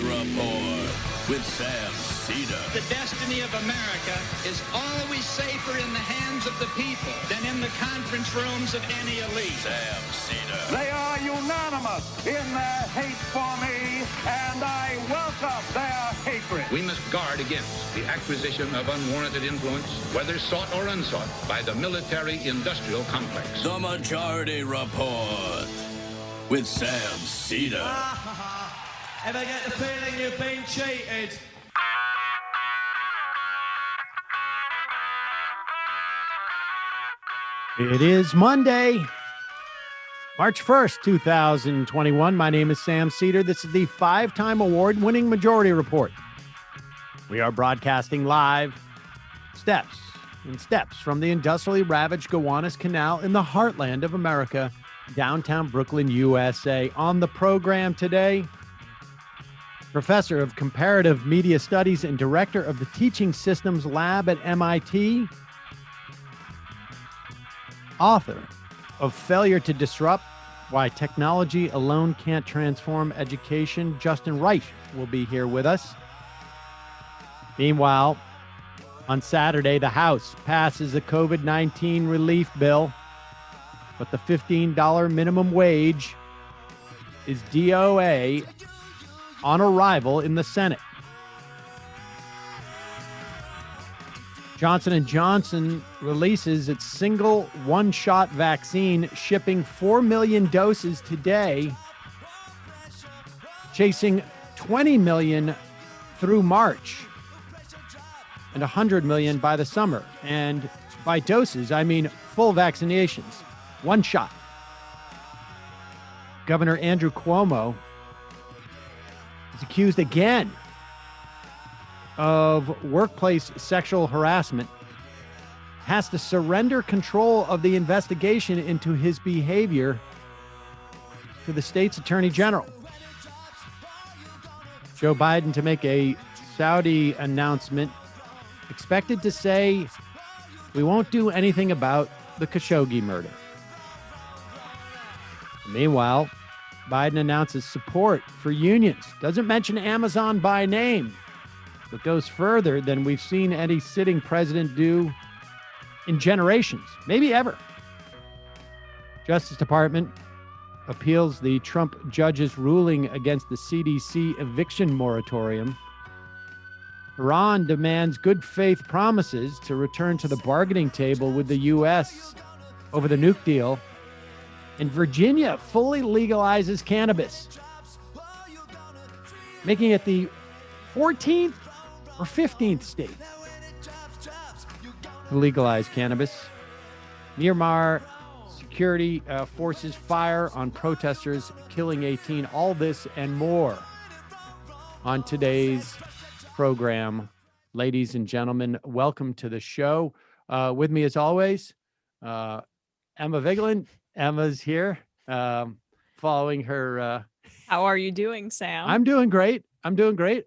Report with Sam Seder. The destiny of America is always safer in the hands of the people than in the conference rooms of any elite. Sam Seder. They are unanimous in their hate for me, and I welcome their hatred. We must guard against the acquisition of unwarranted influence, whether sought or unsought, by the military-industrial complex. The Majority Report with Sam Seder. Ever get the feeling you've been cheated? It is Monday, March 1st, 2021. My name is Sam Seder. This is the 5-time award-winning Majority Report. We are broadcasting live steps from the industrially ravaged Gowanus Canal in the heartland of America, downtown Brooklyn, USA. On the program today, Professor of Comparative Media Studies and Director of the Teaching Systems Lab at MIT, author of Failure to Disrupt, Why Technology Alone Can't Transform Education, Justin Reich will be here with us. Meanwhile, on Saturday, the House passes a COVID-19 relief bill, but the $15 minimum wage is DOA on arrival in the Senate. Johnson & Johnson releases its single one-shot vaccine, shipping 4 million doses today, chasing 20 million through March and 100 million by the summer. And by doses, I mean full vaccinations, one shot. Governor Andrew Cuomo is accused again of workplace sexual harassment, has to surrender control of the investigation into his behavior to the state's attorney general. Joe Biden to make a Saudi announcement, expected to say, we won't do anything about the Khashoggi murder. Meanwhile, Biden announces support for unions, doesn't mention Amazon by name, but goes further than we've seen any sitting president do in generations, maybe ever. Justice Department appeals the Trump judge's ruling against the CDC eviction moratorium. Iran demands good faith promises to return to the bargaining table with the U.S. over the nuke deal. And Virginia fully legalizes cannabis, making it the 14th or 15th state to legalize cannabis. Myanmar security forces fire on protesters, killing 18. All this and more on today's program. Ladies and gentlemen, welcome to the show. With me as always, Emma Vigeland. Emma's here, following her. How are you doing, Sam? I'm doing great. I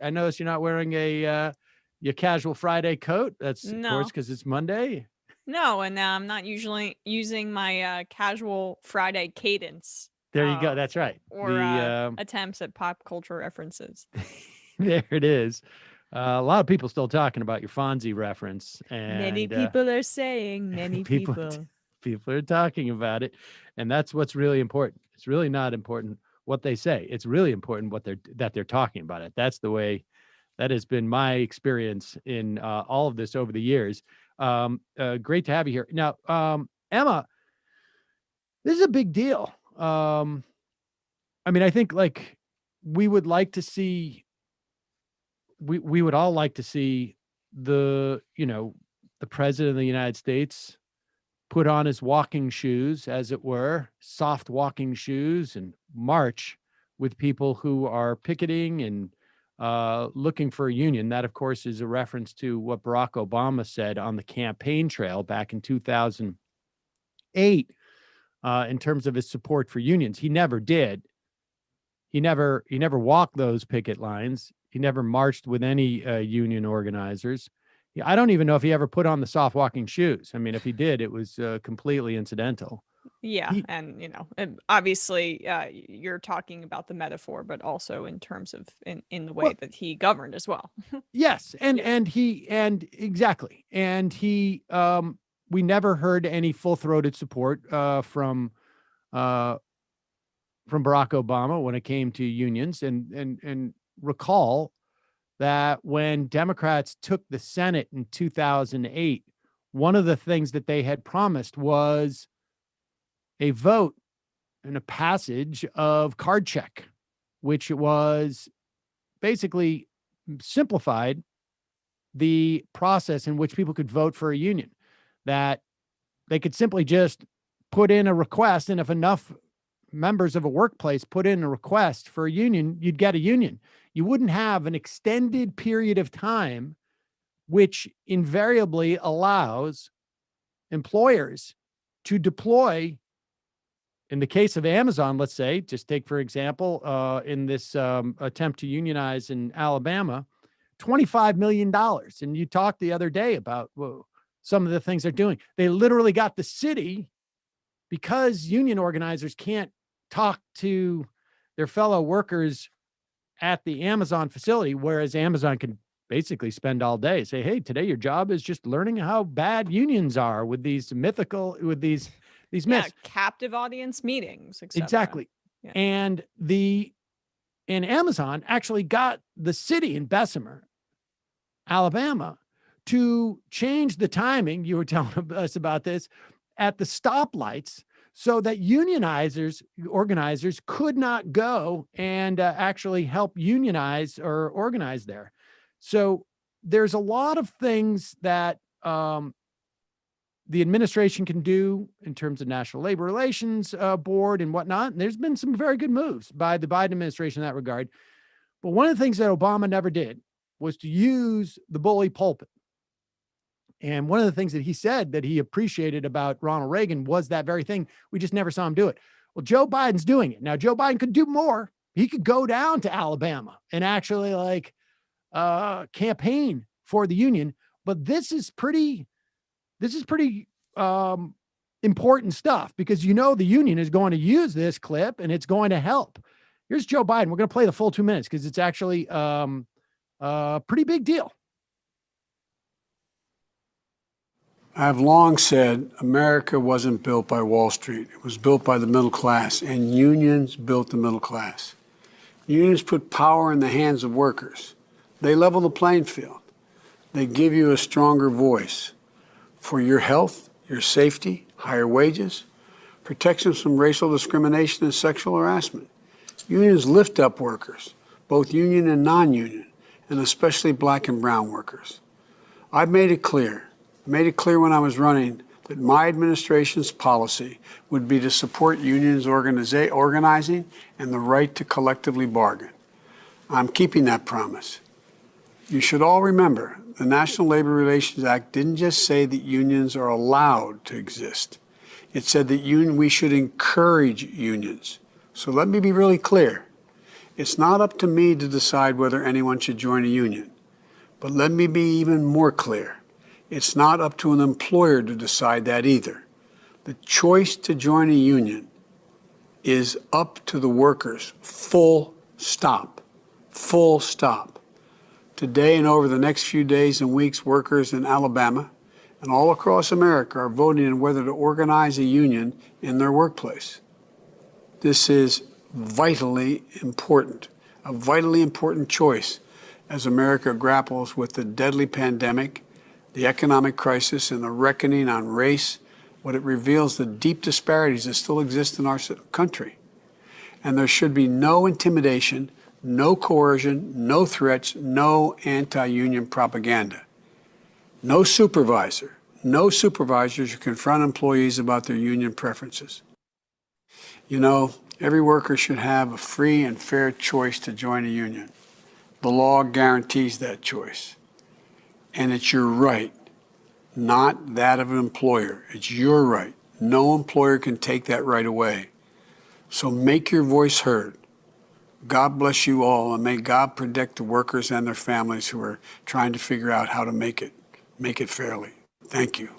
noticed you're not wearing your casual Friday coat. That's of course because it's Monday. No, and I'm not usually using my casual Friday cadence. There you go. That's right. Or attempts at pop culture references. There it is. A lot of people still talking about your Fonzie reference. And, many people are saying, many people. People are talking about it, and that's what's really important. It's really not important what they say. It's really important that they're talking about it. That's the way that has been my experience in all of this over the years. Great to have you here. Now, Emma, this is a big deal. I mean, I think like we would like to see, we would all like to see the president of the United States put on his walking shoes, as it were, soft walking shoes, and march with people who are picketing and looking for a union. That, of course, is a reference to what Barack Obama said on the campaign trail back in 2008 in terms of his support for unions. He never did. He never walked those picket lines. He never marched with any union organizers. I don't even know if he ever put on the soft walking shoes. I mean, if he did, it was completely incidental. Yeah, and obviously, you're talking about the metaphor, but also in terms of in the way that he governed as well. Yes, and exactly, and he we never heard any full-throated support from Barack Obama when it came to unions, and recall that when Democrats took the Senate in 2008, one of the things that they had promised was a vote and a passage of card check, which was basically simplified the process in which people could vote for a union, that they could simply just put in a request. And if enough members of a workplace put in a request for a union, you'd get a union. You wouldn't have an extended period of time, which invariably allows employers to deploy. In the case of Amazon, let's say, just take, for example, in this attempt to unionize in Alabama, $25 million. And you talked the other day about some of the things they're doing. They literally got the city, because union organizers can't talk to their fellow workers at the Amazon facility, whereas Amazon can basically spend all day, say, hey, today your job is just learning how bad unions are with these these myths. Captive audience meetings, etc. Exactly. Yeah. And Amazon actually got the city in Bessemer, Alabama, to change the timing. You were telling us about this, at the stoplights, so that organizers could not go and actually help unionize or organize there. So there's a lot of things that the administration can do in terms of National Labor Relations Board and whatnot. And there's been some very good moves by the Biden administration in that regard. But one of the things that Obama never did was to use the bully pulpit. And one of the things that he said that he appreciated about Ronald Reagan was that very thing. We just never saw him do it. Well, Joe Biden's doing it. Now, Joe Biden could do more. He could go down to Alabama and actually campaign for the union. But this is pretty important stuff, because the union is going to use this clip and it's going to help. Here's Joe Biden. We're going to play the full 2 minutes because it's actually a pretty big deal. I've long said America wasn't built by Wall Street. It was built by the middle class, and unions built the middle class. Unions put power in the hands of workers. They level the playing field. They give you a stronger voice for your health, your safety, higher wages, protections from racial discrimination and sexual harassment. Unions lift up workers, both union and non-union, and especially black and brown workers. I've made it clear when I was running, that my administration's policy would be to support unions organizing and the right to collectively bargain. I'm keeping that promise. You should all remember, the National Labor Relations Act didn't just say that unions are allowed to exist. It said that we should encourage unions. So let me be really clear. It's not up to me to decide whether anyone should join a union. But let me be even more clear. It's not up to an employer to decide that either. The choice to join a union is up to the workers, full stop. Full stop. Today and over the next few days and weeks, workers in Alabama and all across America are voting on whether to organize a union in their workplace. This is vitally important, a vitally important choice as America grapples with the deadly pandemic, the economic crisis, and the reckoning on race. What it reveals the deep disparities that still exist in our country. And there should be no intimidation, no coercion, no threats, no anti-union propaganda. No supervisors should confront employees about their union preferences. Every worker should have a free and fair choice to join a union. The law guarantees that choice. And it's your right, not that of an employer. It's your right. No employer can take that right away. So make your voice heard. God bless you all, and may God protect the workers and their families who are trying to figure out how to make it fairly. Thank you.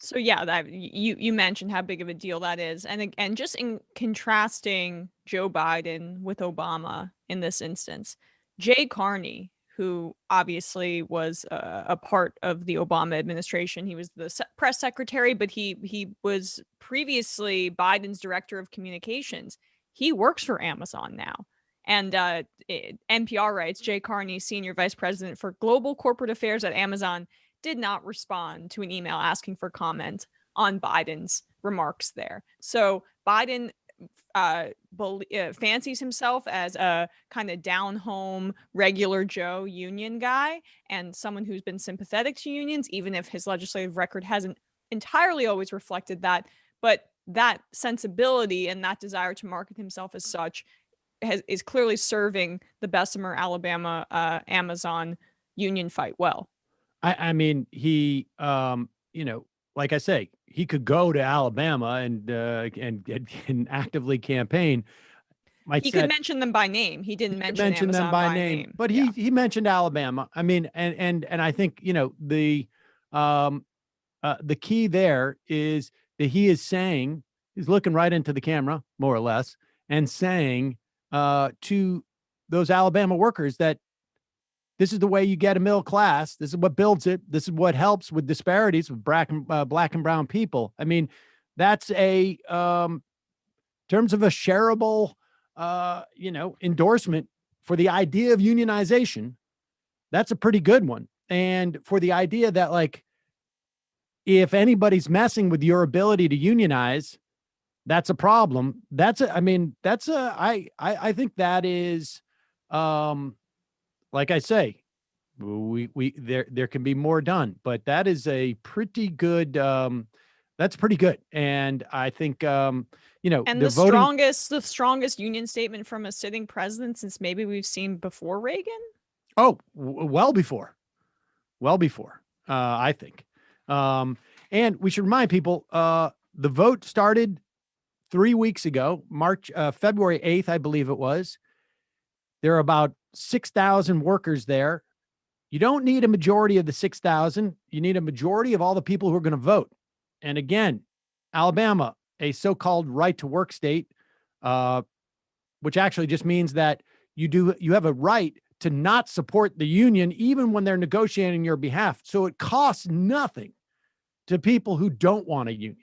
So yeah, that you mentioned how big of a deal that is, and just in contrasting Joe Biden with Obama in this instance, Jay Carney, who obviously was a part of the Obama administration, he was the press secretary, but he was previously Biden's director of communications. He works for Amazon now. And NPR writes, Jay Carney, senior vice president for global corporate affairs at Amazon, did not respond to an email asking for comment on Biden's remarks there. So Biden fancies himself as a kind of down home, regular Joe union guy and someone who's been sympathetic to unions, even if his legislative record hasn't entirely always reflected that. But that sensibility and that desire to market himself as such is clearly serving the Bessemer, Alabama, Amazon union fight well. I mean, he, like I say, he could go to Alabama and actively campaign. He could mention them by name. He didn't mention Amazon them by name, but he mentioned Alabama. I mean, and I think the key there is that he is saying, he's looking right into the camera, more or less, and saying to those Alabama workers that this is the way you get a middle class. This is what builds it. This is what helps with disparities with black and brown people. I mean, that's a terms of a shareable, endorsement for the idea of unionization. That's a pretty good one. And for the idea that, like, if anybody's messing with your ability to unionize, that's a problem. I think that is, like I say, there can be more done, but that is a pretty good, that's pretty good. And I think, and the strongest union statement from a sitting president since maybe we've seen before Reagan. Oh, well before, I think. And we should remind people, the vote started 3 weeks ago, February 8th, I believe it was. There are about 6,000 workers there. You don't need a majority of the 6,000. You need a majority of all the people who are going to vote. And again, Alabama, a so-called right to work state, which actually just means that you have a right to not support the union, even when they're negotiating your behalf. So it costs nothing to people who don't want a union.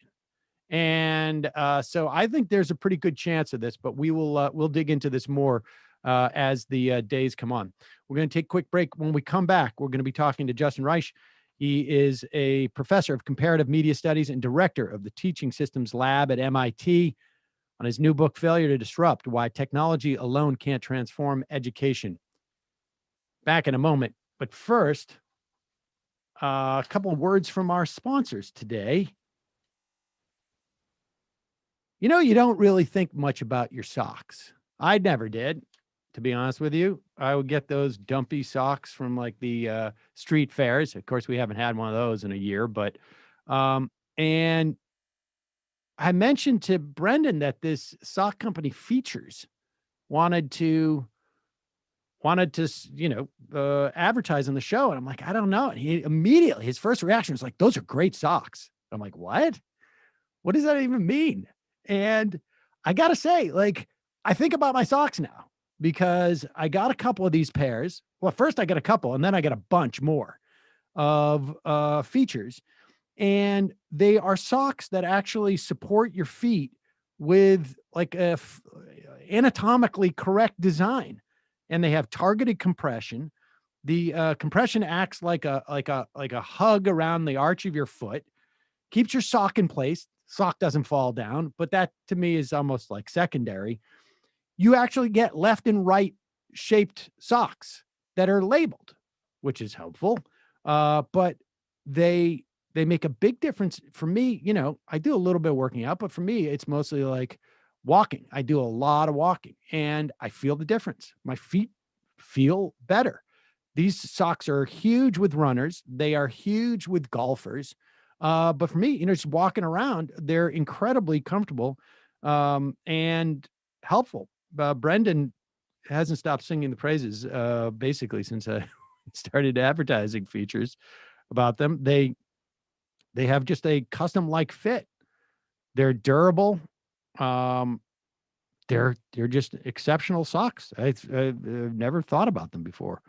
And so I think there's a pretty good chance of this, but we'll dig into this more as the days come on. We're going to take a quick break. When we come back, we're going to be talking to Justin Reich. He is a professor of comparative media studies and director of the Teaching Systems Lab at MIT on his new book, Failure to Disrupt: Why Technology Alone Can't Transform Education. Back in a moment. But first, a couple of words from our sponsors today. You don't really think much about your socks. I never did, to be honest with you. I would get those dumpy socks from like the street fairs. Of course, we haven't had one of those in a year, but and I mentioned to Brendan that this sock company Features wanted to advertise on the show, and I'm like, I don't know. And he immediately, his first reaction was like, "Those are great socks." I'm like, "What? What does that even mean?" And I gotta say, like, I think about my socks now because I got a couple of these pairs. Well, first I got a couple, and then I got a bunch more of Features, and they are socks that actually support your feet with like a anatomically correct design, and they have targeted compression. The compression acts like a hug around the arch of your foot, keeps your sock in place. Sock doesn't fall down, but that to me is almost like secondary. You actually get left and right shaped socks that are labeled, which is helpful. But they make a big difference for me. I do a little bit of working out, but for me, it's mostly like walking. I do a lot of walking and I feel the difference. My feet feel better. These socks are huge with runners. They are huge with golfers. But for me, just walking around, they're incredibly comfortable and helpful. Brendan hasn't stopped singing the praises basically since I started advertising Features about them. They They have just a custom like fit. They're durable. They're just exceptional socks. I've never thought about them before.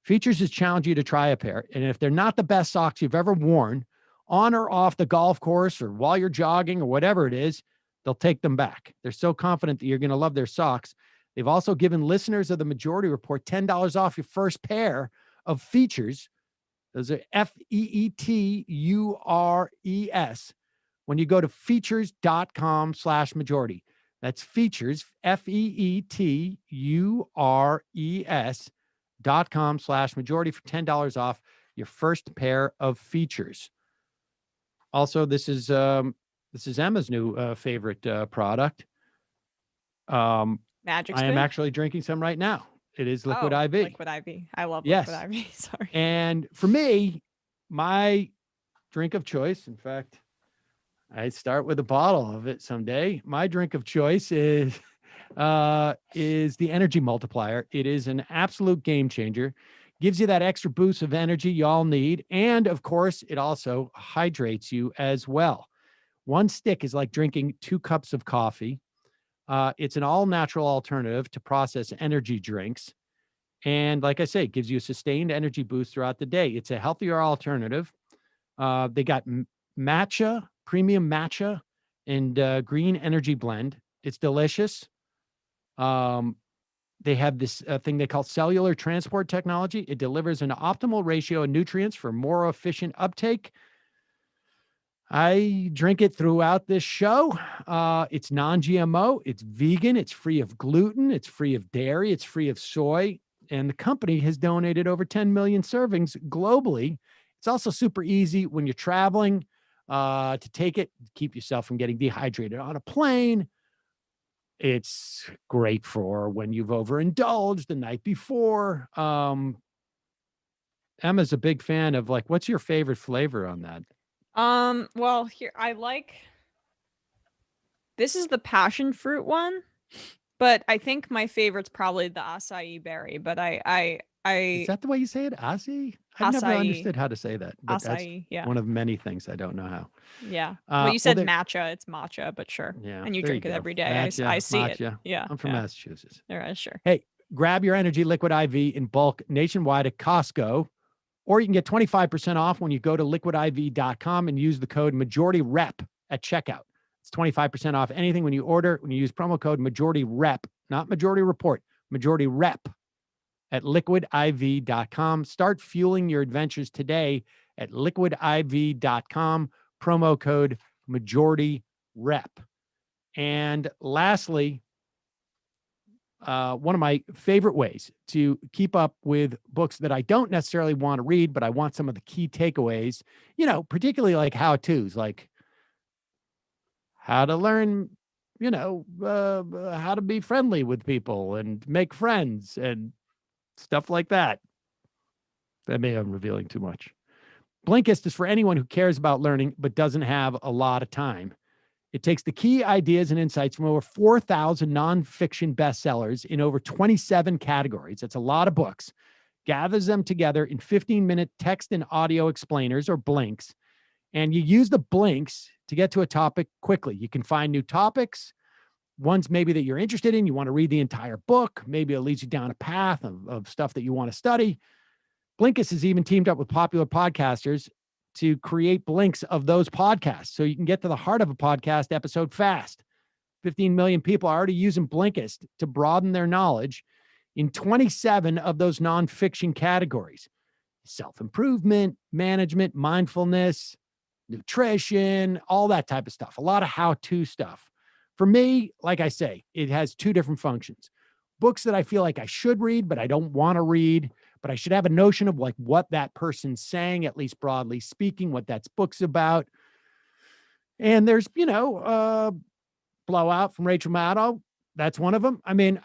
Features is challenge you to try a pair. And if they're not the best socks you've ever worn on or off the golf course or while you're jogging or whatever it is, they'll take them back. They're so confident that you're going to love their socks. They've also given listeners of the Majority Report $10 off your first pair of Features. Those are FEETURES. When you go to features.com/majority. That's Features, FEETURES.com/majority for $10 off your first pair of Features. Also, this is Emma's new favorite product. Magic I am Spoon? actually drinking some right now. It is Liquid IV. Liquid IV. I love Yes. Liquid IV. Sorry. And for me, my drink of choice, in fact, I start with a bottle of it someday. My drink of choice is the energy multiplier. It is an absolute game changer. Gives you that extra boost of energy you all need. And of course, it also hydrates you as well. One stick is like drinking 2 cups of coffee. It's an all-natural alternative to processed energy drinks. And like I say, it gives you a sustained energy boost throughout the day. It's a healthier alternative. They got matcha, premium matcha, and green energy blend. It's delicious. They have this thing they call cellular transport technology. It delivers an optimal ratio of nutrients for more efficient uptake. I drink it throughout this show. It's non-GMO. It's vegan. It's free of gluten. It's free of dairy. It's free of soy. And the company has donated over 10 million servings globally. It's also super easy when you're traveling to take it, keep yourself from getting dehydrated on a plane. It's great for when you've overindulged the night before. Emma's a big fan of, like, what's your favorite flavor on that? Well, here this is the passion fruit one, but I think my favorite's probably the acai berry, but Is that the way you say it? Acai? I've never Acai. understood how to say that. But acai, yeah. that's one of many things I don't know how. Yeah. Well, you said there- matcha, it's matcha, but sure. Yeah. And you there drink it go. every day. Matcha, I see matcha. it. Yeah. I'm from yeah. Massachusetts. All right, sure. Hey, grab your energy liquid IV in bulk nationwide at Costco, or you can get 25% off when you go to liquidiv.com and use the code MajorityRep at checkout. It's 25% off anything when you order, when you use promo code MajorityRep, not Majority Report, MajorityRep at liquidiv.com. Start fueling your adventures today at liquidiv.com, promo code MajorityRep. And lastly, one of my favorite ways to keep up with books that I don't necessarily want to read, but I want some of the key takeaways, particularly like how-tos, like how to learn, how to be friendly with people and make friends and stuff like that. That may I'm revealing too much. Blinkist is for anyone who cares about learning but doesn't have a lot of time. It takes the key ideas and insights from over 4,000 nonfiction bestsellers in over 27 categories. That's a lot of books. Gathers them together in 15-minute text and audio explainers, or blinks. And you use the blinks to get to a topic quickly. You can find new topics, ones maybe that you're interested in. You want to read the entire book. Maybe it leads you down a path of stuff that you want to study. Blinkist has even teamed up with popular podcasters to create blinks of those podcasts, so you can get to the heart of a podcast episode fast. 15 million people are already using Blinkist to broaden their knowledge in 27 of those nonfiction categories: self-improvement, management, mindfulness, nutrition, all that type of stuff. A lot of how-to stuff. For me, like I say, it has 2 different functions. Books that I feel like I should read, but I don't want to read, but I should have a notion of like what that person's saying, at least broadly speaking, what that book's about. And there's, Blowout from Rachel Maddow. That's one of them. I mean,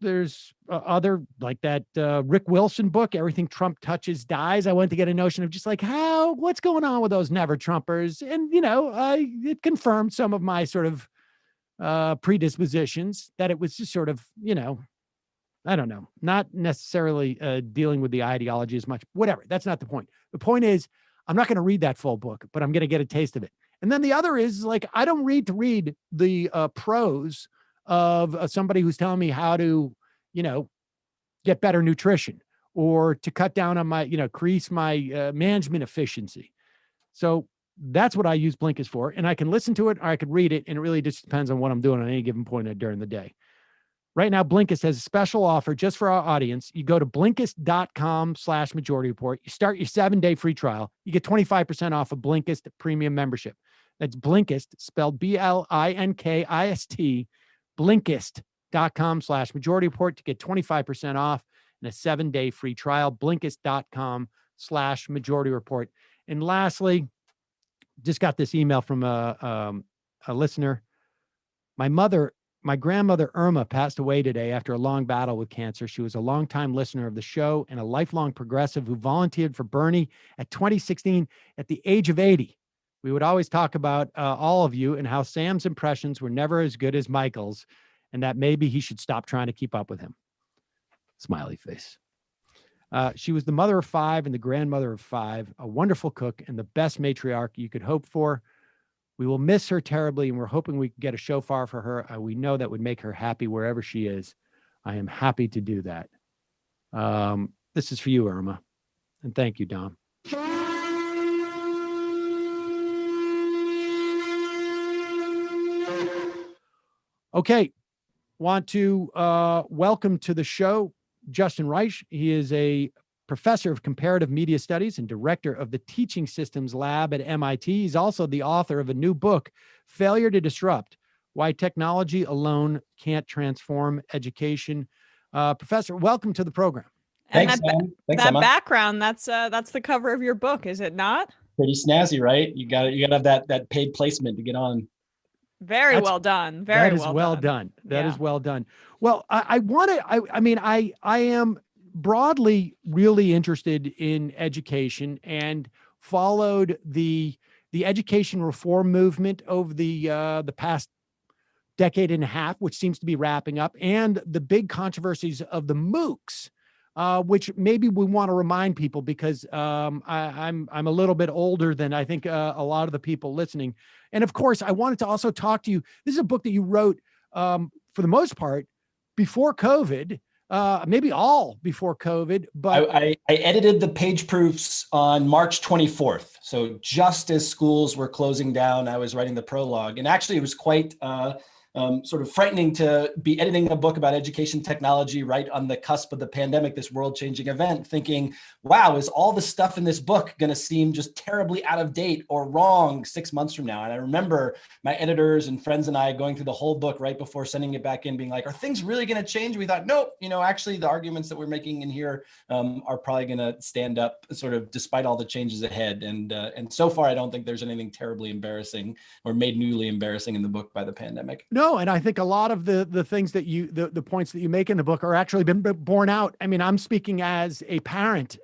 there's other like that Rick Wilson book, Everything Trump Touches Dies. I went to get a notion of just like what's going on with those never Trumpers. And, it confirmed some of my sort of predispositions, that it was just sort of, I don't know, not necessarily dealing with the ideology as much, whatever. That's not the point. The point is, I'm not going to read that full book, but I'm going to get a taste of it. And then the other is like, I don't read to read the prose of somebody who's telling me how to, get better nutrition or to cut down on my, increase my management efficiency. So that's what I use Blinkist for. And I can listen to it or I could read it. And it really just depends on what I'm doing on any given point during the day. Right now, Blinkist has a special offer just for our audience. You go to Blinkist.com/Majority Report. You start your 7-day free trial. You get 25% off a Blinkist premium membership. That's Blinkist, spelled Blinkist, Blinkist.com/Majority Report to get 25% off and a 7-day free trial. Blinkist.com/Majority Report. And lastly, just got this email from a listener. My grandmother, Irma, passed away today after a long battle with cancer. She was a longtime listener of the show and a lifelong progressive who volunteered for Bernie at 2016 at the age of 80. We would always talk about all of you and how Sam's impressions were never as good as Michael's and that maybe he should stop trying to keep up with him. Smiley face. She was the mother of 5 and the grandmother of 5, a wonderful cook and the best matriarch you could hope for. We will miss her terribly, and we're hoping we can get a shofar for her. We know that would make her happy wherever she is. I am happy to do that. This is for you, Irma. And thank you, Dom. Okay. Want to welcome to the show Justin Reich. He is a professor of comparative media studies and director of the Teaching Systems Lab at MIT. He's also the author of a new book, Failure to Disrupt: Why Technology Alone Can't Transform Education. Professor, welcome to the program. Thanks, Emma. Background, that's the cover of your book, is it not? Pretty snazzy, right? You got to have that paid placement to get on. That's well done. That is well done. That is well done. Well, I am broadly really interested in education and followed the education reform movement over the past decade and a half, which seems to be wrapping up, and the big controversies of the MOOCs, which maybe we want to remind people because I'm a little bit older than I think a lot of the people listening. And of course, I wanted to also talk to you. This is a book that you wrote for the most part before COVID. Maybe all before COVID, but I edited the page proofs on March 24th. So just as schools were closing down, I was writing the prologue. And actually it was quite sort of frightening to be editing a book about education technology right on the cusp of the pandemic, this world-changing event, thinking, wow, is all the stuff in this book going to seem just terribly out of date or wrong 6 months from now? And I remember my editors and friends and I going through the whole book right before sending it back in, being like, are things really going to change? We thought, nope, actually the arguments that we're making in here are probably going to stand up sort of despite all the changes ahead. And so far, I don't think there's anything terribly embarrassing or made newly embarrassing in the book by the pandemic. No, and I think a lot of the things that the points that you make in the book are actually been borne out. I mean, I'm speaking as a parent,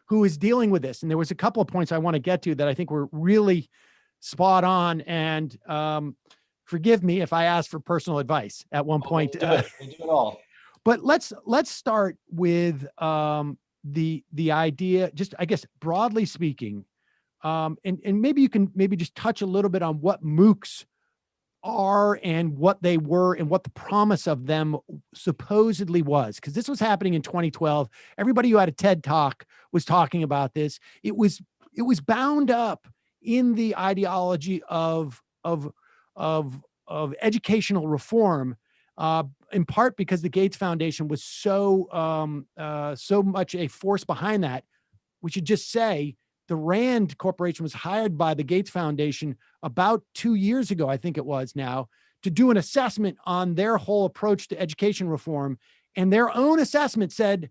who is dealing with this. And there was a couple of points I want to get to that I think were really spot on. And forgive me if I asked for personal advice at one point. We do it all. But let's start with the idea, just I guess broadly speaking, and maybe you can just touch a little bit on what MOOCs are and what they were and what the promise of them supposedly was, because this was happening in 2012. Everybody who had a TED Talk was talking about this. It was bound up in the ideology of educational reform, in part because the Gates Foundation was so much a force behind that. We should just say the Rand Corporation was hired by the Gates Foundation about 2 years ago, I think it was now, to do an assessment on their whole approach to education reform. And their own assessment said,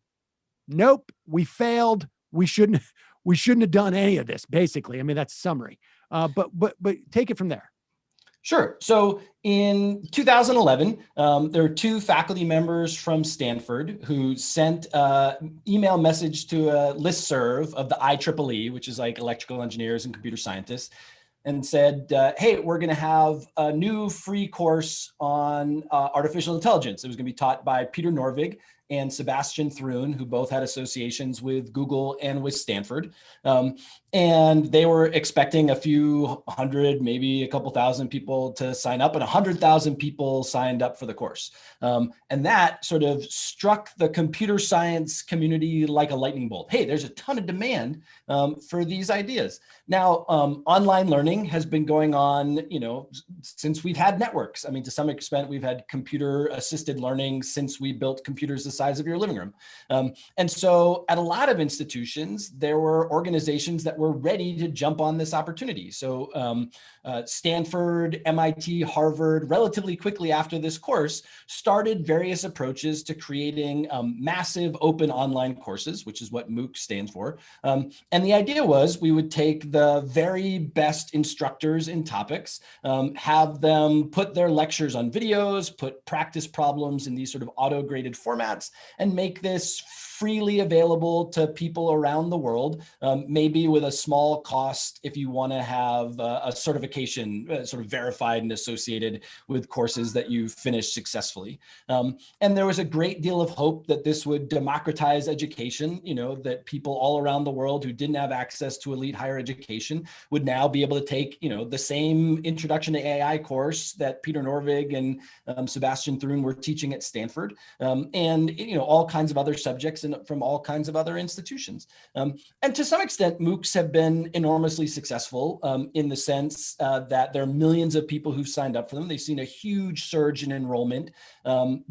nope, we failed. We shouldn't have done any of this, basically. I mean, that's a summary. But take it from there. Sure. So in 2011, there were 2 faculty members from Stanford who sent an email message to a listserv of the IEEE, which is like electrical engineers and computer scientists. and said, hey, we're going to have a new free course on artificial intelligence. It was going to be taught by Peter Norvig and Sebastian Thrun, who both had associations with Google and with Stanford. And they were expecting a few hundred, maybe a couple thousand people to sign up, and 100,000 people signed up for the course. And that sort of struck the computer science community like a lightning bolt. Hey, there's a ton of demand for these ideas. Now, online learning has been going on, since we've had networks. I mean, to some extent, we've had computer-assisted learning since we built computers the size of your living room. And so at a lot of institutions, there were organizations that were ready to jump on this opportunity. So Stanford, MIT, Harvard, relatively quickly after this course, started various approaches to creating massive open online courses, which is what MOOC stands for. And the idea was we would take the very best instructors in topics, have them put their lectures on videos, put practice problems in these sort of auto-graded formats, and make this freely available to people around the world, maybe with a small cost if you want to have a certification sort of verified and associated with courses that you finished successfully. And there was a great deal of hope that this would democratize education, that people all around the world who didn't have access to elite higher education would now be able to take, the same Introduction to AI course that Peter Norvig and Sebastian Thrun were teaching at Stanford, and all kinds of other subjects from all kinds of other institutions. And to some extent, MOOCs have been enormously successful in the sense that there are millions of people who've signed up for them. They've seen a huge surge in enrollment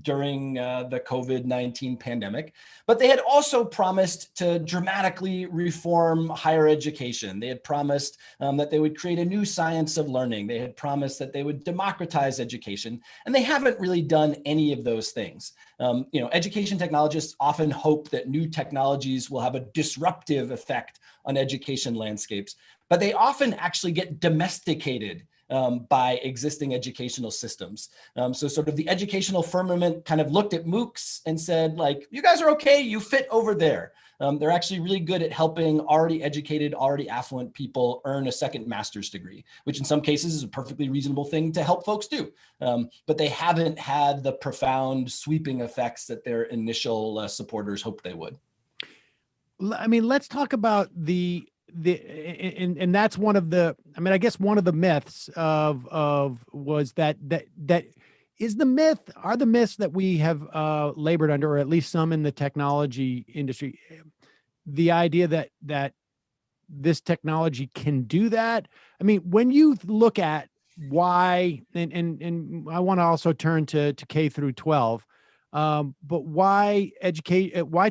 during the COVID-19 pandemic. But they had also promised to dramatically reform higher education. They had promised that they would create a new science of learning. They had promised that they would democratize education. And they haven't really done any of those things. Education technologists often hope that new technologies will have a disruptive effect on education landscapes, but they often actually get domesticated by existing educational systems. So sort of the educational firmament kind of looked at MOOCs and said, like, you guys are okay, you fit over there. They're actually really good at helping already educated, already affluent people earn a second master's degree, which in some cases is a perfectly reasonable thing to help folks do. But they haven't had the profound sweeping effects that their initial supporters hoped they would. I mean, let's talk about and that's one of the, I guess one of the myths was that is the myth, are the myths that we have labored under, or at least some in the technology industry, the idea that this technology can do that? I mean, when you look at why, and I want to also turn to K through 12, but why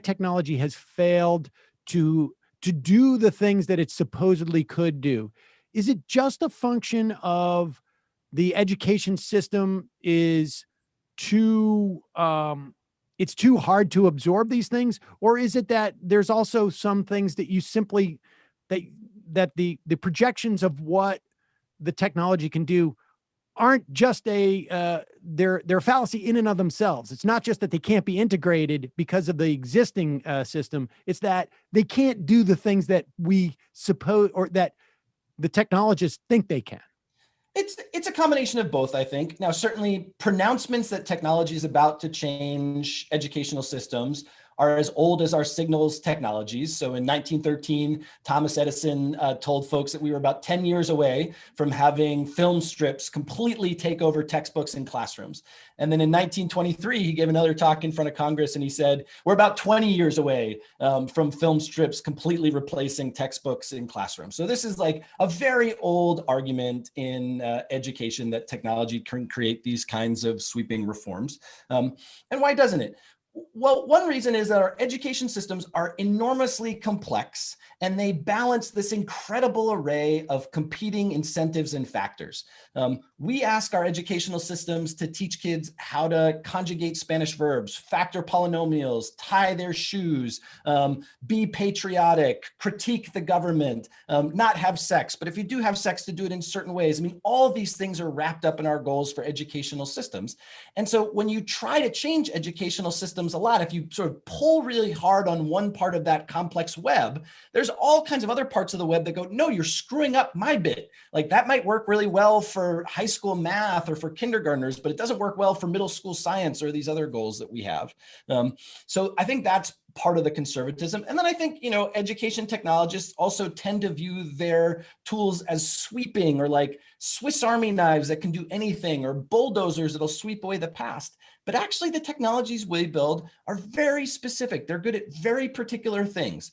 technology has failed to do the things that it supposedly could do. Is it just a function of the education system is too, it's too hard to absorb these things? Or is it that there's also some things that you simply, that the projections of what the technology can do aren't just they're a fallacy in and of themselves. It's not just that they can't be integrated because of the existing system. It's that they can't do the things that we suppose, or that the technologists think they can. It's a combination of both, I think. Now, certainly pronouncements that technology is about to change educational systems are as old as our signals technologies. So in 1913, Thomas Edison told folks that we were about 10 years away from having film strips completely take over textbooks in classrooms. And then in 1923, he gave another talk in front of Congress and he said, we're about 20 years away from film strips completely replacing textbooks in classrooms. So this is like a very old argument in education that technology can create these kinds of sweeping reforms. And why doesn't it? Well, one reason is that our education systems are enormously complex and they balance this incredible array of competing incentives and factors. We ask our educational systems to teach kids how to conjugate Spanish verbs, factor polynomials, tie their shoes, be patriotic, critique the government, not have sex, but if you do have sex, to do it in certain ways. I mean, all of these things are wrapped up in our goals for educational systems. And so when you try to change educational systems systems a lot, if you sort of pull really hard on one part of that complex web, there's all kinds of other parts of the web that go, no, you're screwing up my bit. Like that might work really well for high school math or for kindergartners, but it doesn't work well for middle school science or these other goals that we have. So I think that's part of the conservatism. And then I think, education technologists also tend to view their tools as sweeping, or like Swiss Army knives that can do anything, or bulldozers that'll sweep away the past. But actually the technologies we build are very specific. They're good at very particular things.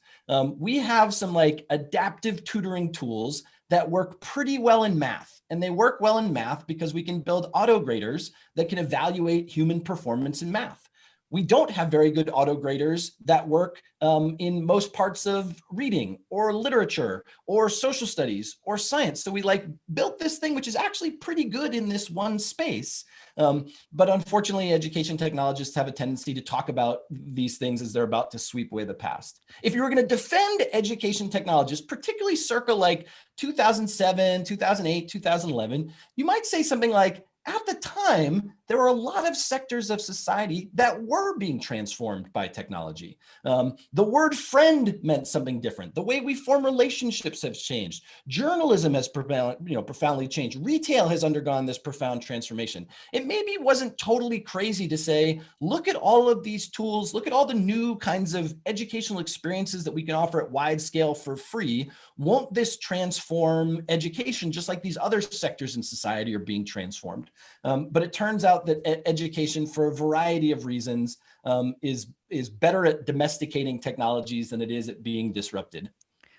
We have some like adaptive tutoring tools that work pretty well in math. And they work well in math because we can build auto graders that can evaluate human performance in math. We don't have very good auto graders that work in most parts of reading or literature or social studies or science. So we like built this thing, which is actually pretty good in this one space. But unfortunately, education technologists have a tendency to talk about these things as they're about to sweep away the past. If you were going to defend education technologists, particularly circa like 2007, 2008, 2011, you might say something like, at the time, there were a lot of sectors of society that were being transformed by technology. The word friend meant something different. The way we form relationships has changed. Journalism has profoundly changed. Retail has undergone this profound transformation. It maybe wasn't totally crazy to say, look at all of these tools, look at all the new kinds of educational experiences that we can offer at wide scale for free. Won't this transform education just like these other sectors in society are being transformed? But it turns out that education, for a variety of reasons, is better at domesticating technologies than it is at being disrupted.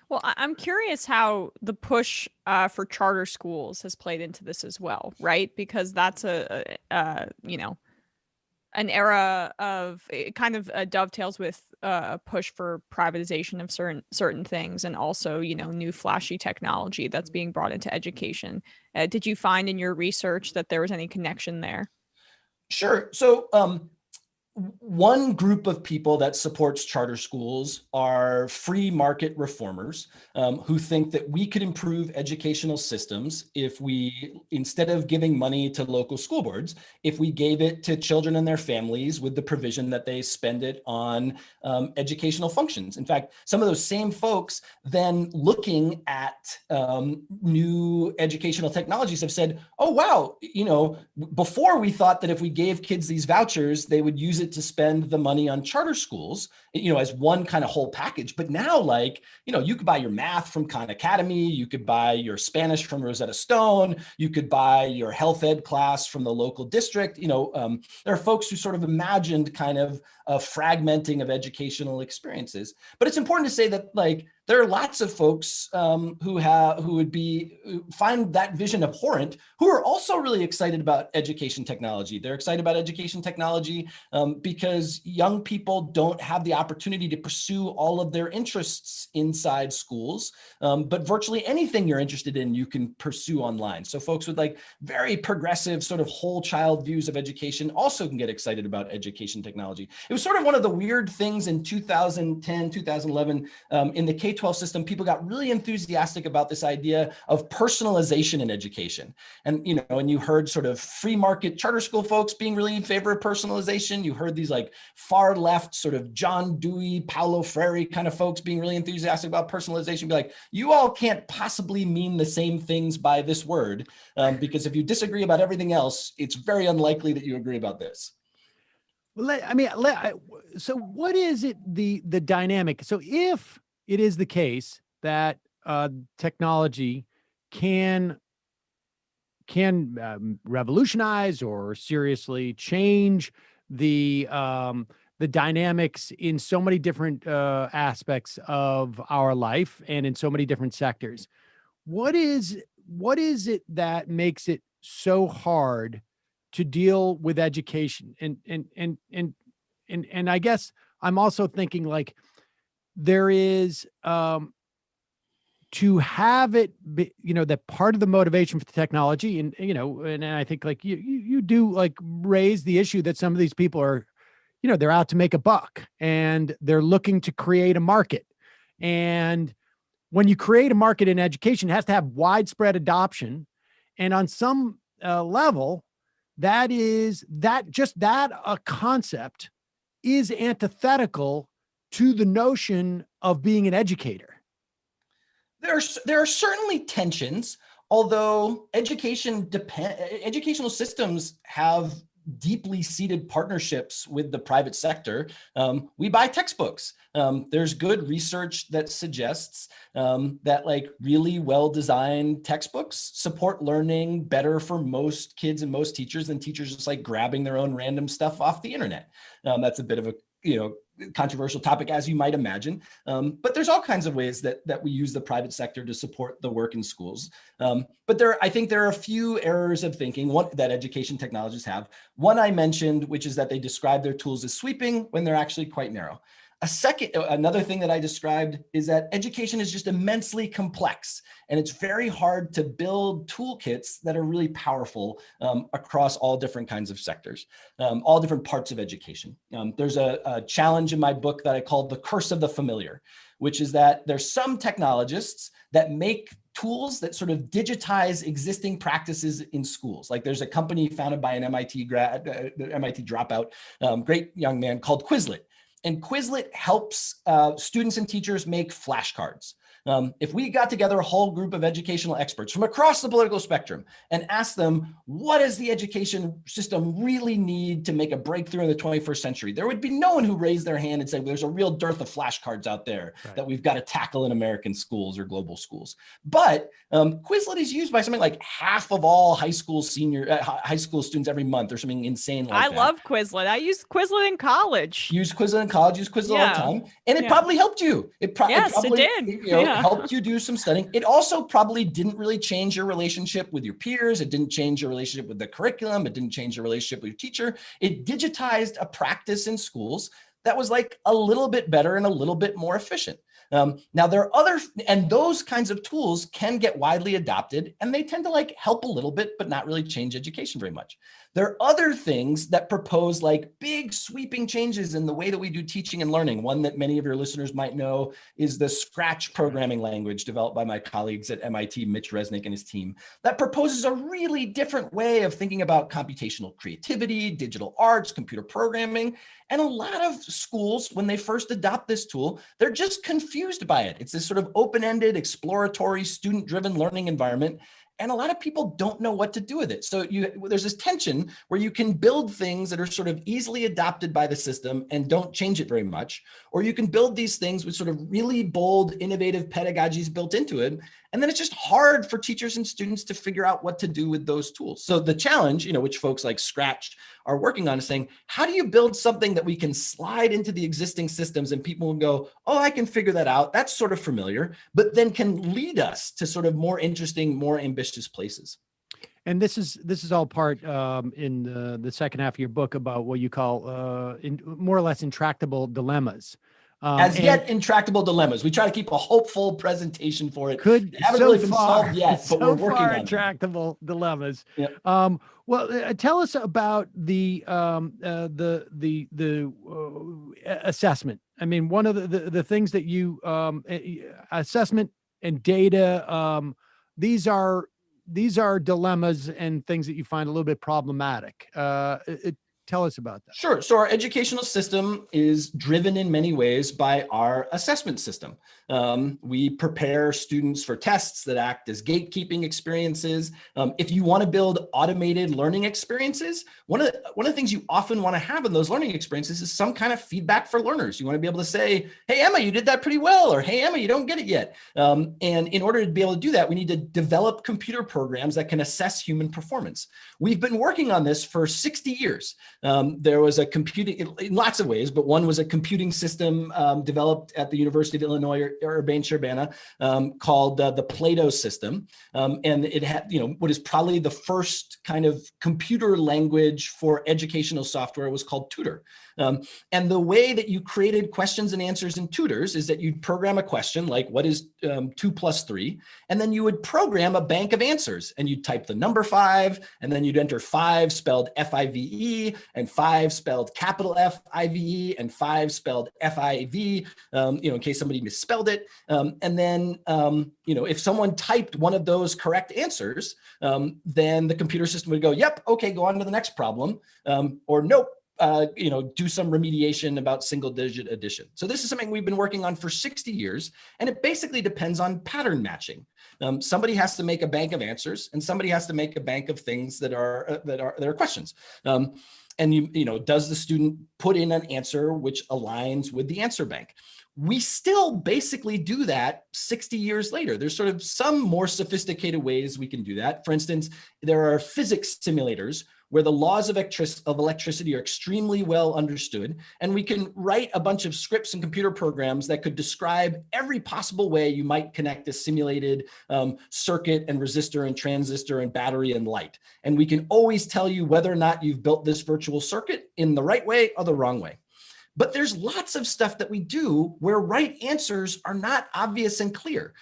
Well, I'm curious how the push for charter schools has played into this as well, right? Because that's an era of, it kind of dovetails with a push for privatization of certain things, and also, new flashy technology that's being brought into education. Did you find in your research that there was any connection there? Sure. So one group of people that supports charter schools are free market reformers who think that we could improve educational systems if we, instead of giving money to local school boards, if we gave it to children and their families with the provision that they spend it on educational functions. In fact, some of those same folks then looking at new educational technologies have said, oh, wow, before we thought that if we gave kids these vouchers, they would use it to spend the money on charter schools, as one kind of whole package. But now, you could buy your math from Khan Academy, you could buy your Spanish from Rosetta Stone, you could buy your health ed class from the local district. There are folks who sort of imagined kind of a fragmenting of educational experiences. But it's important to say that there are lots of folks who find that vision abhorrent, who are also really excited about education technology. They're excited about education technology because young people don't have the opportunity to pursue all of their interests inside schools, but virtually anything you're interested in, you can pursue online. So folks with very progressive sort of whole child views of education also can get excited about education technology. It was sort of one of the weird things in 2010, 2011 in the K-12 system. People got really enthusiastic about this idea of personalization in education. And, and you heard sort of free market charter school folks being really in favor of personalization. You heard these far left sort of John Dewey, Paulo Freire kind of folks being really enthusiastic about personalization. Be like, you all can't possibly mean the same things by this word, because if you disagree about everything else, it's very unlikely that you agree about this. Well, so what is it, the dynamic? So if it is the case that technology can revolutionize or seriously change the dynamics in so many different aspects of our life and in so many different sectors, what is it that makes it so hard to deal with education? And I guess I'm also thinking there is to have it be, that part of the motivation for the technology, and I think you do raise the issue that some of these people are, they're out to make a buck and they're looking to create a market. And when you create a market in education, it has to have widespread adoption. And on some level, a concept is antithetical to the notion of being an educator. There are certainly tensions, although educational systems have deeply seated partnerships with the private sector. We buy textbooks. There's good research that suggests that like really well-designed textbooks support learning better for most kids and most teachers than teachers just like grabbing their own random stuff off the internet. That's a bit of a, controversial topic, as you might imagine. But there's all kinds of ways that we use the private sector to support the work in schools. But I think there are a few errors of thinking that education technologists have. One I mentioned, which is that they describe their tools as sweeping when they're actually quite narrow. Another thing that I described is that education is just immensely complex, and it's very hard to build toolkits that are really powerful across all different kinds of sectors, all different parts of education. There's a challenge in my book that I call the curse of the familiar, which is that there's some technologists that make tools that sort of digitize existing practices in schools. Like there's a company founded by an MIT dropout, great young man called Quizlet. And Quizlet helps students and teachers make flashcards. If we got together a whole group of educational experts from across the political spectrum and asked them, what does the education system really need to make a breakthrough in the 21st century? There would be no one who raised their hand and said, there's a real dearth of flashcards out there that we've got to tackle in American schools or global schools. But Quizlet is used by something like half of all high school students every month or something insane like that. I love Quizlet. I used Quizlet in college. Use Quizlet in college, use Quizlet all the time. And it probably helped you. It probably did. Helped you do some studying. It also probably didn't really change your relationship with your peers. It didn't change your relationship with the curriculum. It didn't change your relationship with your teacher. It digitized a practice in schools that was like a little bit better and a little bit more efficient. Now there are and those kinds of tools can get widely adopted, and they tend to like help a little bit, but not really change education very much. There are other things that propose like big sweeping changes in the way that we do teaching and learning. One that many of your listeners might know is the Scratch programming language developed by my colleagues at MIT, Mitch Resnick and his team, that proposes a really different way of thinking about computational creativity, digital arts, computer programming. And a lot of schools, when they first adopt this tool, they're just confused by it. It's this sort of open-ended, exploratory, student-driven learning environment. And a lot of people don't know what to do with it. So there's this tension where you can build things that are sort of easily adopted by the system and don't change it very much. Or you can build these things with sort of really bold, innovative pedagogies built into it. And then it's just hard for teachers and students to figure out what to do with those tools. So the challenge, which folks like Scratch are working on, is saying, how do you build something that we can slide into the existing systems and people will go, oh, I can figure that out. That's sort of familiar, but then can lead us to sort of more interesting, more ambitious places. And this is all part in the second half of your book about what you call more or less intractable dilemmas. Yet intractable dilemmas. We try to keep a hopeful presentation for it. Haven't really been solved yet, but we're working on it. Intractable dilemmas. Yep. Well, tell us about the assessment. I mean, one of the things that you assessment and data. These are dilemmas and things that you find a little bit problematic. Tell us about that. Sure. So our educational system is driven in many ways by our assessment system. We prepare students for tests that act as gatekeeping experiences. If you want to build automated learning experiences, one of the things you often want to have in those learning experiences is some kind of feedback for learners. You want to be able to say, hey, Emma, you did that pretty well, or hey, Emma, you don't get it yet. And in order to be able to do that, we need to develop computer programs that can assess human performance. We've been working on this for 60 years. There was a computing, in lots of ways, but one was a computing system developed at the University of Illinois, Urbana, called the Plato system. And it had, what is probably the first kind of computer language for educational software was called Tutor. And the way that you created questions and answers in tutors is that you'd program a question like, what is 2 plus 3? And then you would program a bank of answers, and you'd type the number 5, and then you'd enter 5 spelled F-I-V-E, and 5 spelled capital F-I-V-E, and 5 spelled F-I-V, in case somebody misspelled it. And then, if someone typed one of those correct answers, then the computer system would go, yep, okay, go on to the next problem, or nope, do some remediation about single digit addition. So this is something we've been working on for 60 years, and it basically depends on pattern matching. Somebody has to make a bank of answers, and somebody has to make a bank of things that are questions. And does the student put in an answer which aligns with the answer bank? We still basically do that 60 years later. There's sort of some more sophisticated ways we can do that. For instance, there are physics simulators where the laws of electricity are extremely well understood, and we can write a bunch of scripts and computer programs that could describe every possible way you might connect a simulated circuit and resistor and transistor and battery and light. And we can always tell you whether or not you've built this virtual circuit in the right way or the wrong way. But there's lots of stuff that we do where right answers are not obvious and clear.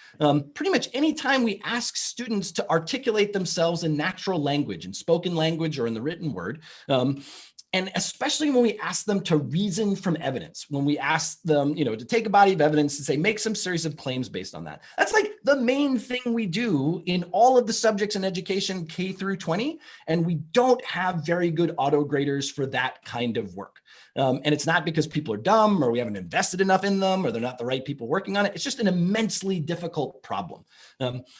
Pretty much anytime we ask students to articulate themselves in natural language, in spoken language or in the written word, and especially when we ask them to reason from evidence, when we ask them, to take a body of evidence and say, make some series of claims based on that. That's like the main thing we do in all of the subjects in education K through 20, and we don't have very good auto graders for that kind of work. And it's not because people are dumb or we haven't invested enough in them or they're not the right people working on it. It's just an immensely difficult problem.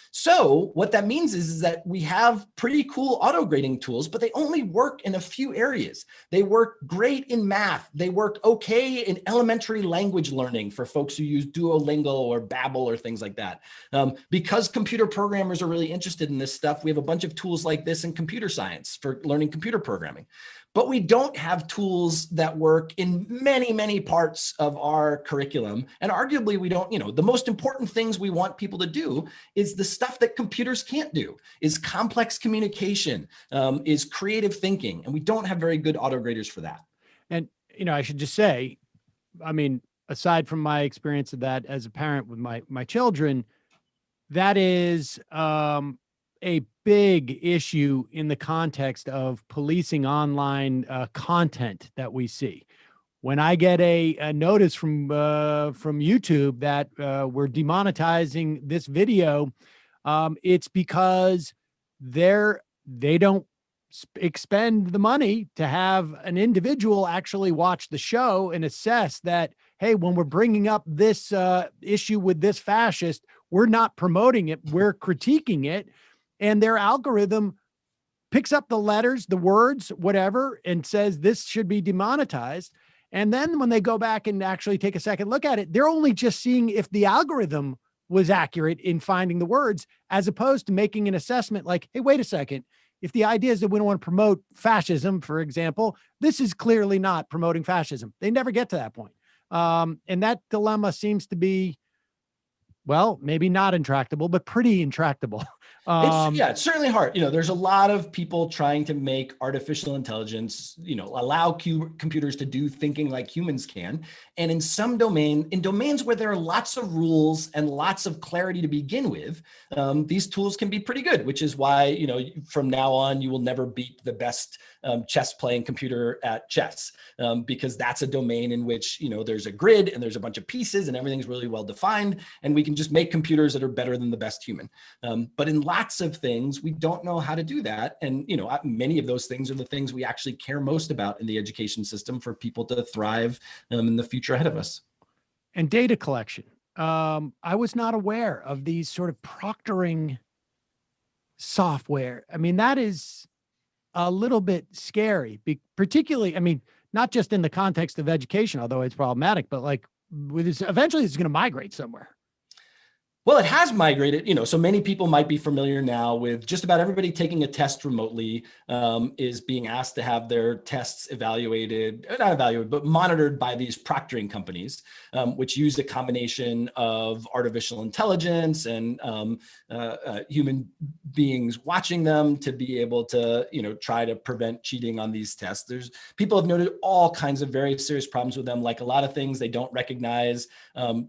So what that means is that we have pretty cool auto grading tools, but they only work in a few areas. They work great in math. They work okay in elementary language learning for folks who use Duolingo or Babbel or things like that. Because computer programmers are really interested in this stuff, we have a bunch of tools like this in computer science for learning computer programming. But we don't have tools that work in many, many parts of our curriculum. And arguably we don't, the most important things we want people to do is the stuff that computers can't do, is complex communication, is creative thinking. And we don't have very good auto graders for that. And, I should just say, aside from my experience of that as a parent with my children, that is, a big issue in the context of policing online content that we see. When I get a notice from YouTube that we're demonetizing this video, it's because they don't expend the money to have an individual actually watch the show and assess that, hey, when we're bringing up this issue with this fascist, we're not promoting it, we're critiquing it. And their algorithm picks up the letters, the words, whatever, and says this should be demonetized. And then when they go back and actually take a second look at it, they're only just seeing if the algorithm was accurate in finding the words, as opposed to making an assessment like, hey, wait a second. If the idea is that we don't want to promote fascism, for example, this is clearly not promoting fascism. They never get to that point. And that dilemma seems to be, well, maybe not intractable, but pretty intractable. It's certainly hard. There's a lot of people trying to make artificial intelligence, allow computers to do thinking like humans can. And in some domains where there are lots of rules and lots of clarity to begin with, these tools can be pretty good, which is why, from now on, you will never beat the best chess playing computer at chess, because that's a domain in which, there's a grid and there's a bunch of pieces and everything's really well defined. And we can just make computers that are better than the best human. But in lots of things, we don't know how to do that. And, many of those things are the things we actually care most about in the education system for people to thrive in the future ahead of us. And data collection. I was not aware of these sort of proctoring software. that is a little bit scary, particularly, not just in the context of education, although it's problematic, but like with this, eventually it's going to migrate somewhere. Well, it has migrated, so many people might be familiar now with just about everybody taking a test remotely is being asked to have their tests not evaluated, but monitored by these proctoring companies, which use a combination of artificial intelligence and human beings watching them to be able to, try to prevent cheating on these tests. People have noted all kinds of very serious problems with them, like a lot of things they don't recognize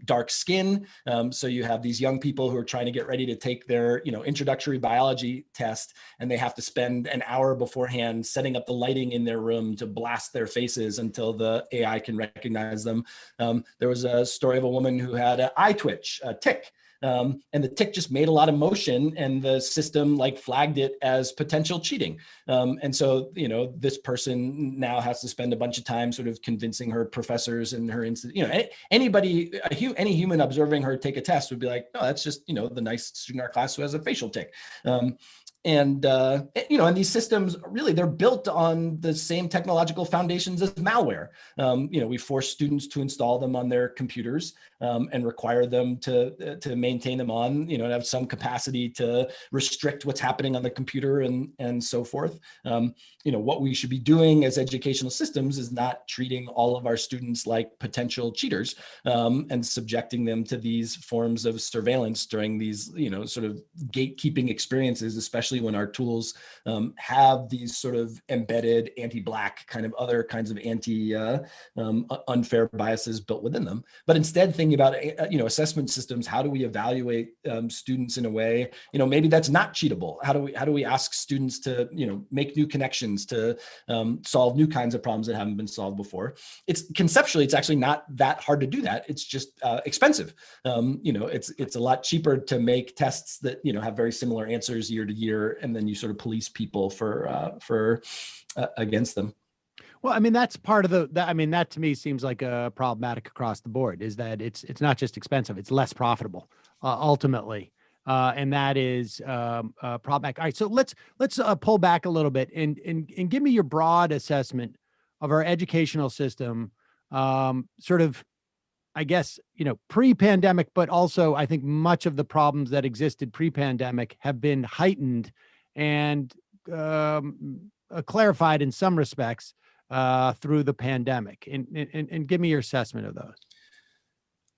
dark skin. So you have these young people who are trying to get ready to take their, introductory biology test, and they have to spend an hour beforehand setting up the lighting in their room to blast their faces until the AI can recognize them. There was a story of a woman who had an eye twitch, a tic, and the tick just made a lot of motion, and the system like flagged it as potential cheating. And so, this person now has to spend a bunch of time sort of convincing her professors and her any human observing her take a test would be like, no, that's just, the nice student in our class who has a facial tick. And these systems really, they're built on the same technological foundations as malware. We force students to install them on their computers and require them to maintain them on, and have some capacity to restrict what's happening on the computer and so forth. What we should be doing as educational systems is not treating all of our students like potential cheaters and subjecting them to these forms of surveillance during these, sort of gatekeeping experiences, especially when our tools have these sort of embedded anti-Black kind of other kinds of unfair biases built within them. But instead thinking about, assessment systems, how do we evaluate students in a way, maybe that's not cheatable? How do we ask students to, make new connections, to solve new kinds of problems that haven't been solved before? Conceptually, it's actually not that hard to do that. It's just expensive. It's a lot cheaper to make tests that, have very similar answers year to year, and then you sort of police people for against them. Well, I mean, that's part of that to me seems like a problematic across the board, is that it's not just expensive, it's less profitable ultimately. And that is problematic. All right, so let's pull back a little bit and give me your broad assessment of our educational system, sort of, I guess, pre-pandemic, but also I think much of the problems that existed pre-pandemic have been heightened and clarified in some respects through the pandemic. And give me your assessment of those.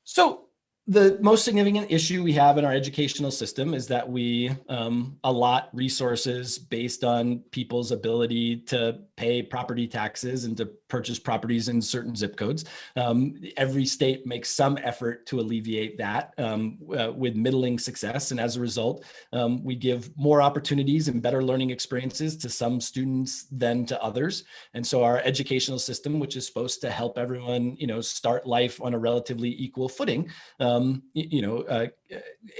So the most significant issue we have in our educational system is that we allot resources based on people's ability to pay property taxes and to purchase properties in certain zip codes. Every state makes some effort to alleviate that with middling success. And as a result, we give more opportunities and better learning experiences to some students than to others. And so our educational system, which is supposed to help everyone, start life on a relatively equal footing,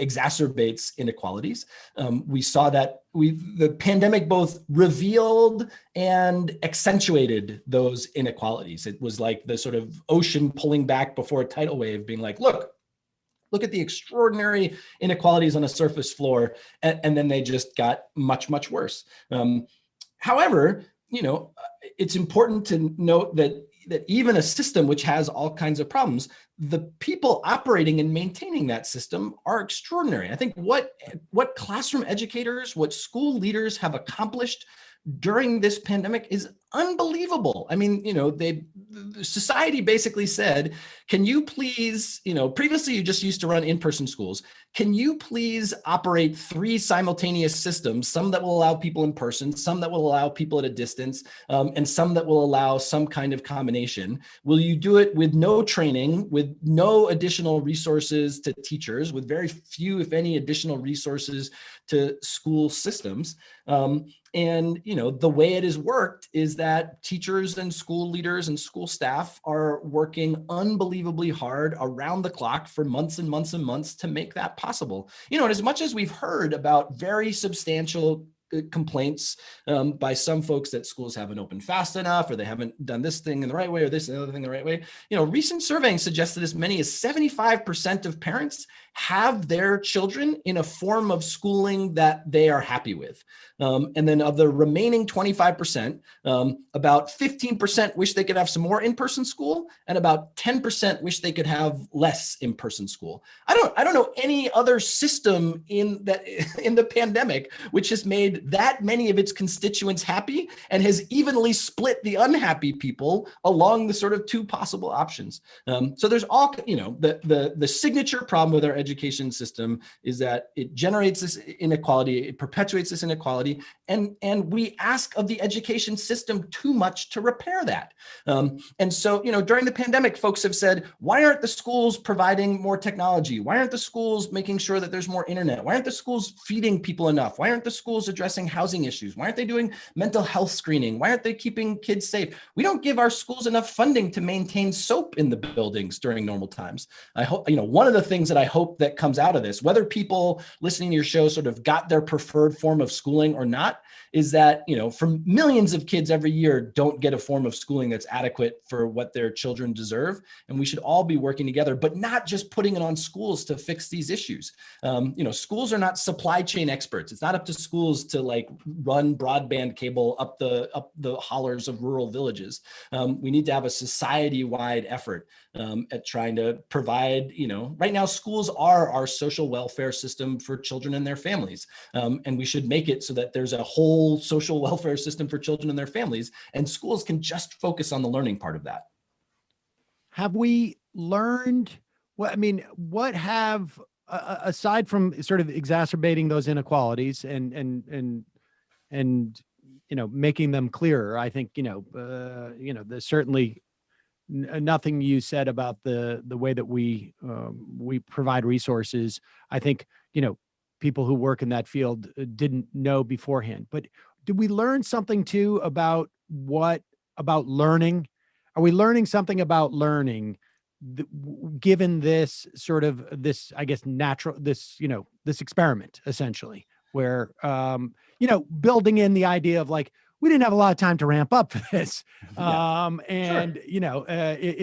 exacerbates inequalities. We saw that the pandemic both revealed and accentuated those inequalities. It was like the sort of ocean pulling back before a tidal wave, being like, look at the extraordinary inequalities on a surface floor. And then they just got much, much worse. However, it's important to note that even a system which has all kinds of problems, the people operating and maintaining that system are extraordinary. I think what classroom educators, what school leaders have accomplished during this pandemic is unbelievable. I mean, society basically said, can you please, previously you just used to run in-person schools. Can you please operate 3 simultaneous systems, some that will allow people in person, some that will allow people at a distance, and some that will allow some kind of combination? Will you do it with no training, with no additional resources to teachers, with very few, if any, additional resources to school systems? And the way it has worked is that teachers and school leaders and school staff are working unbelievably hard around the clock for months and months and months to make that possible. And as much as we've heard about very substantial complaints by some folks that schools haven't opened fast enough, or they haven't done this thing in the right way, or this and the other thing the right way. Recent surveying suggests that as many as 75% of parents have their children in a form of schooling that they are happy with. And then of the remaining 25%, about 15% wish they could have some more in-person school, and about 10% wish they could have less in-person school. I don't know any other system in the pandemic which has made that many of its constituents happy and has evenly split the unhappy people along the sort of 2 possible options. So there's all, the signature problem with our education system is that it generates this inequality, it perpetuates this inequality, and we ask of the education system too much to repair that. And so, during the pandemic, folks have said, why aren't the schools providing more technology? Why aren't the schools making sure that there's more internet? Why aren't the schools feeding people enough? Why aren't the schools addressing addressing housing issues? Why aren't they doing mental health screening? Why aren't they keeping kids safe? We don't give our schools enough funding to maintain soap in the buildings during normal times. I hope, one of the things that I hope that comes out of this, whether people listening to your show sort of got their preferred form of schooling or not, is that, for millions of kids every year don't get a form of schooling that's adequate for what their children deserve. And we should all be working together, but not just putting it on schools to fix these issues. Schools are not supply chain experts. It's not up to schools to run broadband cable up the hollers of rural villages. We need to have a society-wide effort at trying to provide, right now schools are our social welfare system for children and their families. And we should make it so that there's a whole social welfare system for children and their families, and schools can just focus on the learning part of that. Have we learned, what have, aside from sort of exacerbating those inequalities and making them clearer, I think, there's certainly nothing you said about the way that we provide resources. I think, people who work in that field didn't know beforehand. But did we learn something too about learning? Are we learning something about learning given this sort of this experiment essentially, where, building in the idea of we didn't have a lot of time to ramp up for this. If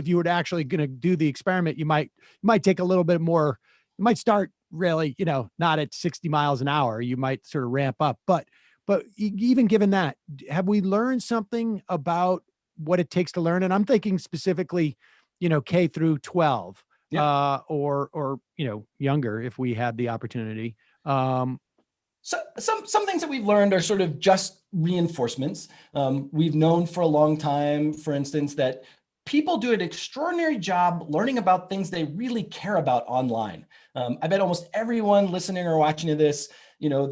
you were actually going to do the experiment, you might take a little bit more, you might start really, not at 60 miles an hour, you might sort of ramp up. But even given that, have we learned something about what it takes to learn? And I'm thinking specifically, K through 12, or younger if we had the opportunity. So some things that we've learned are sort of just reinforcements. We've known for a long time, for instance, that people do an extraordinary job learning about things they really care about online. I bet almost everyone listening or watching to this,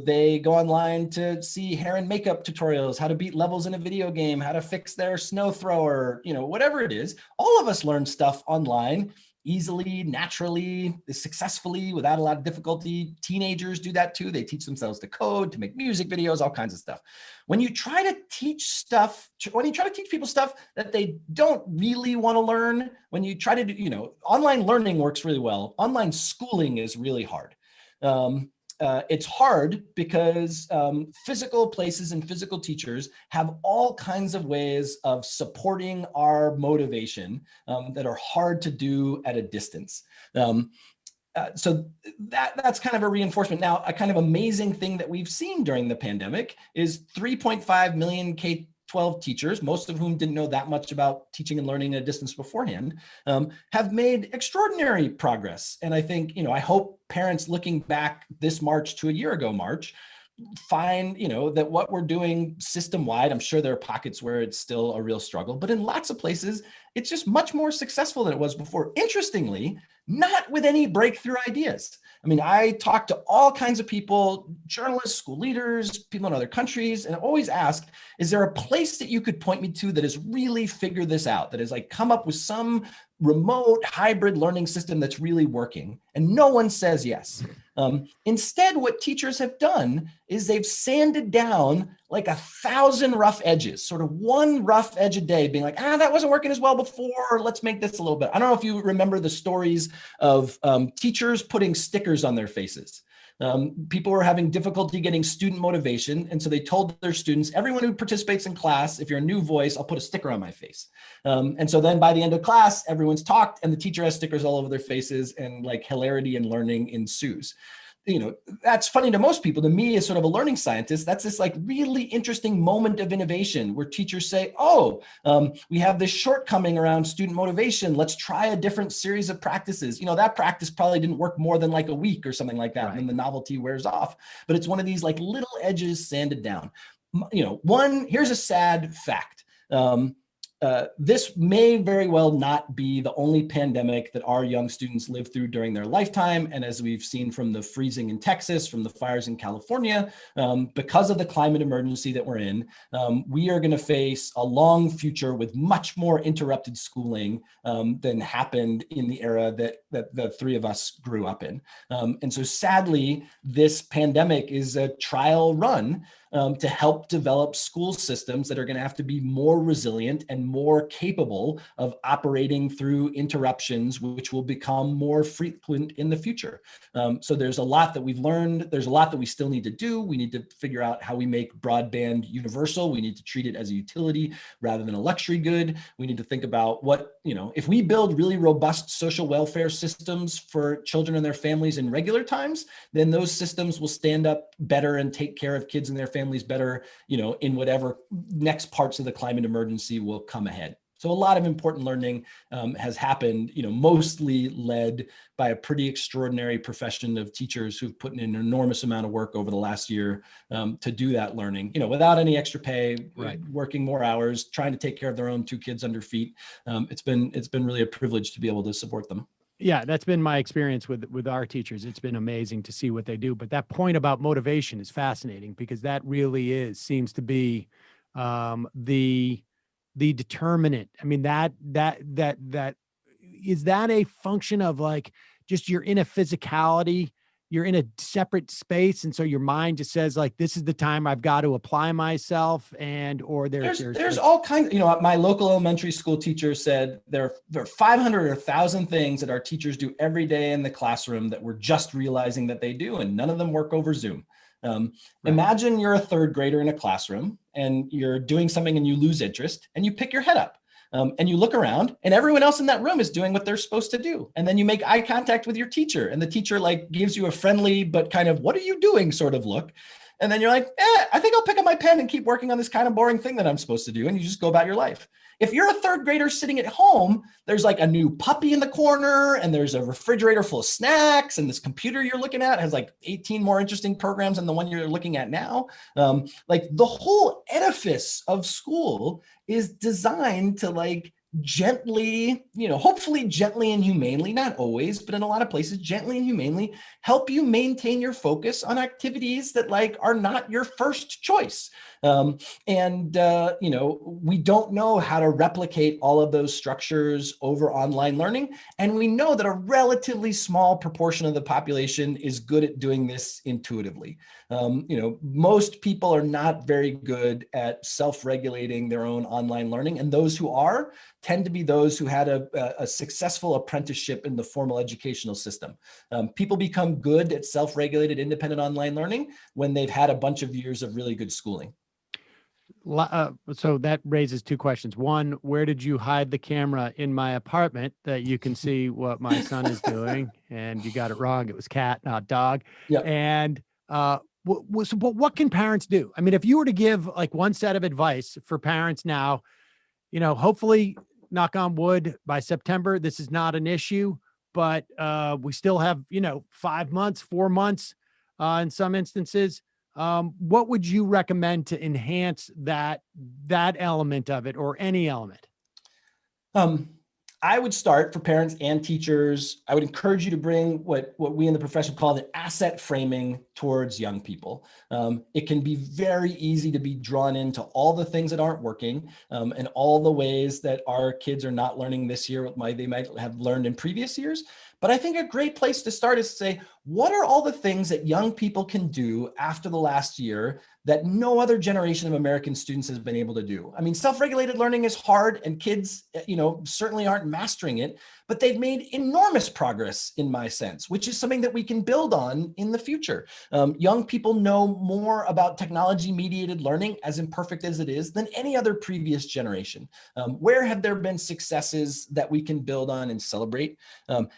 they go online to see hair and makeup tutorials, how to beat levels in a video game, how to fix their snow thrower, whatever it is. All of us learn stuff online easily, naturally, successfully, without a lot of difficulty. Teenagers do that too. They teach themselves to code, to make music videos, all kinds of stuff. When you try to teach people stuff that they don't really want to learn, when you try to do, online learning works really well. Online schooling is really hard. It's hard because physical places and physical teachers have all kinds of ways of supporting our motivation that are hard to do at a distance. So that's kind of a reinforcement. Now, a kind of amazing thing that we've seen during the pandemic is 3.5 million K-12 teachers, most of whom didn't know that much about teaching and learning at a distance beforehand, have made extraordinary progress. And I think, I hope parents looking back this March to a year ago March find, that what we're doing system-wide, I'm sure there are pockets where it's still a real struggle, but in lots of places, it's just much more successful than it was before. Interestingly, not with any breakthrough ideas. I talk to all kinds of people, journalists, school leaders, people in other countries, and I always ask, is there a place that you could point me to that has really figured this out, that has come up with some remote hybrid learning system that's really working? And no one says yes. Instead, what teachers have done is they've sanded down 1,000 rough edges, sort of one rough edge a day, being that wasn't working as well before, let's make this a little bit. I don't know if you remember the stories of teachers putting stickers on their faces. People were having difficulty getting student motivation. And so they told their students, everyone who participates in class, if you're a new voice, I'll put a sticker on my face. And so then by the end of class, everyone's talked and the teacher has stickers all over their faces, and hilarity and learning ensues. That's funny to most people. To me, as sort of a learning scientist, that's this really interesting moment of innovation where teachers say, we have this shortcoming around student motivation. Let's try a different series of practices. That practice probably didn't work more than a week or something like that. Right. And the novelty wears off, but it's one of these little edges sanded down. Here's a sad fact. This may very well not be the only pandemic that our young students live through during their lifetime. And as we've seen from the freezing in Texas, from the fires in California, because of the climate emergency that we're in, we are going to face a long future with much more interrupted schooling than happened in the era that the three of us grew up in. And so sadly, this pandemic is a trial run to help develop school systems that are going to have to be more resilient and more capable of operating through interruptions, which will become more frequent in the future. So there's a lot that we've learned. There's a lot that we still need to do. We need to figure out how we make broadband universal. We need to treat it as a utility rather than a luxury good. We need to think about what, if we build really robust social welfare systems for children and their families in regular times, then those systems will stand up better and take care of kids and their families better, in whatever next parts of the climate emergency will come ahead. So a lot of important learning has happened, mostly led by a pretty extraordinary profession of teachers who've put in an enormous amount of work over the last year to do that learning, without any extra pay, right, working more hours, trying to take care of their own 2 kids under feet. It's been really a privilege to be able to support them. Yeah, that's been my experience with our teachers. It's been amazing to see what they do. But that point about motivation is fascinating, because that really seems to be the determinant. I mean, that is that a function of like, just you're in a physicality, you're in a separate space, and so your mind just says like, this is the time I've got to apply myself, or there's all kinds. My local elementary school teacher said there are 500 or 1,000 things that our teachers do every day in the classroom that we're just realizing that they do, and none of them work over Zoom. Imagine you're a 3rd grader in a classroom and you're doing something and you lose interest, and you pick your head up and you look around, and everyone else in that room is doing what they're supposed to do. And then you make eye contact with your teacher, and the teacher like gives you a friendly but kind of what are you doing sort of look. And then you're like, I think I'll pick up my pen and keep working on this kind of boring thing that I'm supposed to do. And you just go about your life. If you're a 3rd grader sitting at home, there's like a new puppy in the corner, and there's a refrigerator full of snacks, and this computer you're looking at has like 18 more interesting programs than the one you're looking at now. Like the whole edifice of school is designed to like gently, hopefully gently and humanely, not always, but in a lot of places, gently and humanely help you maintain your focus on activities that like are not your first choice. We don't know how to replicate all of those structures over online learning. And we know that a relatively small proportion of the population is good at doing this intuitively. Most people are not very good at self-regulating their own online learning. And those who are tend to be those who had a successful apprenticeship in the formal educational system. People become good at self-regulated independent online learning when they've had a bunch of years of really good schooling. So that raises 2 questions. One, where did you hide the camera in my apartment that you can see what my son is doing? And you got it wrong. It was cat, not dog. Yeah. And what can parents do? I mean, if you were to give like one set of advice for parents now, hopefully, knock on wood, by September, this is not an issue, but we still have, 5 months, 4 months in some instances. What would you recommend to enhance that element of it, or any element? I would start for parents and teachers. I would encourage you to bring what we in the profession call the asset framing towards young people. It can be very easy to be drawn into all the things that aren't working and all the ways that our kids are not learning this year what they might have learned in previous years. But I think a great place to start is to say, what are all the things that young people can do after the last year that no other generation of American students has been able to do? I mean, self-regulated learning is hard, and kids, certainly aren't mastering it, but they've made enormous progress in my sense, which is something that we can build on in the future. Young people know more about technology-mediated learning, as imperfect as it is, than any other previous generation. Where have there been successes that we can build on and celebrate?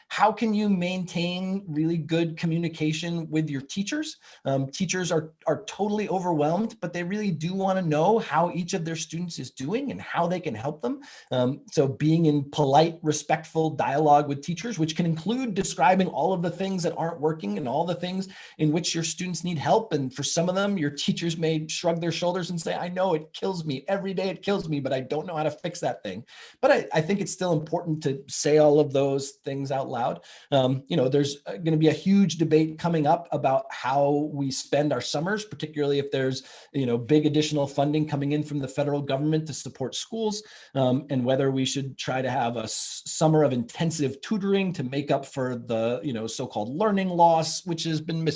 How can you maintain really good communication with your teachers? Teachers are totally overwhelmed, but they really do want to know how each of their students is doing and how they can help them. So being in polite, respectful dialogue with teachers, which can include describing all of the things that aren't working and all the things in which your students need help. And for some of them, your teachers may shrug their shoulders and say, I know it kills me. Every day it kills me, but I don't know how to fix that thing. But I think it's still important to say all of those things out loud. There's going to be a huge debate coming up about how we spend our summers, particularly if there's, big additional funding coming in from the federal government to support schools, and whether we should try to have a summer of intensive tutoring to make up for the, so-called learning loss, which has been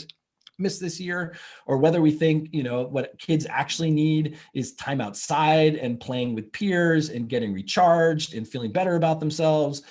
missed this year, or whether we think, what kids actually need is time outside and playing with peers and getting recharged and feeling better about themselves.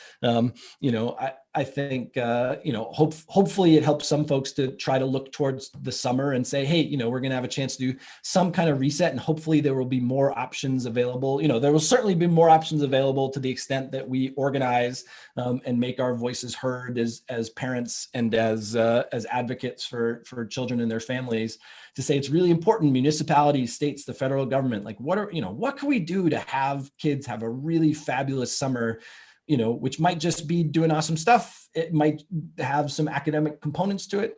I think, hopefully it helps some folks to try to look towards the summer and say, hey, we're going to have a chance to do some kind of reset, and hopefully there will be more options available. There will certainly be more options available to the extent that we organize and make our voices heard as parents and as advocates for children and their families, to say it's really important. Municipalities, states, the federal government, like what can we do to have kids have a really fabulous summer, which might just be doing awesome stuff. It might have some academic components to it.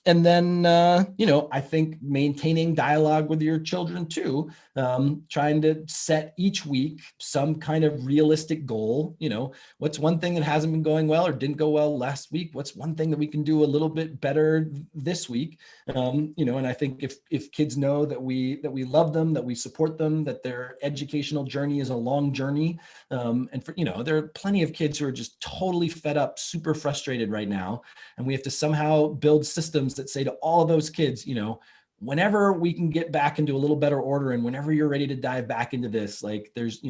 And then, I think maintaining dialogue with your children too, trying to set each week some kind of realistic goal. What's one thing that hasn't been going well or didn't go well last week? What's one thing that we can do a little bit better this week? And I think if kids know that we love them, that we support them, that their educational journey is a long journey. And for, there are plenty of kids who are just totally fed up, super frustrated right now. And we have to somehow build systems that say to all of those kids, whenever we can get back into a little better order, and whenever you're ready to dive back into this, like there's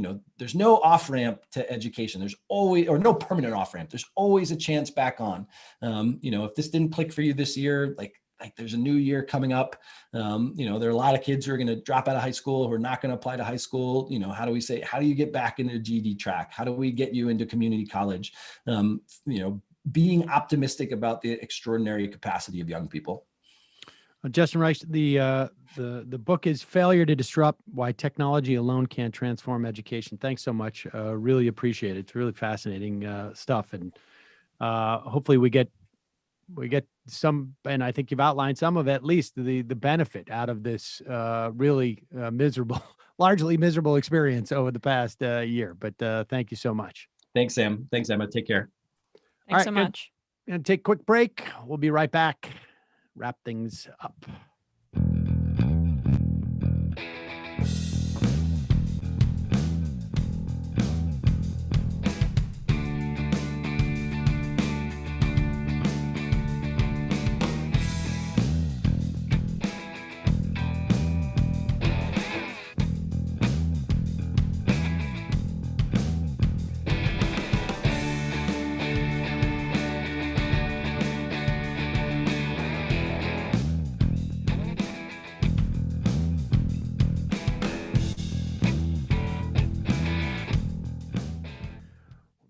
no off ramp to education. There's always, or no permanent off ramp. There's always a chance back on. If this didn't click for you this year, like there's a new year coming up. There are a lot of kids who are going to drop out of high school, who are not going to apply to high school. How do you get back into the GED track? How do we get you into community college? Being optimistic about the extraordinary capacity of young people. Justin Reich, the book is Failure to Disrupt: Why Technology Alone Can't Transform Education. Thanks so much. Really appreciate it. It's really fascinating stuff. And hopefully we get some, and I think you've outlined some of at least the benefit out of this really largely miserable experience over the past year. But thank you so much. Thanks, Sam. Thanks, Emma. Take care. Thanks so much. And take a quick break. We'll be right back. Wrap things up.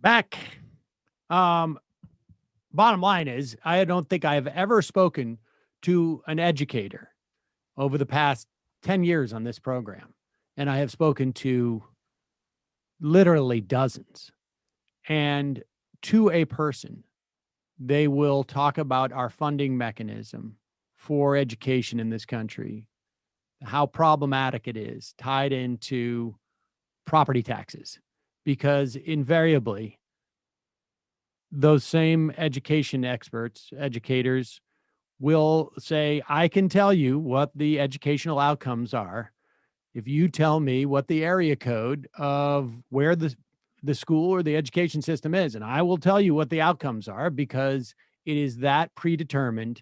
Back. Bottom line is, I don't think I have ever spoken to an educator over the past 10 years on this program. And I have spoken to literally dozens. And to a person, they will talk about our funding mechanism for education in this country, how problematic it is, tied into property taxes. Because invariably, those same education experts, educators, will say, I can tell you what the educational outcomes are if you tell me what the area code of where the school or the education system is. And I will tell you what the outcomes are, because it is that predetermined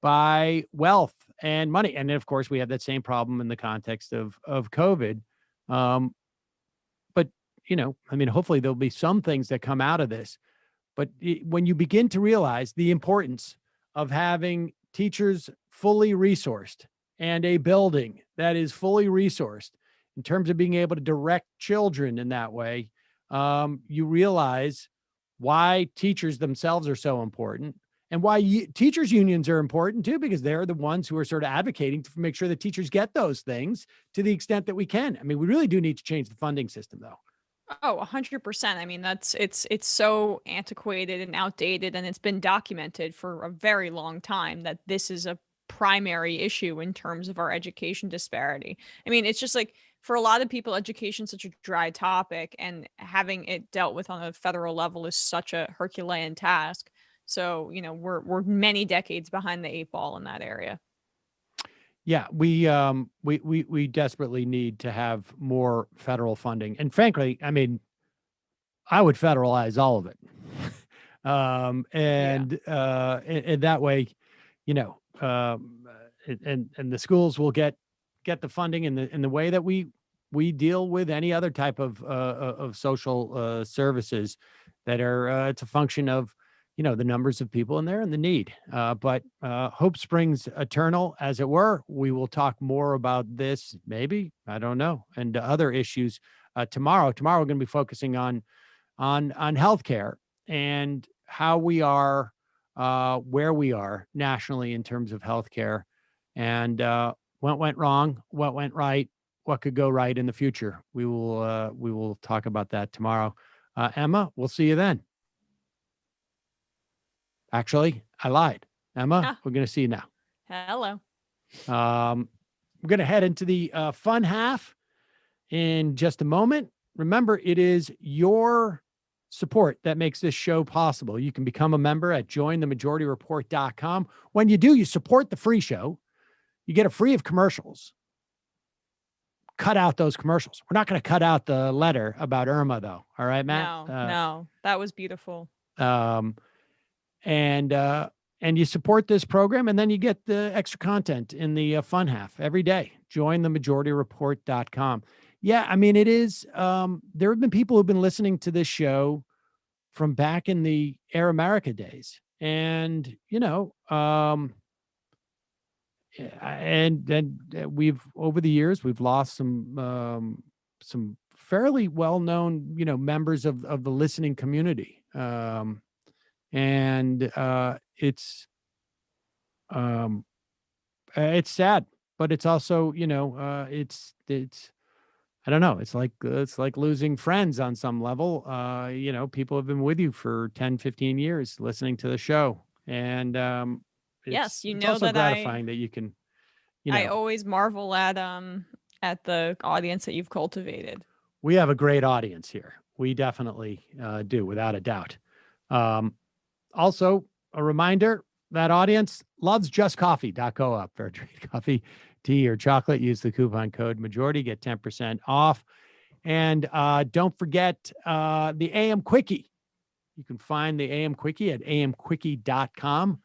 by wealth and money. And of course, we have that same problem in the context of COVID. Hopefully there'll be some things that come out of this. But when you begin to realize the importance of having teachers fully resourced and a building that is fully resourced in terms of being able to direct children in that way, you realize why teachers themselves are so important, and why teachers unions are important too, because they're the ones who are sort of advocating to make sure that teachers get those things to the extent that we can. I mean, we really do need to change the funding system, though. Oh, 100%. I mean, it's so antiquated and outdated, and it's been documented for a very long time that this is a primary issue in terms of our education disparity. I mean, it's just like, for a lot of people, education is such a dry topic, and having it dealt with on a federal level is such a Herculean task. So, we're many decades behind the 8 ball in that area. Yeah, we desperately need to have more federal funding. And frankly, I mean, I would federalize all of it. And that way, and the schools will get the funding in the way that we deal with any other type of social services that are it's a function of the numbers of people in there and the need. But hope springs eternal, as it were. We will talk more about this, maybe, I don't know, and other issues tomorrow. Tomorrow we're going to be focusing on healthcare and how we are, where we are nationally in terms of healthcare, and what went wrong, what went right, what could go right in the future. We will talk about that tomorrow. Emma, we'll see you then. Actually, I lied. Emma, we're going to see you now. Hello. We're going to head into the fun half in just a moment. Remember, it is your support that makes this show possible. You can become a member at jointhemajorityreport.com. When you do, you support the free show. You get a free of commercials. Cut out those commercials. We're not going to cut out the letter about Irma, though. All right, Matt? No, that was beautiful. And you support this program, and then you get the extra content in the fun half every day. JoinTheMajorityReport.com. Yeah, I mean, it is. There have been people who've been listening to this show from back in the Air America days, and and we've over the years we've lost some fairly well-known members of the listening community. And it's sad, but it's also, it's, I don't know. It's like losing friends on some level. People have been with you for 10, 15 years listening to the show. And, yes, it's also that gratifying that you can, I always marvel at the audience that you've cultivated. We have a great audience here. We definitely do, without a doubt. Also, a reminder, that audience loves justcoffee.coop. For coffee, tea, or chocolate, use the coupon code majority, get 10% off. And don't forget the AM Quickie. You can find the AM Quickie at amquickie.com.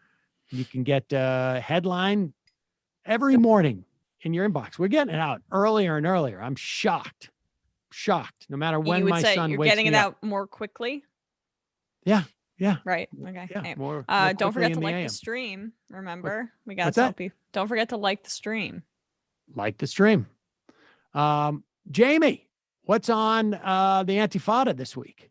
You can get a headline every morning in your inbox. We're getting it out earlier and earlier. I'm shocked. No matter when my son wakes me up. You're getting it out more quickly? Yeah. Right. Okay. Yeah, more don't forget to like AM. the stream. Remember, we got to tell people. Don't forget to like the stream. Like the stream. Jamie, what's on the Antifada this week?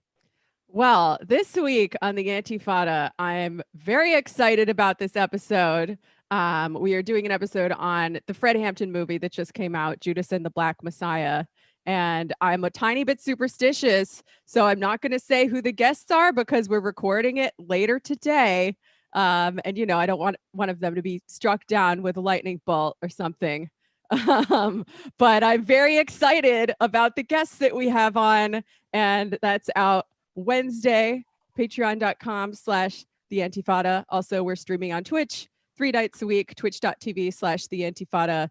Well, this week on the Antifada, I'm very excited about this episode. We are doing an episode on the Fred Hampton movie that just came out, Judas and the Black Messiah. And I'm a tiny bit superstitious, so I'm not going to say who the guests are because we're recording it later today. And, I don't want one of them to be struck down with a lightning bolt or something. But I'm very excited about the guests that we have on, and that's out Wednesday, patreon.com/The Antifada. Also, we're streaming on Twitch 3 nights a week, twitch.tv/The Antifada.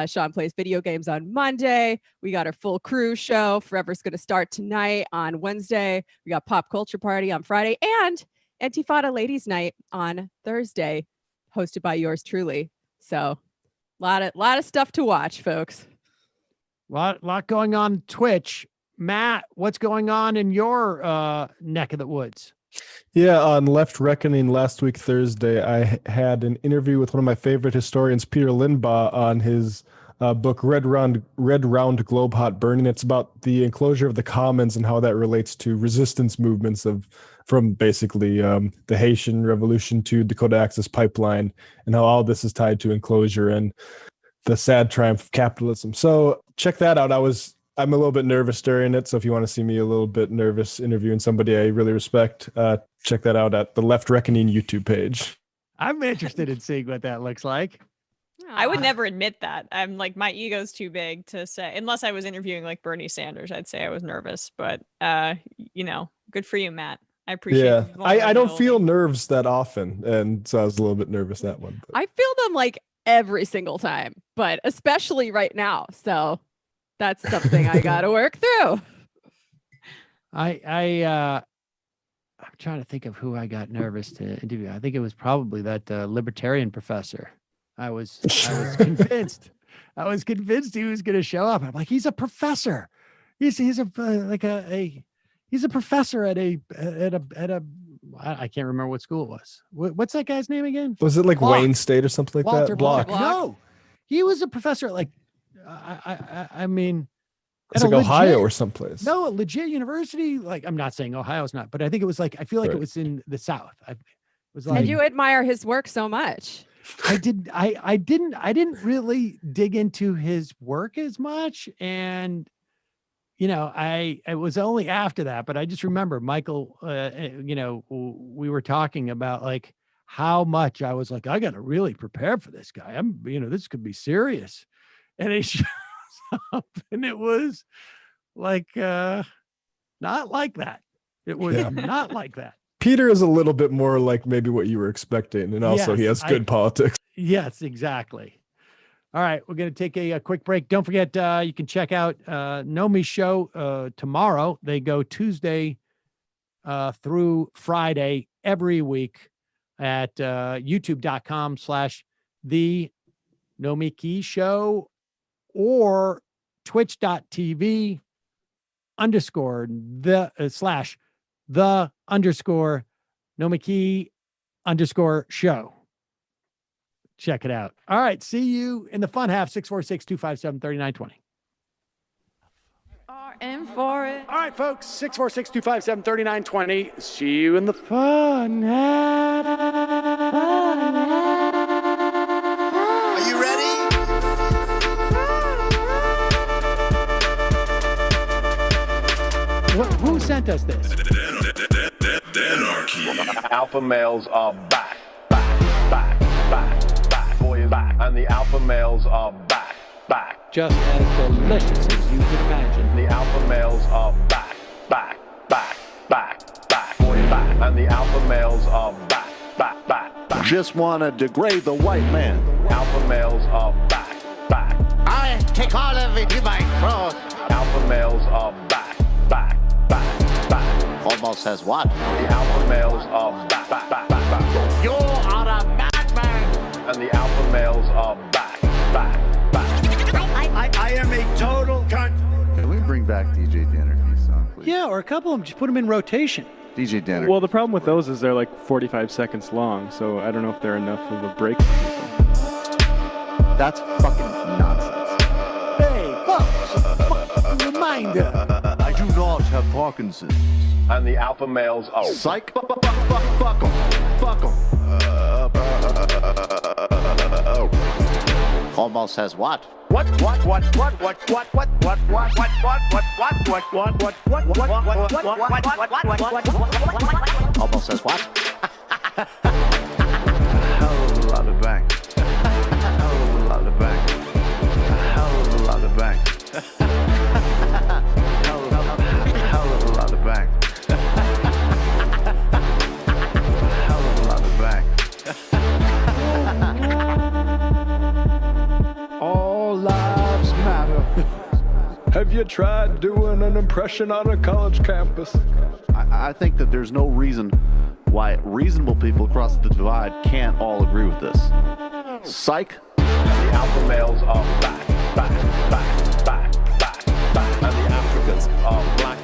Sean plays video games on Monday. We got our full crew show. Forever's going to start tonight on Wednesday. We got Pop Culture Party on Friday and Antifada Ladies Night on Thursday, hosted by yours truly. So lot of stuff to watch, folks. Lot going on Twitch. Matt, what's going on in your neck of the woods? Yeah, on Left Reckoning last week, Thursday, I had an interview with one of my favorite historians, Peter Limbaugh, on his book, Red Round Globe Hot Burning. It's about the enclosure of the commons and how that relates to resistance movements from basically the Haitian Revolution to Dakota Access Pipeline, and how all this is tied to enclosure and the sad triumph of capitalism. So check that out. I'm a little bit nervous during it, so if you want to see me a little bit nervous interviewing somebody I really respect, check that out at the Left Reckoning YouTube page. I'm interested in seeing what that looks like. I would never admit that. I'm like, my ego's too big to say, unless I was interviewing like Bernie Sanders, I'd say I was nervous, but good for you, Matt. I appreciate it. Yeah, I don't feel nerves that often, and so I was a little bit nervous that one. But. I feel them like every single time, but especially right now. So that's something I got to work through. I'm trying to think of who I got nervous to interview. I think it was probably that libertarian professor. I was convinced. I was convinced he was going to show up. I'm like, he's a professor. He's a professor at a I can't remember what school it was. What's that guy's name again? Was it like Block. Wayne State or something like Walter that? Block. No, he was a professor at like, I mean, it's like Ohio or someplace. No, a legit university. Like, I'm not saying Ohio's not, but I think it was like, I feel like it was in the South. It was like, and you admire his work so much. I didn't really dig into his work as much. And, you know, it was only after that, but I just remember Michael, you know, we were talking about like how much I was like, I got to really prepare for this guy. This could be serious. And he shows up and it was like, not like that. It was not like that. Peter is a little bit more like maybe what you were expecting. And also he has good politics. Yes, exactly. All right. We're going to take a quick break. Don't forget, you can check out Nomi's show tomorrow. They go Tuesday through Friday every week at youtube.com/The Nomi Key Show or twitch.tv /the Nomi Key _show. Check it out. All right. See you in the fun half. 646-257-3920. Are in for it. All right, folks. 646-257-3920. See you in the fun half. Are you ready? Who sent us this? Anarchy. Alpha males are back. Boy is back. And the alpha males are back. Just as delicious as you can imagine. The alpha males are back. Boy is back. And the alpha males are back. Just want to degrade the white man. Alpha males are back. I take all of it in my throat. Alpha males are back. Almost says what? The alpha males are back. You are a madman. And the alpha males are back. I am a total cunt. Can we bring back DJ Dannerky's song, please? Yeah, or a couple of them. Just put them in rotation. DJ Dannerky. Well, the problem with those is they're like 45 seconds long, so I don't know if they're enough of a break. That's fucking nonsense. Hey, folks, reminder. I do not have Parkinson's. And the alpha males are psych. Fuck them. Almost says what? What? Almost says what? Hell of a lot of bank. Hell of a lot of bank. Hell of a lot of bank. Hell of a lot of bank. Hell of a lot of bank. All lives matter. Have you tried doing an impression on a college campus? I think that there's no reason why reasonable people across the divide can't all agree with this. Psych. And the alpha males are back. And the Africans are black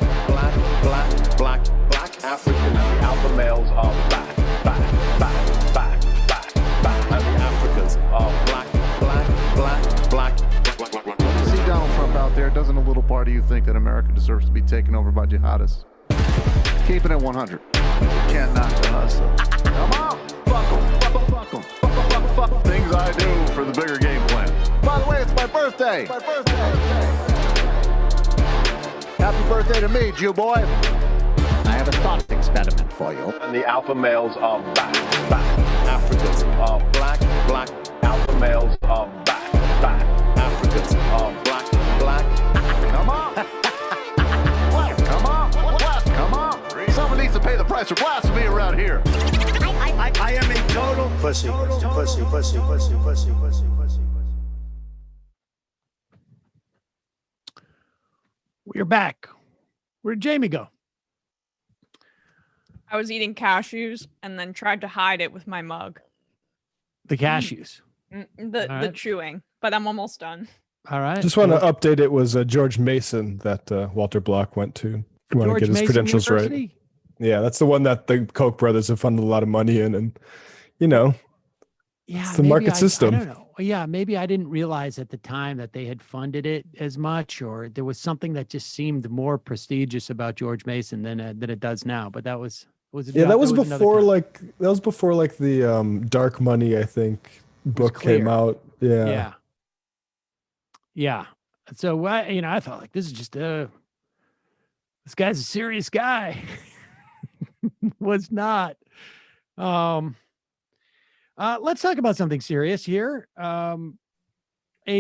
African. And the alpha males are back. And the Africans are black. When you see Donald Trump out there, doesn't a little part of you think that America deserves to be taken over by jihadists? Keeping it 100. Can't knock the hustle. Come on, fuck 'em. Fuck things I do for the bigger game plan. By the way, it's my birthday. Happy birthday to me, Jew boy. I have a thought experiment for you. And the alpha males are back. Africans are black. Alpha males are back. Africans are black. Come on. Come on. Someone needs to pay the price for blasphemy around here. I am a total pussy. We're back. Where'd Jamie go? I was eating cashews and then tried to hide it with my mug. The cashews. The chewing, but I'm almost done. All right. Just want to update. It was George Mason that Walter Block went to. You want to get his credentials right. Yeah, that's the one that the Koch brothers have funded a lot of money in, and it's the market system. I don't know. Yeah, maybe I didn't realize at the time that they had funded it as much, or there was something that just seemed more prestigious about George Mason than it does now. But that was that was before the Dark Money, I think, book came out. Yeah. So I thought like this is just this guy's a serious guy. Was not. Let's talk about something serious here. A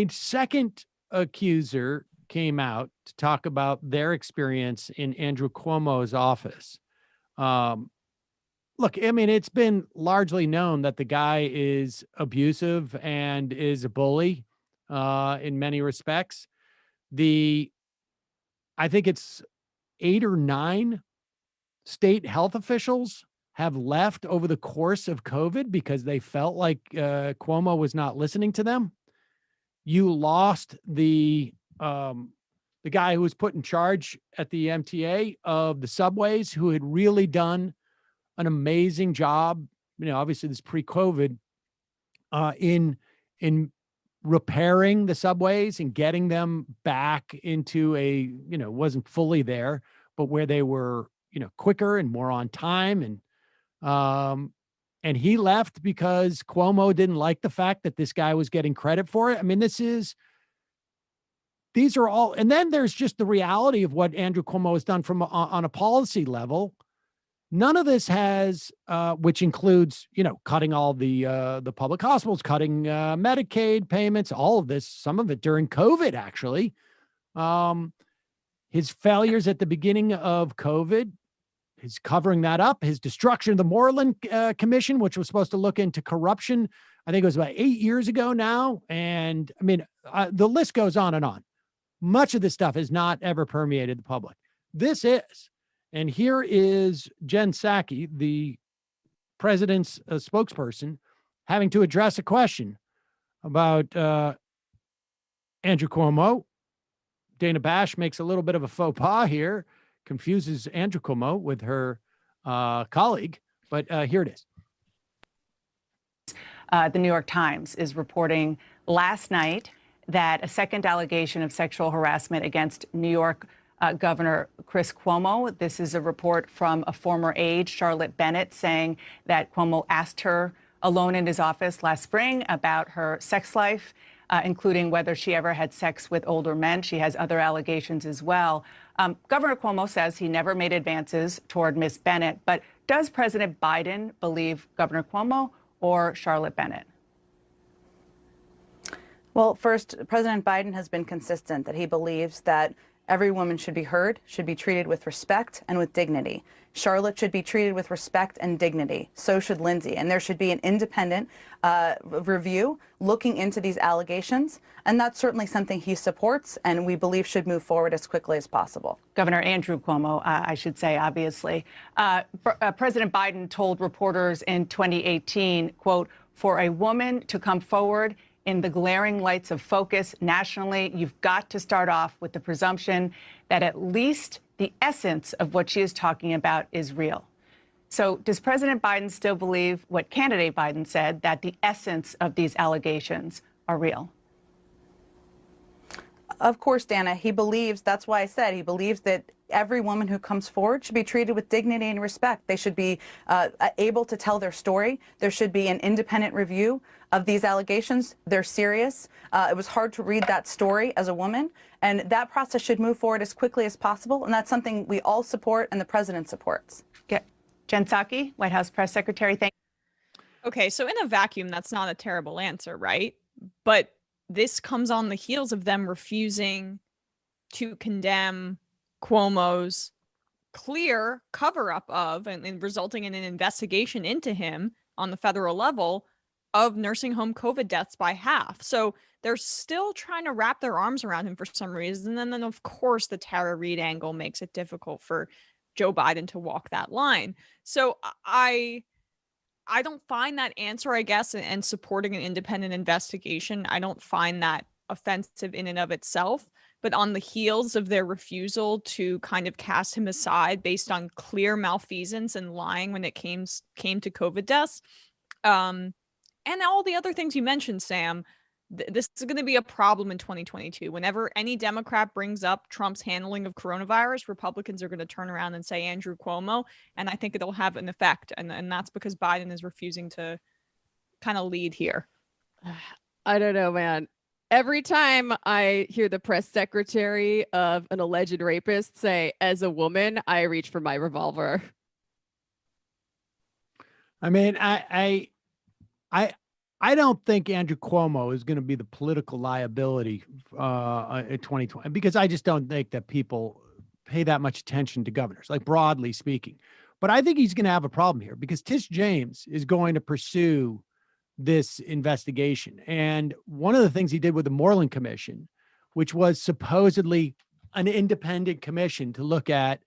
second accuser came out to talk about their experience in Andrew Cuomo's office. Look, I mean, it's been largely known that the guy is abusive and is a bully in many respects. I think it's 8 or 9 state health officials have left over the course of COVID because they felt like Cuomo was not listening to them. You lost the guy who was put in charge at the MTA of the subways, who had really done an amazing job. Obviously this pre-COVID in repairing the subways and getting them back into wasn't fully there, but where they were, quicker and more on time. And he left because Cuomo didn't like the fact that this guy was getting credit for it. I mean, these are all, and then there's just the reality of what Andrew Cuomo has done on a policy level. None of this has, which includes, cutting all the public hospitals, cutting Medicaid payments, all of this, some of it during COVID, actually. His failures at the beginning of COVID, his covering that up, his destruction of the Moreland Commission, which was supposed to look into corruption. I think it was about 8 years ago now. And I mean, the list goes on and on. Much of this stuff has not ever permeated the public. This is. And here is Jen Psaki, the president's spokesperson, having to address a question about Andrew Cuomo. Dana Bash makes a little bit of a faux pas here, confuses Andrew Cuomo with her colleague, but here it is. The New York Times is reporting last night that a second allegation of sexual harassment against New York Governor Chris Cuomo. This is a report from a former aide, Charlotte Bennett, saying that Cuomo asked her alone in his office last spring about her sex life, including whether she ever had sex with older men. She has other allegations as well. Governor Cuomo says he never made advances toward Miss Bennett, but does President Biden believe Governor Cuomo or Charlotte Bennett? Well, first, President Biden has been consistent that he believes that every woman should be heard, should be treated with respect and with dignity. Charlotte should be treated with respect and dignity. So should Lindsay. And there should be an independent review looking into these allegations. And that's certainly something he supports and we believe should move forward as quickly as possible. Governor Andrew Cuomo, I should say, obviously. President Biden told reporters in 2018, quote, for a woman to come forward in the glaring lights of focus nationally, you've got to start off with the presumption that at least the essence of what she is talking about is real. So does President Biden still believe what candidate Biden said, that the essence of these allegations are real? Of course, Dana, he believes, that's why I said he believes that every woman who comes forward should be treated with dignity and respect. They should be able to tell their story. There should be an independent review of these allegations. They're serious. It was hard to read that story as a woman, and that process should move forward as quickly as possible. And that's something we all support and the president supports. Jen Psaki, White House press secretary. Thank you. Okay, so in a vacuum, that's not a terrible answer, right? But this comes on the heels of them refusing to condemn Cuomo's clear cover-up of and resulting in an investigation into him on the federal level of nursing home COVID deaths by half. So they're still trying to wrap their arms around him for some reason. And then, of course, the Tara Reade angle makes it difficult for Joe Biden to walk that line. So I I don't find that answer, I guess, and supporting an independent investigation, I don't find that offensive in and of itself. But on the heels of their refusal to kind of cast him aside based on clear malfeasance and lying when it came to COVID deaths, and all the other things you mentioned, Sam, this is going to be a problem in 2022. Whenever any Democrat brings up Trump's handling of coronavirus, Republicans are going to turn around and say Andrew Cuomo, and I think it'll have an effect. And that's because Biden is refusing to kind of lead here. I don't know, man. Every time I hear the press secretary of an alleged rapist say, as a woman, I reach for my revolver. I mean, I don't think Andrew Cuomo is going to be the political liability in 2020, because I just don't think that people pay that much attention to governors, like broadly speaking. But I think he's going to have a problem here because Tish James is going to pursue this investigation. And one of the things he did with the Moreland Commission, which was supposedly an independent commission to look at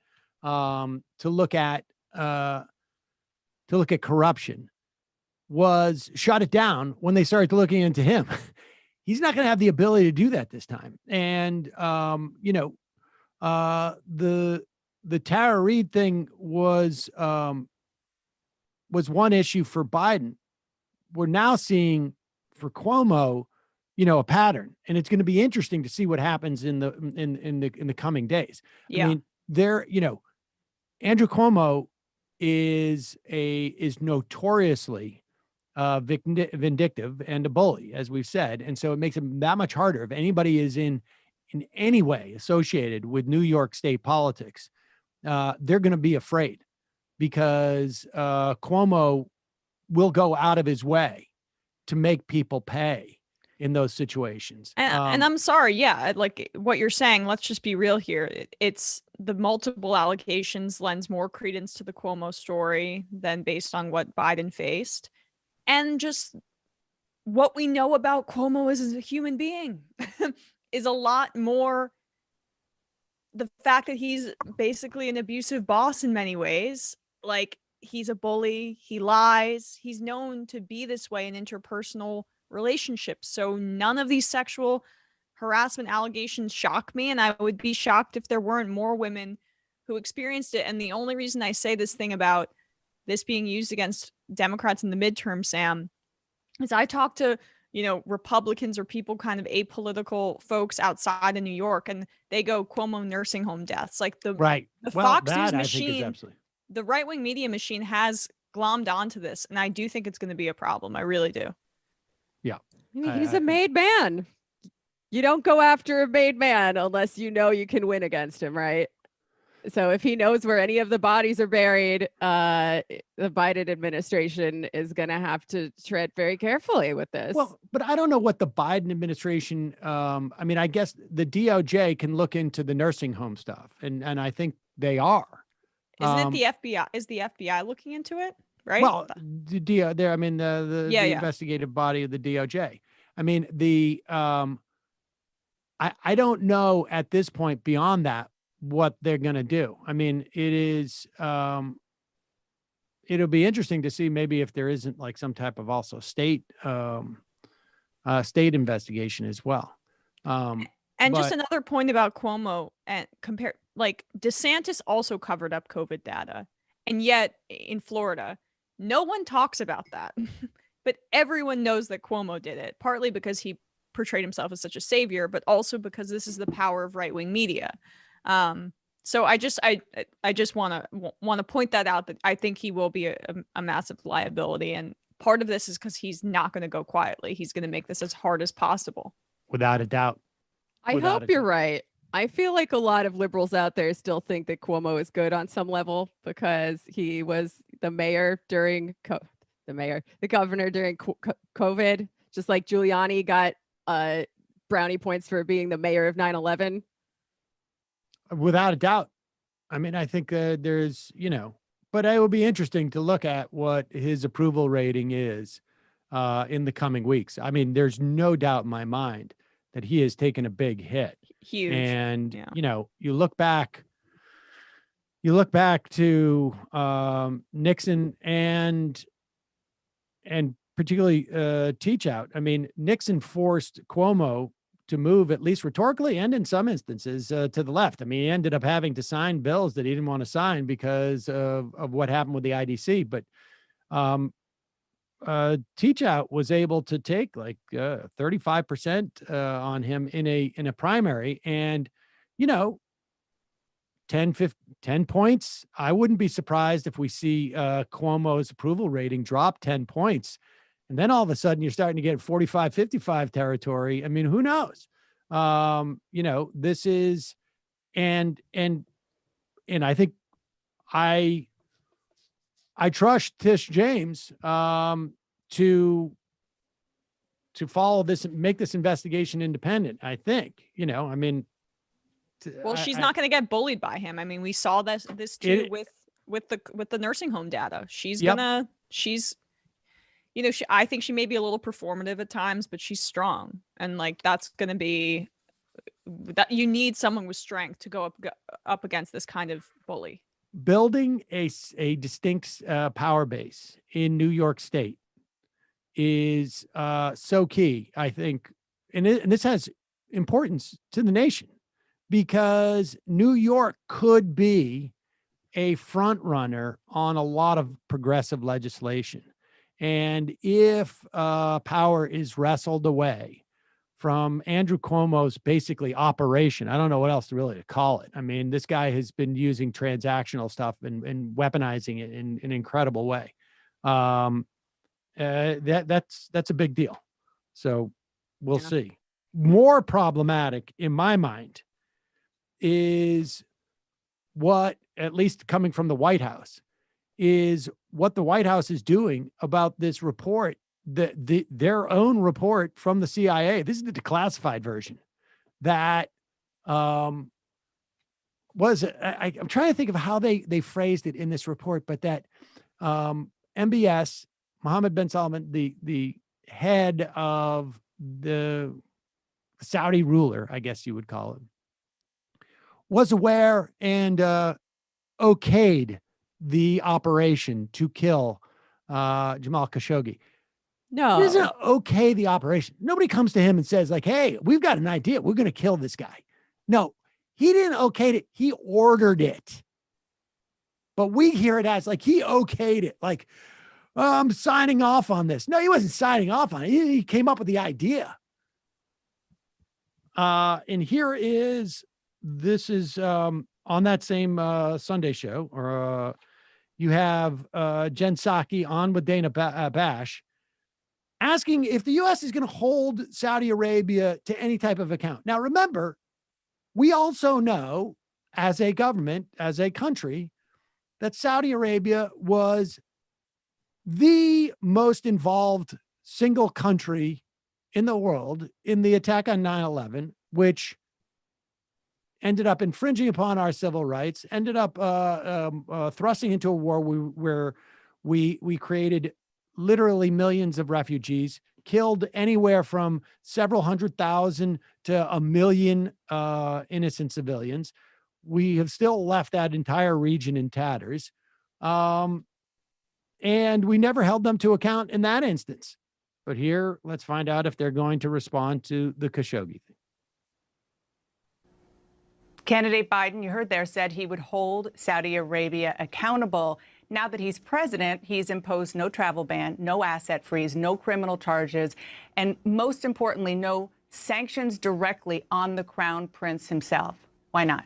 corruption, was shut it down when they started looking into him. He's not going to have the ability to do that this time. And the Tara Reid thing was one issue for Biden. We're now seeing for Cuomo, a pattern, and it's going to be interesting to see what happens in the coming days. Yeah. I mean, Andrew Cuomo is notoriously vindictive and a bully, as we've said, and so it makes it that much harder if anybody is in any way associated with New York State politics. They're going to be afraid because Cuomo will go out of his way to make people pay in those situations. And I'm sorry, yeah, like what you're saying, let's just be real here. It's the multiple allegations lends more credence to the Cuomo story than based on what Biden faced. And just what we know about Cuomo as a human being is a lot more the fact that he's basically an abusive boss in many ways. Like, he's a bully, he lies, he's known to be this way in interpersonal relationships. So none of these sexual harassment allegations shock me, and I would be shocked if there weren't more women who experienced it. And the only reason I say this thing about this being used against Democrats in the midterm, Sam, is I talk to, Republicans or people kind of apolitical folks outside of New York, and they go Cuomo nursing home deaths. Like the Fox News machine, the right-wing media machine has glommed onto this, and I do think it's going to be a problem. I really do. Yeah. I mean, he's a made man. You don't go after a made man unless you know you can win against him, right? So if he knows where any of the bodies are buried, the Biden administration is going to have to tread very carefully with this. Well, but I don't know what the Biden administration, I guess the DOJ can look into the nursing home stuff, and I think they are. Isn't it the FBI? Is the FBI looking into it? Right. Well, the investigative body of the DOJ. I mean, I don't know at this point beyond that what they're going to do. I mean, it'll be interesting to see maybe if there isn't like some type of also state investigation as well. Just another point about Cuomo and DeSantis also covered up COVID data. And yet in Florida, no one talks about that, but everyone knows that Cuomo did it, partly because he portrayed himself as such a savior, but also because this is the power of right-wing media. So I just want to point that out, that I think he will be a massive liability. And part of this is because he's not going to go quietly. He's going to make this as hard as possible. Without a doubt. I hope you're right. I feel like a lot of liberals out there still think that Cuomo is good on some level because he was the mayor during the governor during COVID, just like Giuliani got brownie points for being the mayor of 9/11. Without a doubt. I mean, I think there's, but it will be interesting to look at what his approval rating is in the coming weeks. I mean, there's no doubt in my mind that he has taken a big hit. Huge. And, you look back to Nixon and particularly teach out. I mean, Nixon forced Cuomo to move, at least rhetorically and in some instances, to the left. I mean, he ended up having to sign bills that he didn't want to sign because of what happened with the IDC. But teach out was able to take like 35% on him in a primary, and 10 points. I wouldn't be surprised if we see Cuomo's approval rating drop 10 points. And then all of a sudden you're starting to get 45-55 territory. I mean, who knows? This is, and I think I trust Tish James to follow this, make this investigation independent. I think, well, she's not going to get bullied by him. I mean, we saw this too with the nursing home data. I think she may be a little performative at times, but she's strong. And like, that's going to be that you need someone with strength to go up against this kind of bully. Building a distinct power base in New York State is so key, I think. And this has importance to the nation, because New York could be a front runner on a lot of progressive legislation. And if power is wrestled away from Andrew Cuomo's basically operation, I don't know what else really to call it. I mean, this guy has been using transactional stuff and weaponizing it in an incredible way. That's a big deal. So we'll see. More problematic in my mind is what, at least coming from the White House, is what the White House is doing about this report, their own report from the CIA. This is the declassified version that I'm trying to think of how they phrased it in this report, but that MBS, Mohammed bin Salman, the head of the Saudi ruler, I guess you would call him, was aware and okayed the operation to kill Jamal Khashoggi. No. He doesn't okay the operation. Nobody comes to him and says like, hey, we've got an idea. We're going to kill this guy. No, he didn't okay it. He ordered it. But we hear it as like he okayed it. Like, I'm signing off on this. No, he wasn't signing off on it. He came up with the idea. And here is, this is on that same Sunday show, or you have Jen Psaki on with Dana Bash asking if the U.S. is going to hold Saudi Arabia to any type of account. Now, remember, we also know as a government, as a country, that Saudi Arabia was the most involved single country in the world in the attack on 9/11, which ended up infringing upon our civil rights, ended up thrusting into a war where we created literally millions of refugees, killed anywhere from several 100,000 to 1 million innocent civilians. We have still left that entire region in tatters. And we never held them to account in that instance. But here, let's find out if they're going to respond to the Khashoggi thing. Candidate Biden, you heard there, said he would hold Saudi Arabia accountable. Now that he's president, he's imposed no travel ban, no asset freeze, no criminal charges, and most importantly, no sanctions directly on the Crown Prince himself. Why not?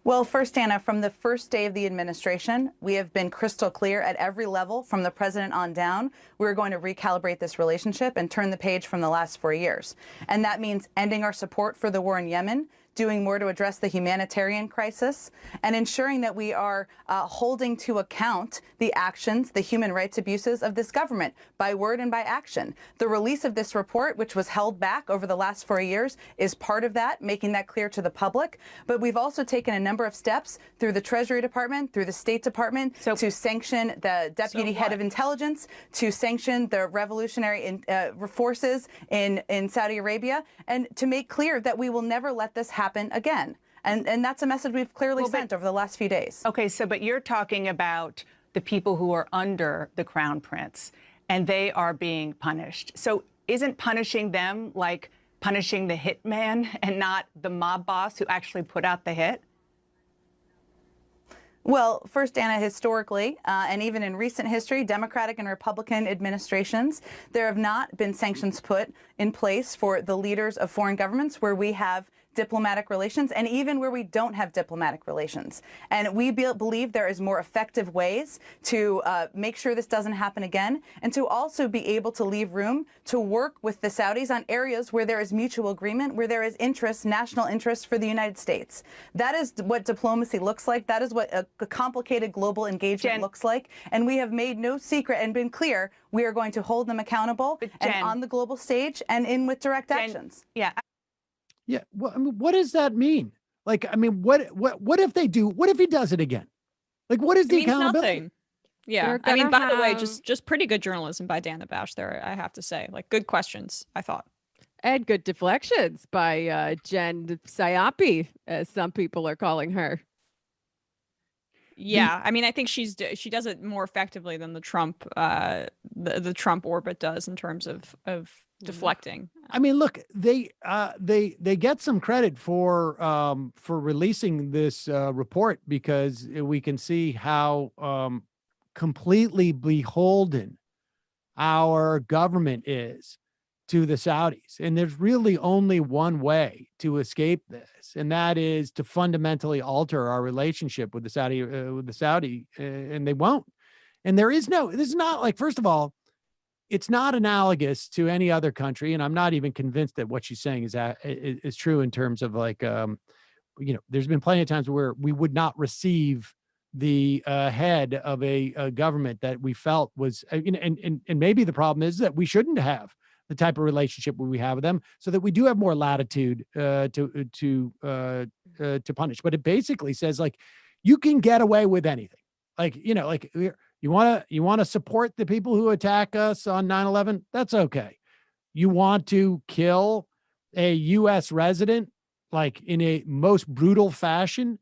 Well, first, Anna, from the first day of the administration, we have been crystal clear at every level, from the president on down. We're going to recalibrate this relationship and turn the page from the last 4 years. And that means ending our support for the war in Yemen, doing more to address the humanitarian crisis, and ensuring that we are holding to account the actions, the human rights abuses of this government by word and by action. The release of this report, which was held back over the last 4 years, is part of that, making that clear to the public. But we've also taken a number of steps through the Treasury Department, through the State Department, to sanction the deputy head of intelligence, to sanction the revolutionary forces in Saudi Arabia, and to make clear that we will never let this happen again. And that's a message we've clearly sent over the last few days. Okay, but you're talking about the people who are under the crown prince, and they are being punished. So isn't punishing them like punishing the hitman and not the mob boss who actually put out the hit? Well, first, Anna, historically, and even in recent history, Democratic and Republican administrations, there have not been sanctions put in place for the leaders of foreign governments where we have diplomatic relations, and even where we don't have diplomatic relations. And we believe there is more effective ways to make sure this doesn't happen again, and to also be able to leave room to work with the Saudis on areas where there is mutual agreement, where there is interest, national interest for the United States. That is what diplomacy looks like. That is what a complicated global engagement looks like. And we have made no secret and been clear we are going to hold them accountable and on the global stage and in with direct actions. Yeah. Yeah. Well, I mean, what does that mean? Like, I mean, what if they do? What if he does it again? Like, what is the accountability? Nothing. Yeah. I mean, by the way, just pretty good journalism by Dana Bash there, I have to say. Like, good questions, I thought. And good deflections by Jen Psyopi, as some people are calling her. Yeah, I mean, I think she does it more effectively than the Trump the Trump orbit does in terms of deflecting. I mean, look, they get some credit for releasing this report, because we can see how completely beholden our government is to the Saudis. And there's really only one way to escape this, and that is to fundamentally alter our relationship with the Saudi, and they won't. And this is not like, first of all, it's not analogous to any other country. And I'm not even convinced that what she's saying is true in terms of like, there's been plenty of times where we would not receive the head of a government that we felt was, and maybe the problem is that we shouldn't have the type of relationship we have with them, so that we do have more latitude to punish. But it basically says, like, you can get away with anything. Like, like, you want to support the people who attack us on 9/11? That's okay. You want to kill a U.S. resident, like, in a most brutal fashion?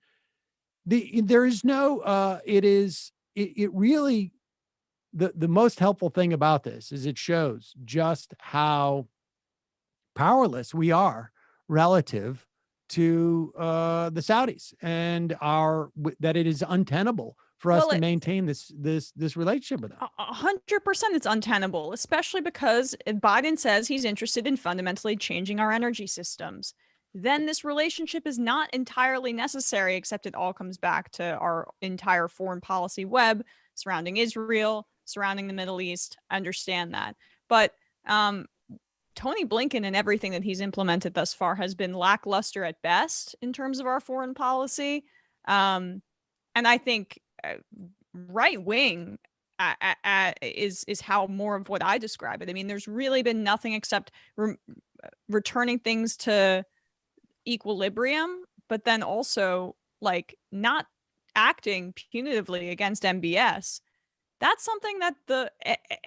There is no. It really. The most helpful thing about this is it shows just how powerless we are relative to the Saudis, and that it is untenable for us to maintain this relationship with them. 100% it's untenable, especially because Biden says he's interested in fundamentally changing our energy systems. Then this relationship is not entirely necessary, except it all comes back to our entire foreign policy web surrounding Israel, surrounding the Middle East. I understand that. But Tony Blinken and everything that he's implemented thus far has been lackluster at best in terms of our foreign policy. And I think right wing is how more of what I describe it. I mean, there's really been nothing except returning things to equilibrium, but then also like not acting punitively against MBS. That's something that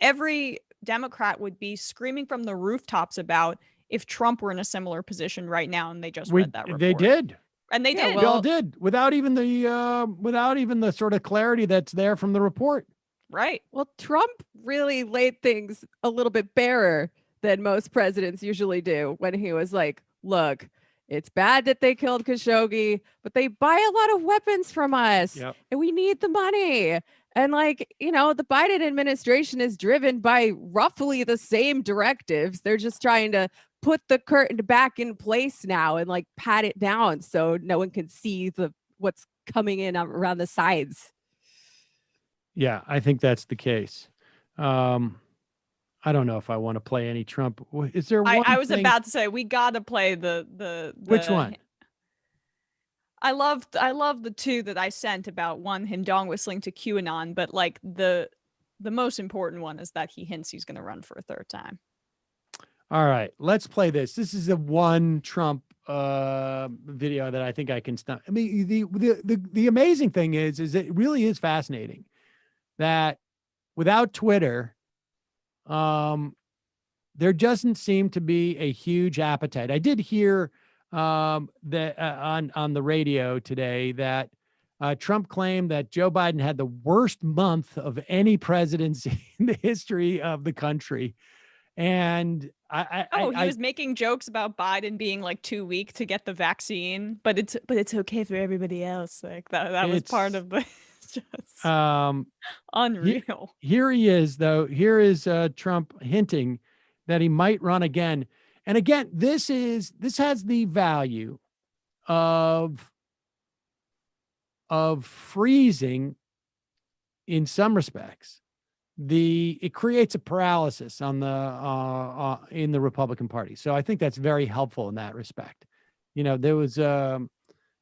every Democrat would be screaming from the rooftops about if Trump were in a similar position right now, and they just read that report. They did. And they did. We all did, without even the sort of clarity that's there from the report. Right. Well, Trump really laid things a little bit barer than most presidents usually do when he was like, look, it's bad that they killed Khashoggi, but they buy a lot of weapons from us, and we need the money. And like, the Biden administration is driven by roughly the same directives. They're just trying to put the curtain back in place now and like pat it down so no one can see what's coming in around the sides. Yeah, I think that's the case. I don't know if I want to play any Trump. Is there one I was thing... about to say, we got to play the Which one? I love the two that I sent about him dong whistling to QAnon, but like the most important one is that he hints he's going to run for a third time. All right, let's play this. This is the one Trump video that I think I can stop. I mean, the amazing thing is it really is fascinating that without Twitter, there doesn't seem to be a huge appetite. I did hear that on the radio today that Trump claimed that Joe Biden had the worst month of any presidency in the history of the country. And he was making jokes about Biden being like too weak to get the vaccine, but it's okay for everybody else. Like that was part of the just unreal. Here he is, though. Here is Trump hinting that he might run again. And again, this has the value of freezing, in some respects, it creates a paralysis on the in the Republican Party. So I think that's very helpful in that respect. There was at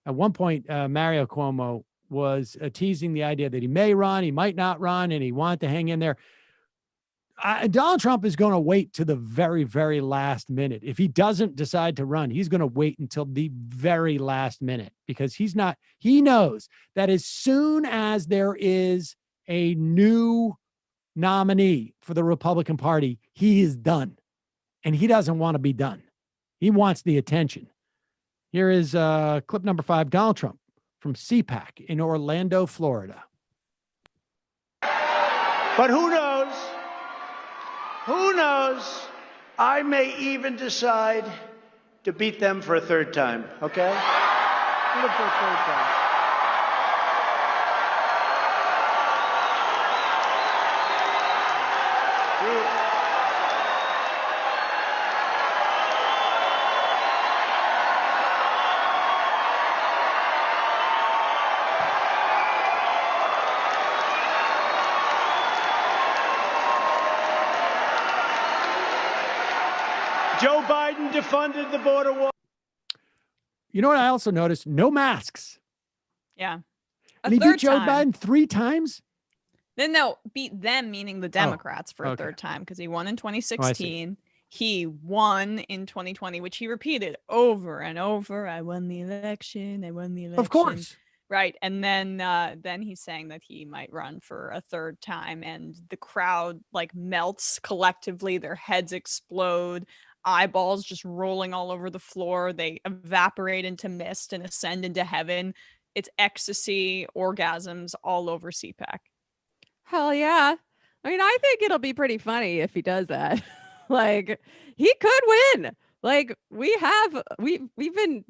one point Mario Cuomo was teasing the idea that he may run, he might not run, and he wanted to hang in there. Donald Trump is going to wait to the very, very last minute. If he doesn't decide to run, he's going to wait until the very last minute, because he knows that as soon as there is a new nominee for the Republican Party, he is done. And he doesn't want to be done. He wants the attention. Here is clip number 5, Donald Trump from CPAC in Orlando, Florida. But who knows? Who knows? I may even decide to beat them for a third time, okay? Beat them for a third time. Joe Biden defunded the border wall. You know what I also noticed? No masks. Yeah. And he beat Joe Biden 3 times? Then they'll beat them, meaning the Democrats, for a third time, because he won in 2016. He won in 2020, which he repeated over and over. I won the election. I won the election. Of course. Right. And then he's saying that he might run for a third time, and the crowd like melts collectively. Their heads explode. Eyeballs just rolling all over the floor. They evaporate into mist and ascend into heaven. It's ecstasy, orgasms all over CPAC. Hell yeah. I mean, I think it'll be pretty funny if he does that. Like, he could win. Like, we've been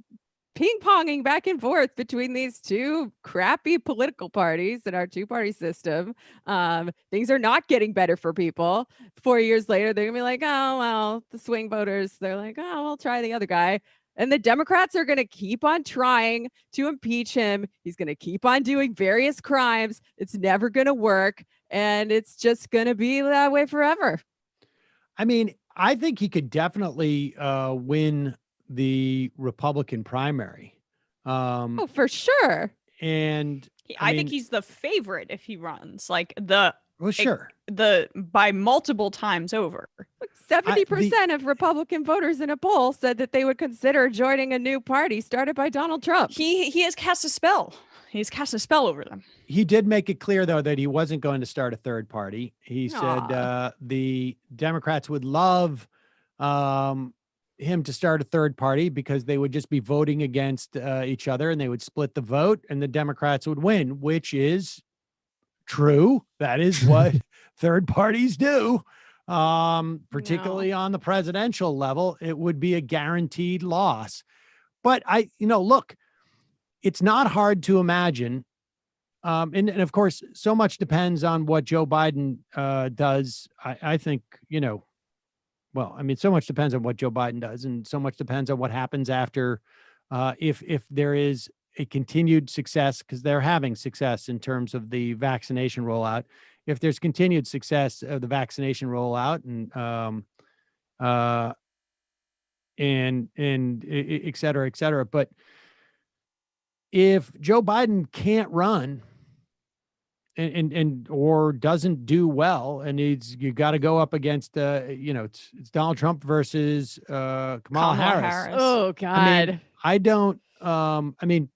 ping-ponging back and forth between these two crappy political parties in our two-party system. Things are not getting better for people. 4 years later, they're gonna be like, oh, well, the swing voters, they're like, oh, we'll try the other guy. And the Democrats are going to keep on trying to impeach him. He's going to keep on doing various crimes. It's never going to work. And it's just going to be that way forever. I mean, I think he could definitely win the Republican primary. Oh, for sure. And I think he's the favorite if he runs, like sure, by multiple times over. 70% of Republican voters in a poll said that they would consider joining a new party started by Donald Trump. He has cast a spell. He's cast a spell over them. He did make it clear, though, that he wasn't going to start a third party. He said the Democrats would love him to start a third party because they would just be voting against each other, and they would split the vote and the Democrats would win, which is true. That is what third parties do. Particularly on the presidential level, it would be a guaranteed loss. But look, it's not hard to imagine. And of course, so much depends on what Joe Biden does. I think, so much depends on what Joe Biden does, and so much depends on what happens after, if there is a continued success, because they're having success in terms of the vaccination rollout. If there's continued success of the vaccination rollout and et cetera, et cetera. But if Joe Biden can't run or doesn't do well, and you got to go up against, it's Donald Trump versus Kamala Harris. Oh God.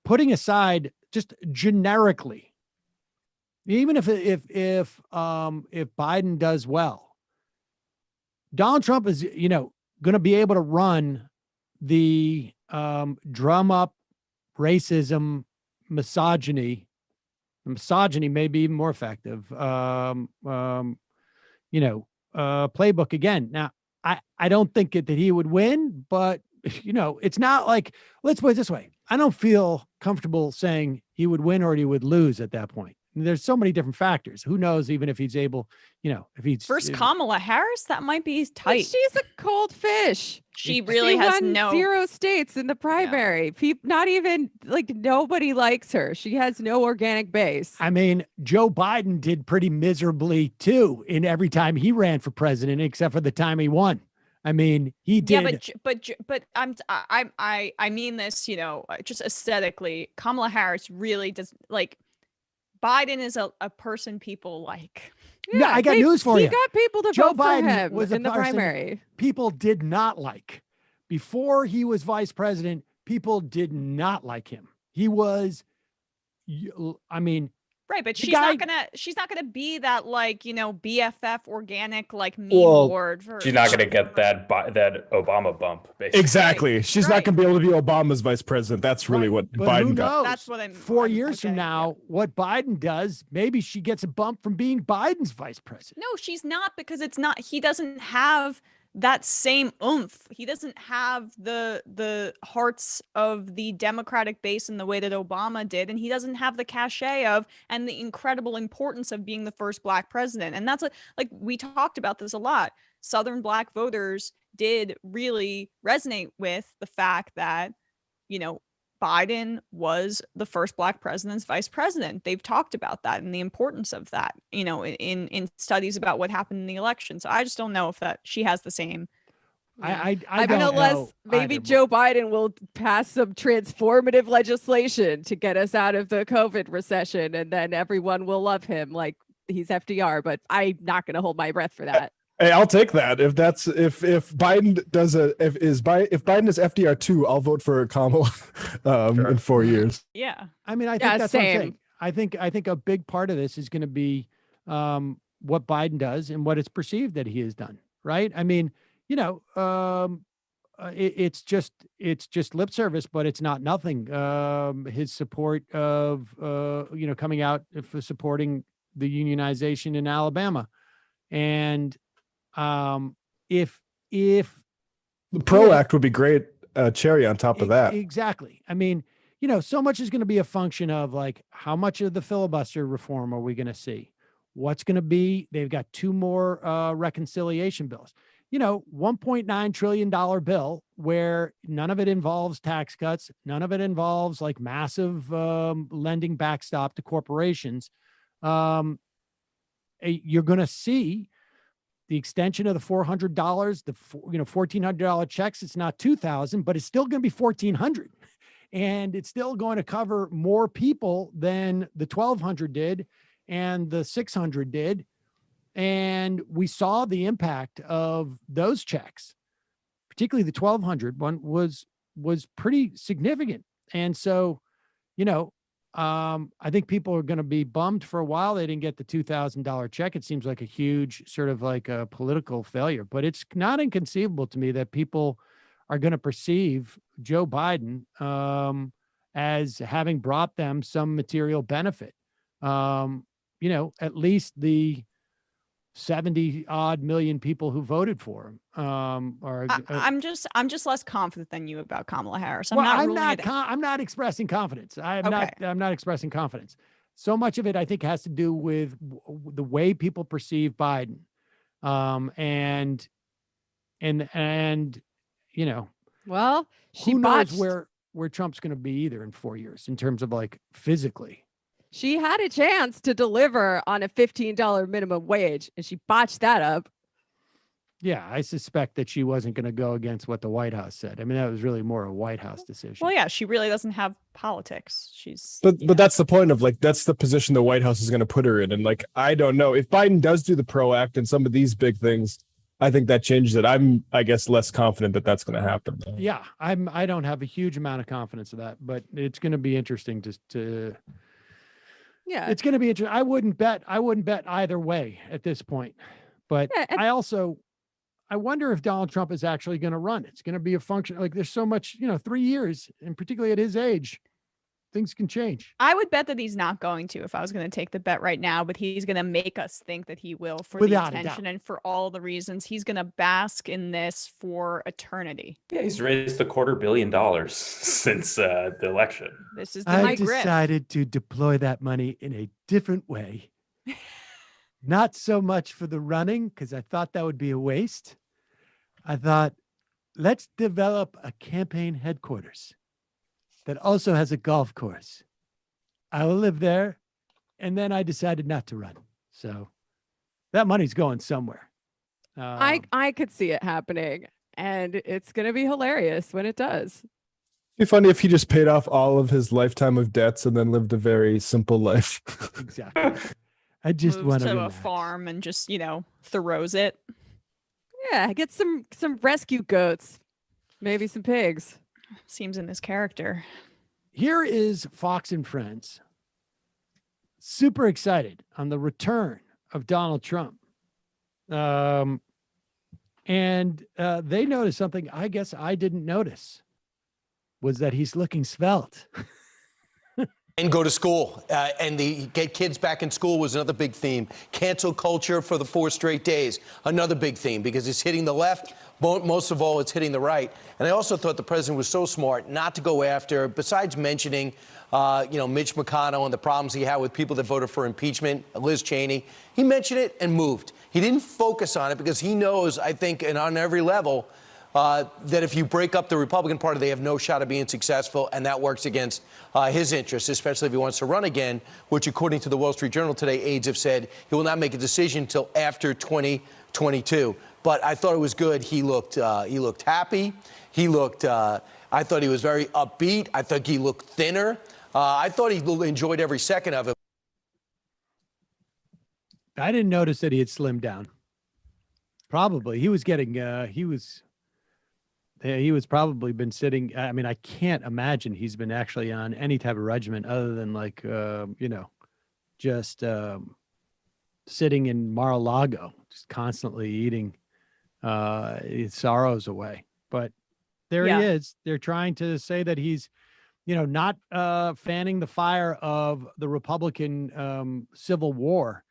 Putting aside just generically, even if Biden does well, Donald Trump is, going to be able to run the drum up racism, misogyny misogyny may be even more effective. Playbook again. Now, I don't think that he would win, but it's not like, let's put it this way. I don't feel comfortable saying he would win or he would lose at that point. There's so many different factors. Who knows, even if he's able, if he's Versus Kamala Harris, that might be tight. She's a cold fish. She really has won 0 states in the primary. People, not even nobody likes her. She has no organic base. I mean, Joe Biden did pretty miserably too in every time he ran for president, except for the time he won. I mean, he did. Yeah, but I mean this, just aesthetically, Kamala Harris really does Biden is a person people like. Yeah, no, I got news for you. He got people to Joe vote Biden for him was in the primary. People did not like. Before he was vice president, people did not like him. He was, right, but she's not gonna be that BFF organic meme board. She's not gonna get that Obama bump. Basically. Exactly. She's not gonna be able to be Obama's vice president. That's really what Biden got. That's what I'm. 4 years from now, what Biden does, maybe she gets a bump from being Biden's vice president. No, she's not, because it's not. He doesn't have that same oomph. He doesn't have the hearts of the Democratic base in the way that Obama did, and he doesn't have the cachet of and the incredible importance of being the first Black president. And that's we talked about this a lot. Southern Black voters did really resonate with the fact that Biden was the first Black president's vice president. They've talked about that and the importance of that, in studies about what happened in the election. So I just don't know if she has the same. I don't know. Unless maybe Joe Biden will pass some transformative legislation to get us out of the COVID recession, and then everyone will love him like he's FDR. But I'm not going to hold my breath for that. Hey, I'll take that. If Biden does if Biden is FDR 2, I'll vote for Kamala in 4 years. Yeah. I mean, I think that's what I'm saying. I think a big part of this is going to be what Biden does and what it's perceived that he has done. Right. I mean, it's just lip service, but it's not nothing. His support of coming out for supporting the unionization in Alabama, and if the PRO Act would be great, cherry on top of that. Exactly. I mean, so much is going to be a function of how much of the filibuster reform are we going to see? What's going to be? They've got 2 more reconciliation bills. $1.9 trillion bill where none of it involves tax cuts, none of it involves massive lending backstop to corporations. You're going to see the extension of the $400, the $1,400 checks. It's not $2,000, but it's still going to be $1,400, and it's still going to cover more people than the $1,200 did and the $600 did. And we saw the impact of those checks, particularly the $1,200 one was pretty significant. And so, I think people are going to be bummed for a while. They didn't get the $2,000 check. It seems like a huge sort of a political failure, but it's not inconceivable to me that people are going to perceive Joe Biden as having brought them some material benefit. At least the 70 odd million people who voted for him I'm just less confident than you about Kamala Harris. I'm not expressing confidence. I'm not expressing confidence. So much of it, I think, has to do with the way people perceive Biden. Well, who knows where Trump's going to be either in 4 years in terms of physically. She had a chance to deliver on a $15 minimum wage, and she botched that up. Yeah, I suspect that she wasn't going to go against what the White House said. I mean, that was really more a White House decision. Well, yeah, she really doesn't have politics. But that's the point of that's the position the White House is going to put her in. And I don't know if Biden does do the PRO Act and some of these big things, I think that changes it. I'm, I guess, less confident that that's going to happen. Yeah, I don't have a huge amount of confidence of that, but it's going to be interesting to yeah, it's going to be interesting. I wouldn't bet either way at this point, but yeah, I wonder if Donald Trump is actually going to run. It's going to be a function. There's so much, 3 years, and particularly at his age, things can change. I would bet that he's not going to if I was going to take the bet right now, but he's going to make us think that he will for Without the a attention doubt. and for all the reasons. He's going to bask in this for eternity. Yeah, he's raised $250 million since the election. This is the I big grift. decided to deploy that money in a different way. Not so much for the running, because I thought that would be a waste. I thought, let's develop a campaign headquarters that also has a golf course. I will live there. And then I decided not to run. So that money's going somewhere. I could see it happening, and it's going to be hilarious when it does. It'd be funny if he just paid off all of his lifetime of debts and then lived a very simple life. Exactly. I just Moves want to to a farm and just, throws it. Yeah, get some rescue goats, maybe some pigs. Seems in his character. Here is Fox and Friends. Super excited on the return of Donald Trump. And they noticed something I guess I didn't notice, was that he's looking svelte. And go to school. And get kids back in school was another big theme. Cancel culture for the 4 straight days, another big theme, because it's hitting the left. Most of all, it's hitting the right. And I also thought the president was so smart not to go after, besides mentioning, Mitch McConnell and the problems he had with people that voted for impeachment, Liz Cheney. He mentioned it and moved. He didn't focus on it because he knows, I think, and on every level, that if you break up the Republican Party, they have no shot of being successful, and that works against his interests, especially if he wants to run again, which, according to the Wall Street Journal today, aides have said he will not make a decision until after 2022. But I thought it was good. He looked happy. He looked. I thought he was very upbeat. I thought he looked thinner. I thought he enjoyed every second of it. I didn't notice that he had slimmed down. Probably he was getting. He was probably been sitting. I mean, I can't imagine he's been actually on any type of regimen other than just sitting in Mar-a-Lago, just constantly eating his sorrows away. But there he is. They're trying to say that he's, not fanning the fire of the Republican Civil War.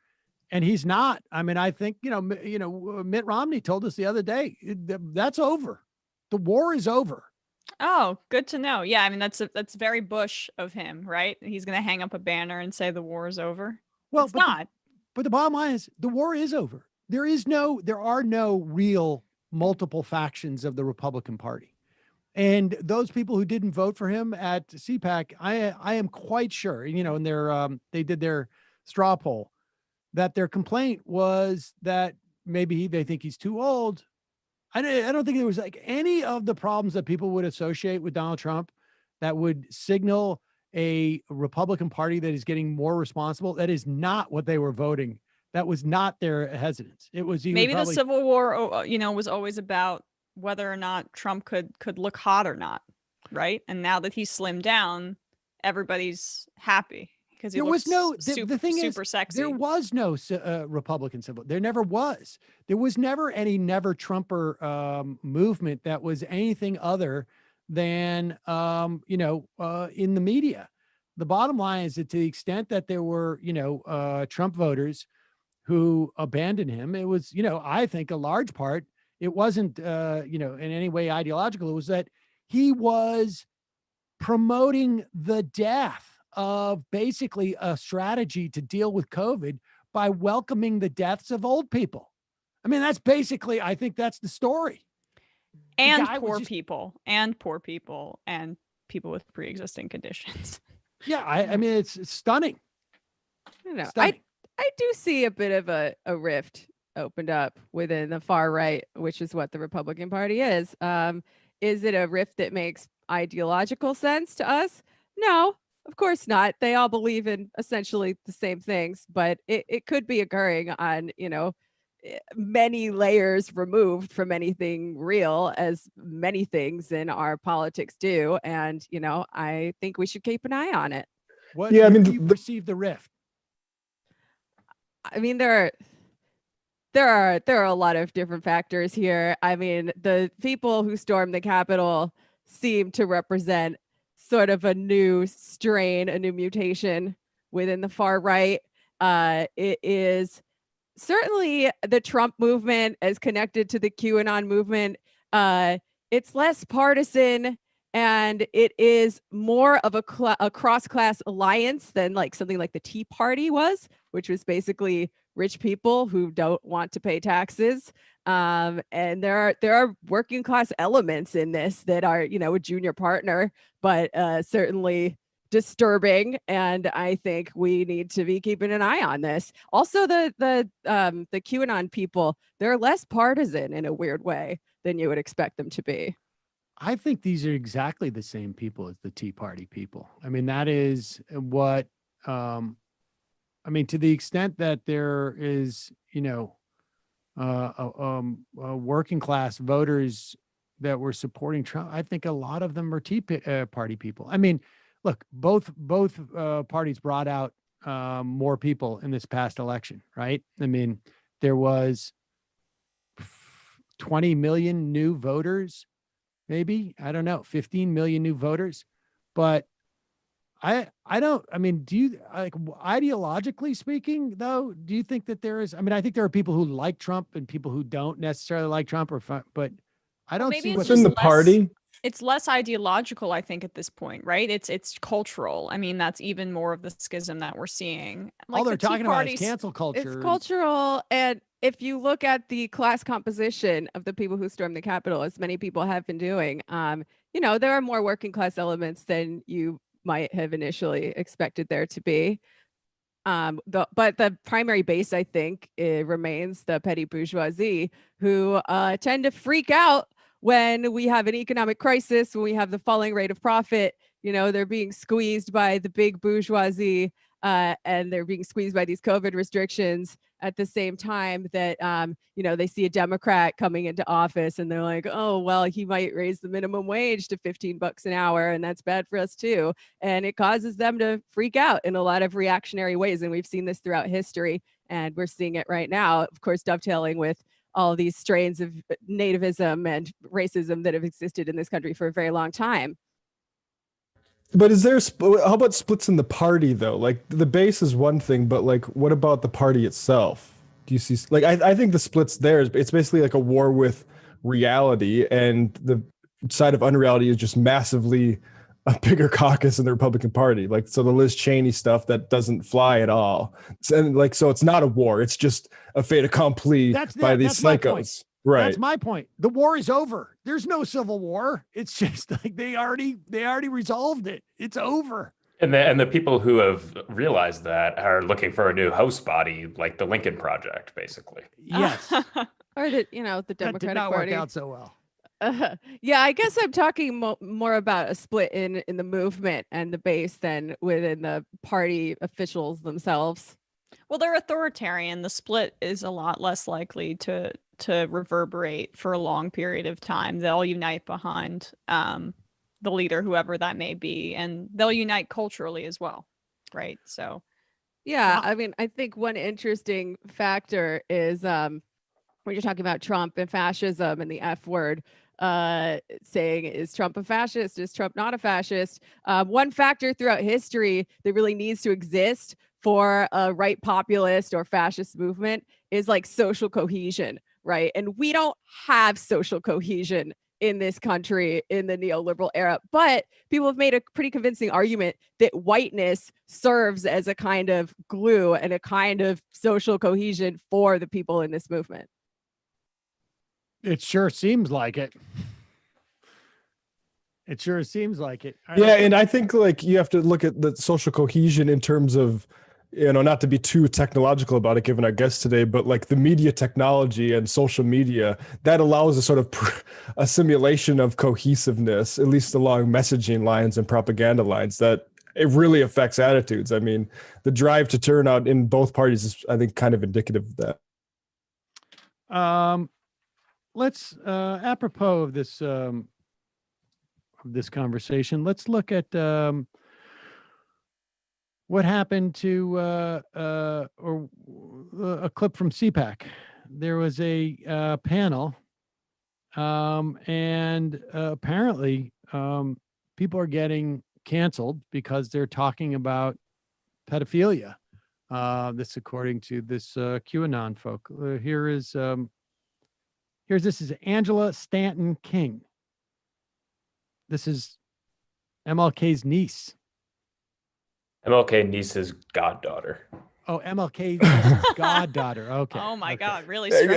And he's not. I mean, I think, Mitt Romney told us the other day, that's over. The war is over. Oh, good to know. Yeah, I mean, that's very Bush of him, right? He's going to hang up a banner and say the war is over. Well, it's not. But the bottom line is the war is over. There are no real multiple factions of the Republican Party. And those people who didn't vote for him at CPAC, I am quite sure, in their they did their straw poll, that their complaint was that maybe they think he's too old. I don't think there was any of the problems that people would associate with Donald Trump that would signal a Republican Party that is getting more responsible. That is not what they were voting. That was not their hesitance. It was maybe the Civil War, was always about whether or not Trump could look hot or not, right? And now that he's slimmed down, everybody's happy because he looks super sexy. There was no Republican Civil. There never was. There was never any Never Trumper movement that was anything other than in the media. The bottom line is that to the extent that there were Trump voters who abandoned him, it was I think a large part it wasn't in any way ideological. It was that he was promoting the death of basically a strategy to deal with COVID by welcoming the deaths of old people. I mean, that's basically, I think that's the story. And poor people, and people with pre-existing conditions. Yeah, I mean, it's stunning. I do see a bit of a rift opened up within the far right, which is what the Republican Party is. Is it a rift that makes ideological sense to us? No. Of course not. They all believe in essentially the same things, but it could be occurring on, many layers removed from anything real, as many things in our politics do. And, I think we should keep an eye on it. What do you perceive the rift? I mean, there are a lot of different factors here. I mean, the people who stormed the Capitol seem to represent sort of a new strain, a new mutation within the far right. It is certainly the Trump movement as connected to the QAnon movement. It's less partisan, and it is more of a cross-class alliance than like something like the Tea Party was, which was basically rich people who don't want to pay taxes. And there are working class elements in this that are, you know, a junior partner, but certainly disturbing. And I think we need to be keeping an eye on this. Also, the QAnon people, they're less partisan in a weird way than you would expect them to be. I think these are exactly the same people as the Tea Party people. I mean, that is what, I mean, to the extent that there is, you know, working class voters that were supporting Trump, I think a lot of them are Tea Party people. I mean, look, both parties brought out more people in this past election, right? I mean, there was 20 million new voters, maybe, I don't know, 15 million new voters. But I mean, do you, like, ideologically speaking, though, do you think that there is, I mean, I think there are people who like Trump and people who don't necessarily like Trump, but I don't see what's what's in the party. It's less ideological, I think, at this point, right? It's cultural. I mean, that's even more of the schism that we're seeing. Like, all they're the Tea talking about is Party's- cancel culture. It's cultural. And if you look at the class composition of the people who stormed the Capitol, as many people have been doing, you know, there are more working class elements than you might have initially expected there to be. But the primary base, I think, remains the petty bourgeoisie, who tend to freak out when we have an economic crisis, when we have the falling rate of profit. You know, they're being squeezed by the big bourgeoisie, and they're being squeezed by these COVID restrictions at the same time that, you know, they see a Democrat coming into office and they're like, oh, well, he might raise the minimum wage to $15 an hour, and that's bad for us too. And it causes them to freak out in a lot of reactionary ways. And we've seen this throughout history, and we're seeing it right now, of course, dovetailing with all these strains of nativism and racism that have existed in this country for a very long time. But is there, how about splits in the party though? Like the base is one thing, but like, what about the party itself? Do you see, like, I think the splits there is, it's basically like a war with reality, and the side of unreality is just massively a bigger caucus in the Republican Party. Like, so the Liz Cheney stuff that doesn't fly at all. And like, so it's not a war. It's just a fait accompli by these psychos. Right. That's my point. The war is over. There's no civil war. It's just like they already resolved it. It's over. And the people who have realized that are looking for a new host body, like the Lincoln Project, basically. Yes. Or the, you know, the Democratic that did not Party. work out so well. Yeah, I guess I'm talking more about a split in the movement and the base than within the party officials themselves. Well, they're authoritarian. The split is a lot less likely to reverberate for a long period of time. They'll unite behind the leader, whoever that may be, and they'll unite culturally as well, right? So, yeah, I mean, I think one interesting factor is when you're talking about Trump and fascism and the F word, saying, is Trump a fascist? Is Trump not a fascist? One factor throughout history that really needs to exist for a right populist or fascist movement is like social cohesion, right? And we don't have social cohesion in this country in the neoliberal era, but people have made a pretty convincing argument that whiteness serves as a kind of glue and a kind of social cohesion for the people in this movement. It sure seems like it. It sure seems like it. Yeah, and I think like you have to look at the social cohesion in terms of, you know, not to be too technological about it, given our guest today, but like the media technology and social media, that allows a sort of a simulation of cohesiveness, at least along messaging lines and propaganda lines, that it really affects attitudes. I mean, the drive to turnout in both parties is, I think, kind of indicative of that. Let's, apropos of this conversation, let's look at what happened to a clip from CPAC. There was a panel, and apparently people are getting canceled because they're talking about pedophilia. This according to this QAnon folk. This is Angela Stanton King. This is MLK's niece. MLK niece's goddaughter. Oh, MLK niece's goddaughter. Okay. Oh my okay. God, really There you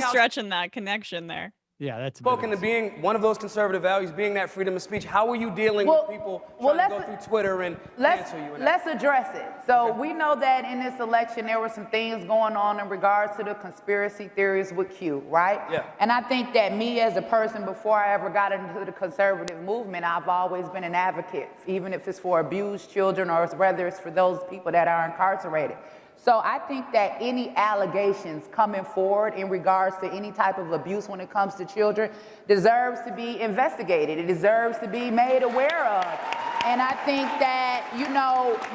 go. stretching that connection there. Yeah, that's spoken to being one of those conservative values, being that freedom of speech. How are you dealing with people trying to go through Twitter and cancel you? Let's address it. So we know that in this election there were some things going on in regards to the conspiracy theories with Q, right? Yeah. And I think that me as a person, before I ever got into the conservative movement, I've always been an advocate, even if it's for abused children or whether it's for those people that are incarcerated. So I think that any allegations coming forward in regards to any type of abuse when it comes to children deserves to be investigated. It deserves to be made aware of. And I think that,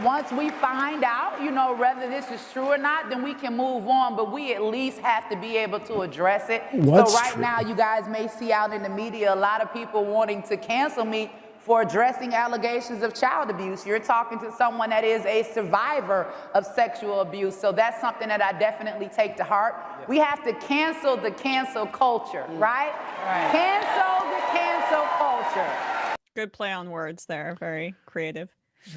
once we find out, whether this is true or not, then we can move on, but we at least have to be able to address it. What's so right true? now, you guys may see out in the media a lot of people wanting to cancel me for addressing allegations of child abuse. You're talking to someone that is a survivor of sexual abuse. So that's something that I definitely take to heart. Yeah. We have to cancel the cancel culture, right? Cancel the cancel culture. Good play on words there. Very creative.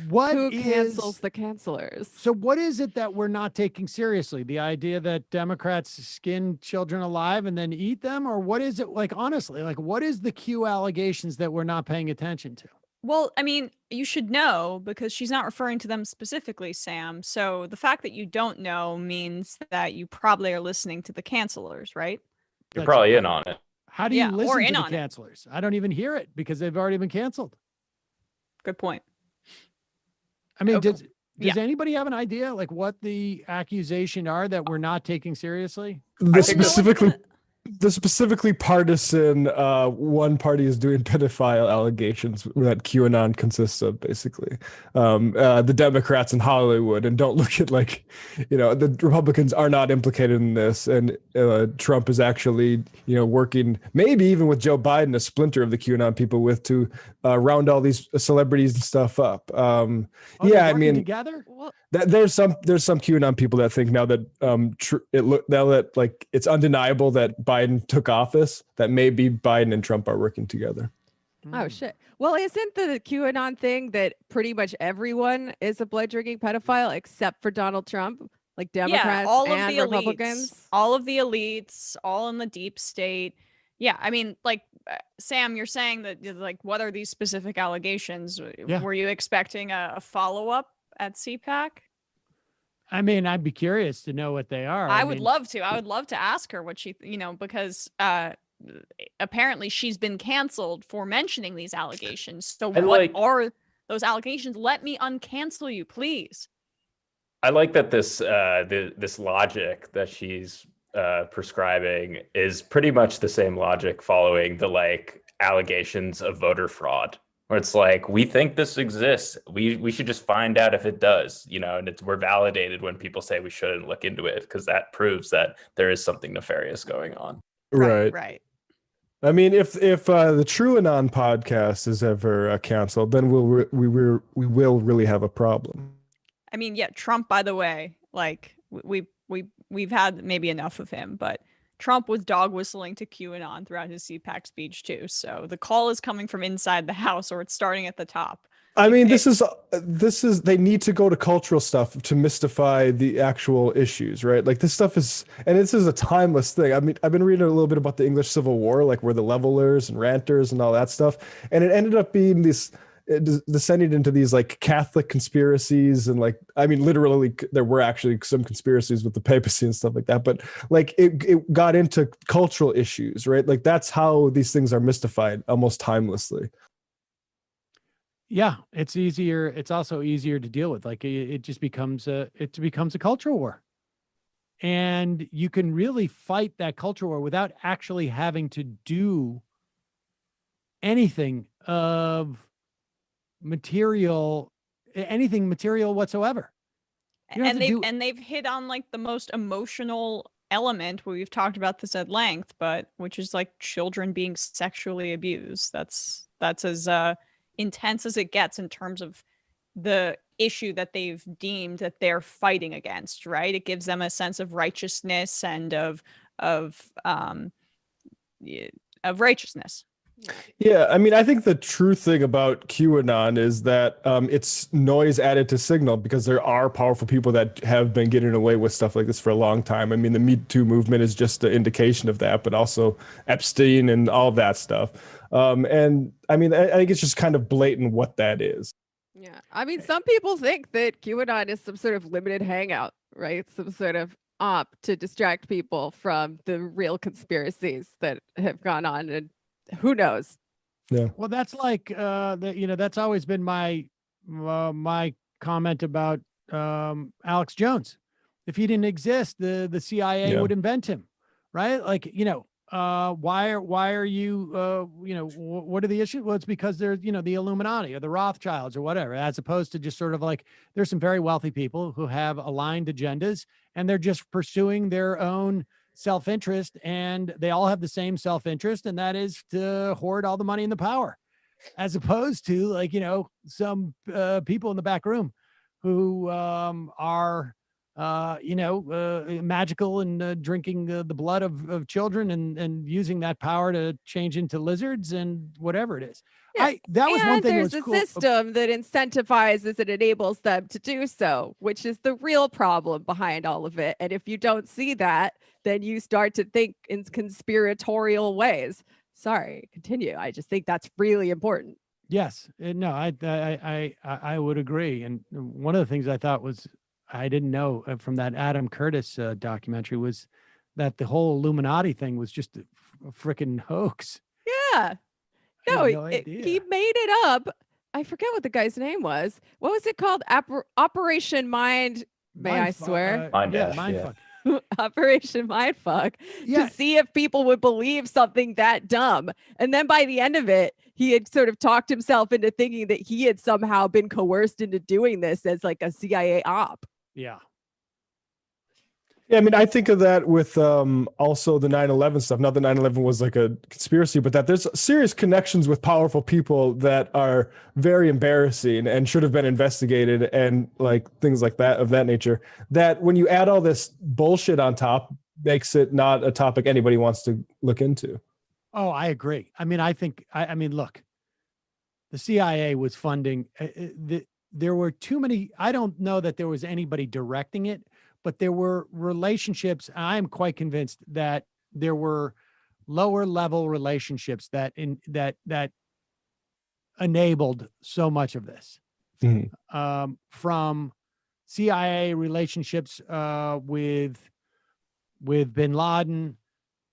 Who cancels the cancelers? So what is it that we're not taking seriously? The idea that Democrats skin children alive and then eat them? Or what is it, like, honestly, like, what is the Q allegations that we're not paying attention to? Well, I mean, you should know because she's not referring to them specifically, Sam. So the fact that you don't know means that you probably are listening to the cancelers, right? You're probably in on it. How do you Yeah, or listen in to the on it. cancelers? I don't even hear it because they've already been canceled. Good point. I mean, Okay. does anybody have an idea like what the accusation are that we're not taking seriously? The specifically partisan one party is doing pedophile allegations that QAnon consists of, basically. The Democrats in Hollywood, and don't look at the Republicans are not implicated in this, and Trump is actually working maybe even with Joe Biden, a splinter of the QAnon people, to round all these celebrities and stuff up. Yeah, I mean, together. There's some QAnon people that think now that it's undeniable that Biden took office, that maybe Biden and Trump are working together. Oh shit. Well, isn't the QAnon thing that pretty much everyone is a blood drinking pedophile except for Donald Trump, like Democrats and Republicans? All of the elites, all in the deep state. Yeah, I mean, like Sam, you're saying that what are these specific allegations? Yeah. Were you expecting a follow-up at CPAC? I mean, I'd be curious to know what they are. I would love to. I would love to ask her what she, because apparently she's been canceled for mentioning these allegations. So what are those allegations? Let me uncancel you, please. I like that this logic that she's prescribing is pretty much the same logic following the allegations of voter fraud, where it's like, we think this exists. We should just find out if it does, and we're validated when people say we shouldn't look into it because that proves that there is something nefarious going on. Right. I mean, if the TrueAnon podcast is ever canceled, then we will really have a problem. I mean, yeah, Trump, by the way, we've had maybe enough of him, but Trump was dog whistling to QAnon throughout his CPAC speech too. So the call is coming from inside the house, or it's starting at the top. I mean, this is they need to go to cultural stuff to mystify the actual issues, right? Like this stuff is, and this is a timeless thing. I mean, I've been reading a little bit about the English Civil War, like where the levelers and ranters and all that stuff, and it ended up being this descending into these Catholic conspiracies, and I mean, literally there were actually some conspiracies with the papacy and stuff like that, but it got into cultural issues, right? Like that's how these things are mystified almost timelessly. Yeah, it's easier. It's also easier to deal with. It just becomes a cultural war, and you can really fight that culture war without actually having to do anything material whatsoever. And they've hit on the most emotional element. We've talked about this at length, but which is children being sexually abused. That's as intense as it gets in terms of the issue that they've deemed that they're fighting against, right? It gives them a sense of righteousness and of righteousness. Yeah, I mean, I think the true thing about QAnon is that it's noise added to signal, because there are powerful people that have been getting away with stuff like this for a long time. I mean, the Me Too movement is just an indication of that, but also Epstein and all that stuff. And I mean, I think it's just kind of blatant what that is. Yeah. I mean, some people think that QAnon is some sort of limited hangout, right? Some sort of op to distract people from the real conspiracies that have gone on, and who knows? Yeah. Well, that's like that's always been my my comment about Alex Jones. If he didn't exist, the CIA would invent him, right? Like, why are you what are the issues? Well, it's because they're the Illuminati or the Rothschilds or whatever, as opposed to just sort of like, there's some very wealthy people who have aligned agendas and they're just pursuing their own self-interest, and they all have the same self-interest, and that is to hoard all the money and the power, as opposed to like some people in the back room who are magical and drinking the blood of children and using that power to change into lizards and whatever it is. Yeah. That was one thing. There's a system that incentivizes and enables them to do so, which is the real problem behind all of it. And if you don't see that, then you start to think in conspiratorial ways. Sorry, continue. I just think that's really important. Yes. No, I would agree. And one of the things I thought was, I didn't know from that Adam Curtis documentary, was that the whole Illuminati thing was just a freaking hoax. Yeah. No, I had no idea. he made it up. I forget what the guy's name was. What was it called? Operation Mind. May I swear? Mindfuck. Operation Mindfuck. To see if people would believe something that dumb. And then by the end of it, he had sort of talked himself into thinking that he had somehow been coerced into doing this as like a CIA op. Yeah. Yeah, I mean, I think of that with also the 9/11 stuff. Not that 9/11 was like a conspiracy, but that there's serious connections with powerful people that are very embarrassing and should have been investigated, and like things like that of that nature. That when you add all this bullshit on top, makes it not a topic anybody wants to look into. Oh, I agree. I mean, I mean, look, the CIA was funding. There were too many. I don't know that there was anybody directing it, but there were relationships. I'm quite convinced that there were lower level relationships that enabled so much of this. Mm-hmm. From CIA relationships with bin Laden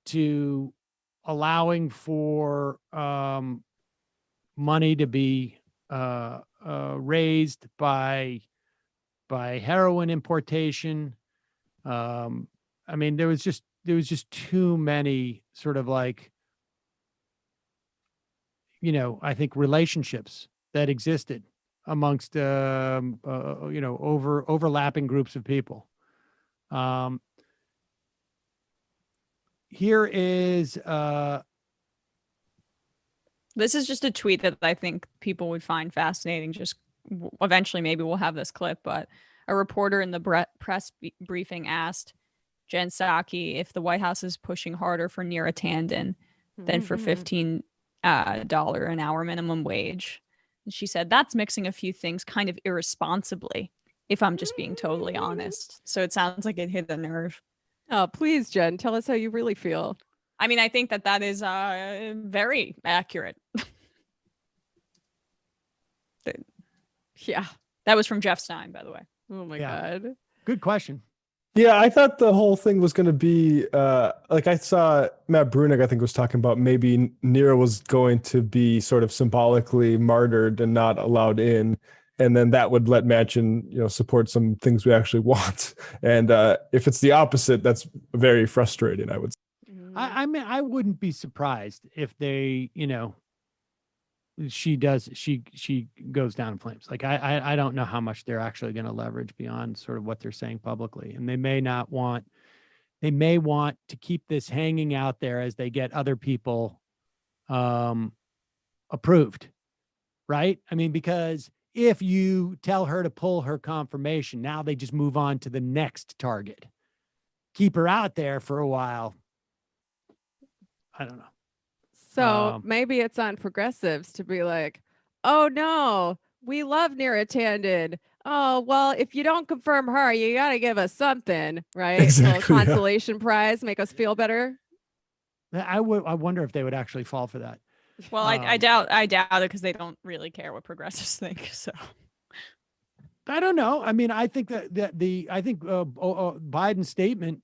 to allowing for money to be raised by heroin importation. I mean, there was just too many sort of like, I think relationships that existed amongst, overlapping groups of people. Here is, this is just a tweet that I think people would find fascinating. Just eventually, maybe we'll have this clip, but a reporter in the press briefing asked Jen Psaki if the White House is pushing harder for Neera Tanden than for $15 an hour minimum wage. And she said, that's mixing a few things kind of irresponsibly, if I'm just being totally honest. So it sounds like it hit the nerve. Oh, please, Jen, tell us how you really feel. I mean, I think that is very accurate. Yeah. That was from Jeff Stein, by the way. Oh my God. Good question. Yeah, I thought the whole thing was going to be like, I saw Matt Brunig, I think, was talking about maybe Neera was going to be sort of symbolically martyred and not allowed in. And then that would let Manchin, support some things we actually want. And if it's the opposite, that's very frustrating, I would say. I mean, I wouldn't be surprised if they, she goes down in flames. Like, I don't know how much they're actually going to leverage beyond sort of what they're saying publicly. And they may want to keep this hanging out there as they get other people approved. right? I mean, because if you tell her to pull her confirmation, now they just move on to the next target. Keep her out there for a while. I don't know. So maybe it's on progressives to be like, oh no, we love Neera Tanden. Oh, well, if you don't confirm her, you got to give us something, right? Exactly, A little consolation prize, make us feel better. I wonder if they would actually fall for that. Well, I doubt it because they don't really care what progressives think. So I don't know. I mean, I think that Biden's statement,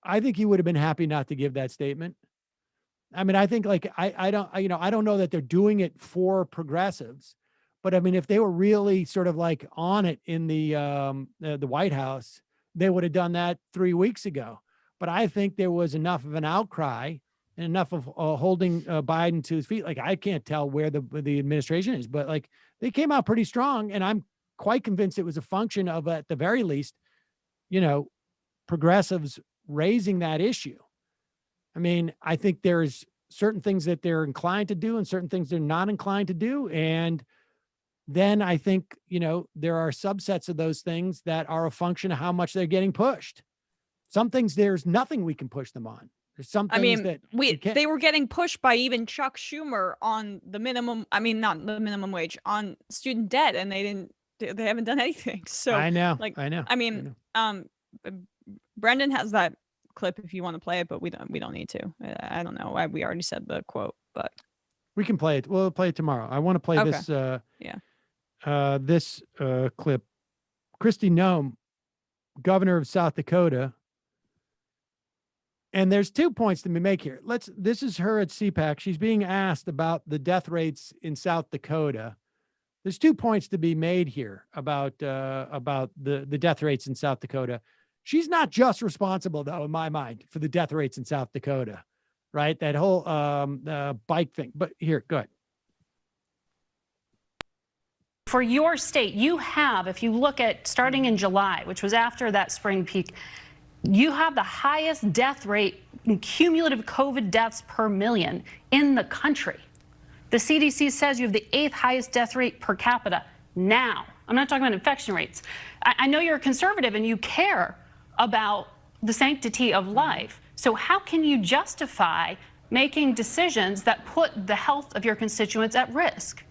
I think he would have been happy not to give that statement. I mean, I think like, I don't know that they're doing it for progressives, but I mean, if they were really sort of like on it in the White House, they would have done that 3 weeks ago. But I think there was enough of an outcry and enough of holding Biden to his feet. Like, I can't tell where the administration is, but like they came out pretty strong, and I'm quite convinced it was a function of, at the very least, progressives raising that issue. I mean, I think there's certain things that they're inclined to do and certain things they're not inclined to do. And then I think, there are subsets of those things that are a function of how much they're getting pushed. Some things, there's nothing we can push them on. There's some things they were getting pushed by even Chuck Schumer on the minimum. I mean, not the minimum wage, on student debt, and they haven't done anything. So I know. Brendan has that clip if you want to play it, but we don't need to. I don't know why. We already said the quote, but we can play it. We'll play it tomorrow. I want to play this. This clip. Kristi Noem, governor of South Dakota. And there's 2 points to make here. This is her at CPAC. She's being asked about the death rates in South Dakota. There's 2 points to be made here about the death rates in South Dakota. She's not just responsible, though, in my mind, for the death rates in South Dakota, right? That whole bike thing. But here, go ahead. For your state, you have, if you look at starting in July, which was after that spring peak, you have the highest death rate in cumulative COVID deaths per million in the country. The CDC says you have the 8th highest death rate per capita now. I'm not talking about infection rates. I know you're a conservative and you care about the sanctity of life. So how can you justify making decisions that put the health of your constituents at risk?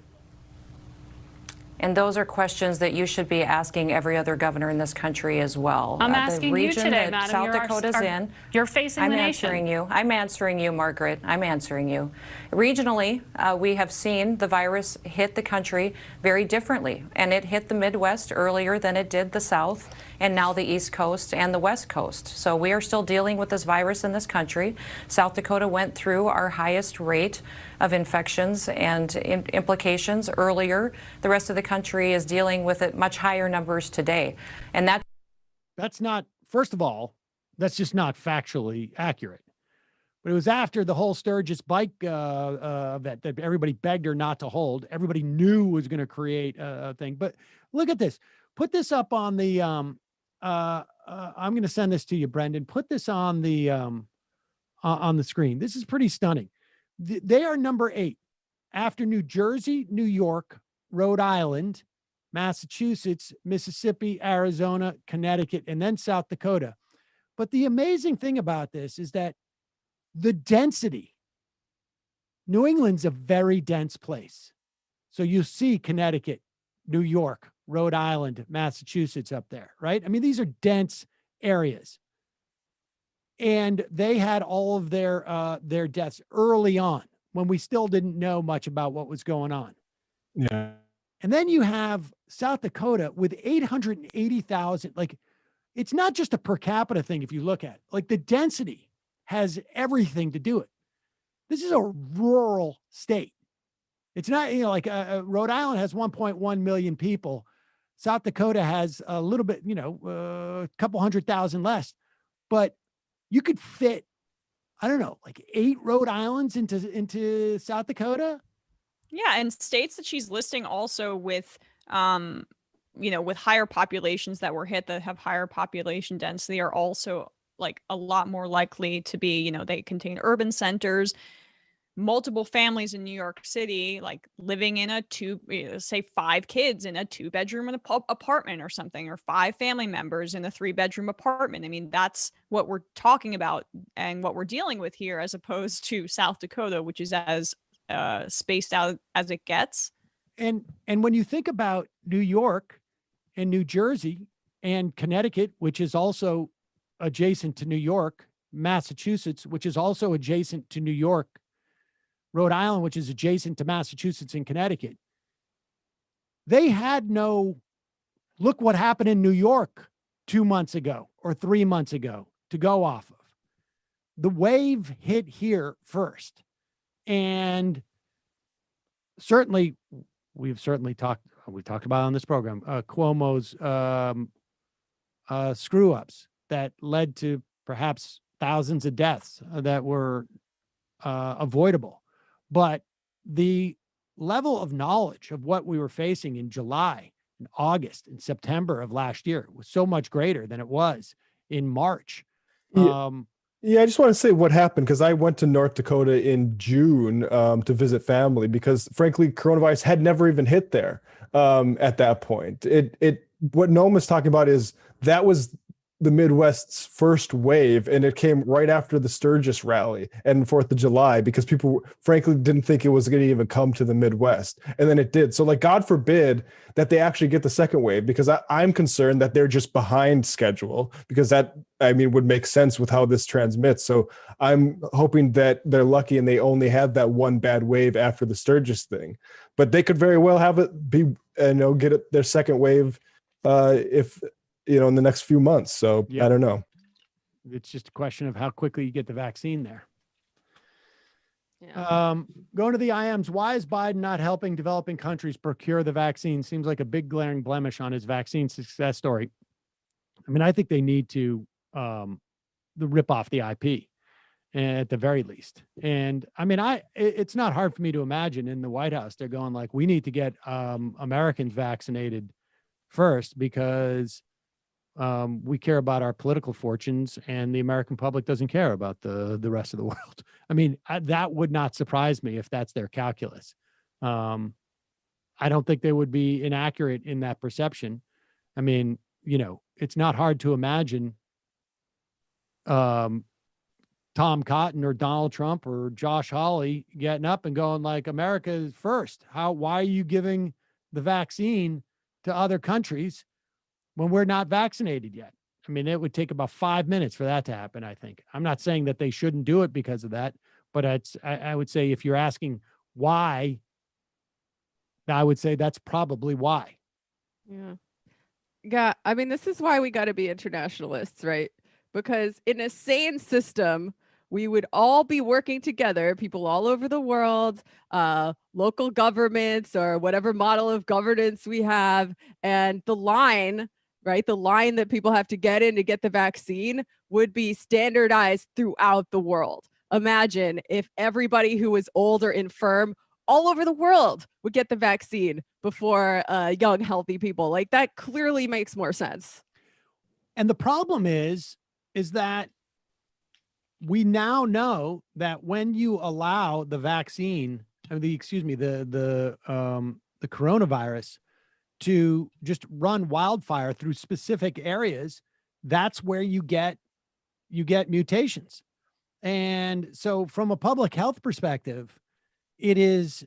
And those are questions that you should be asking every other governor in this country as well. I'm asking you today, Madam. South Dakota's in. You're facing the nation. I'm answering you, Margaret. I'm answering you. Regionally, we have seen the virus hit the country very differently, and it hit the Midwest earlier than it did the South, and now the East Coast and the West Coast. So we are still dealing with this virus in this country. South Dakota went through our highest rate of infections and implications earlier. The rest of the country is dealing with it much higher numbers today. And that's not, first of all, that's just not factually accurate. But it was after the whole Sturgis bike event that everybody begged her not to hold. Everybody knew was going to create a thing. But look at this. Put this up on the, I'm going to send this to you, Brendan. Put this on the screen. This is pretty stunning. They are number 8 after New Jersey, New York, Rhode Island, Massachusetts, Mississippi, Arizona, Connecticut, and then South Dakota. But the amazing thing about this is that the density, New England's a very dense place. So you see Connecticut, New York, Rhode Island, Massachusetts up there, right? I mean, these are dense areas. And they had all of their deaths early on when we still didn't know much about what was going on. Yeah. And then you have South Dakota with 880,000. Like, it's not just a per capita thing if you look at it. Like, the density has everything to do it. This is a rural state. It's not, like Rhode Island has 1.1 million people. South Dakota has a little bit, a couple 100,000 less. But you could fit, I don't know, like 8 Rhode Islands into South Dakota. Yeah, and states that she's listing also with, with higher populations that were hit, that have higher population density, are also like a lot more likely to be, they contain urban centers. multiple families in New York City, like living in a say 5 kids in a 2-bedroom apartment or something, or 5 family members in a 3-bedroom apartment. I mean, that's what we're talking about and what we're dealing with here, as opposed to South Dakota, which is as spaced out as it gets. And when you think about New York and New Jersey and Connecticut, which is also adjacent to New York, Massachusetts, which is also adjacent to New York, Rhode Island, which is adjacent to Massachusetts and Connecticut, they had no, look what happened in New York 2 months ago or 3 months ago to go off of. The wave hit here first. And certainly, we talked about on this program, Cuomo's screw ups that led to perhaps thousands of deaths that were avoidable. But the level of knowledge of what we were facing in July and August and September of last year was so much greater than it was in March. Yeah, I just want to say what happened, because I went to North Dakota in June to visit family, because frankly, coronavirus had never even hit there at that point. What Noam is talking about is that was the Midwest's first wave, and it came right after the Sturgis rally and 4th of July, because people frankly didn't think it was going to even come to the Midwest, and then it did. So like, God forbid that they actually get the second wave, because I'm concerned that they're just behind schedule, because that, I mean, would make sense with how this transmits. So I'm hoping that they're lucky and they only have that one bad wave after the Sturgis thing, but they could very well have it be, get it, their second wave if, in the next few months. So I don't know. It's just a question of how quickly you get the vaccine there. Yeah. Going to the IMs, why is Biden not helping developing countries procure the vaccine? Seems like a big glaring blemish on his vaccine success story. I mean, I think they need to rip off the IP at the very least. And I mean, it's not hard for me to imagine in the White House, they're going like, we need to get Americans vaccinated first, because we care about our political fortunes, and the American public doesn't care about the rest of the world. I mean, that would not surprise me if that's their calculus. I don't think they would be inaccurate in that perception. I mean, it's not hard to imagine Tom Cotton or Donald Trump or Josh Hawley getting up and going like, America is first. Why are you giving the vaccine to other countries when we're not vaccinated yet? I mean, it would take about 5 minutes for that to happen, I think. I'm not saying that they shouldn't do it because of that, but I would say if you're asking why, I would say that's probably why. Yeah. Yeah. I mean, this is why we got to be internationalists, right? Because in a sane system, we would all be working together, people all over the world, local governments or whatever model of governance we have, and the line, right? The line that people have to get in to get the vaccine would be standardized throughout the world. Imagine if everybody who was old or infirm all over the world would get the vaccine before young, healthy people. Like, that clearly makes more sense. And the problem is that we now know that when you allow the vaccine, the coronavirus to just run wildfire through specific areas, that's where you get mutations. And so from a public health perspective, it is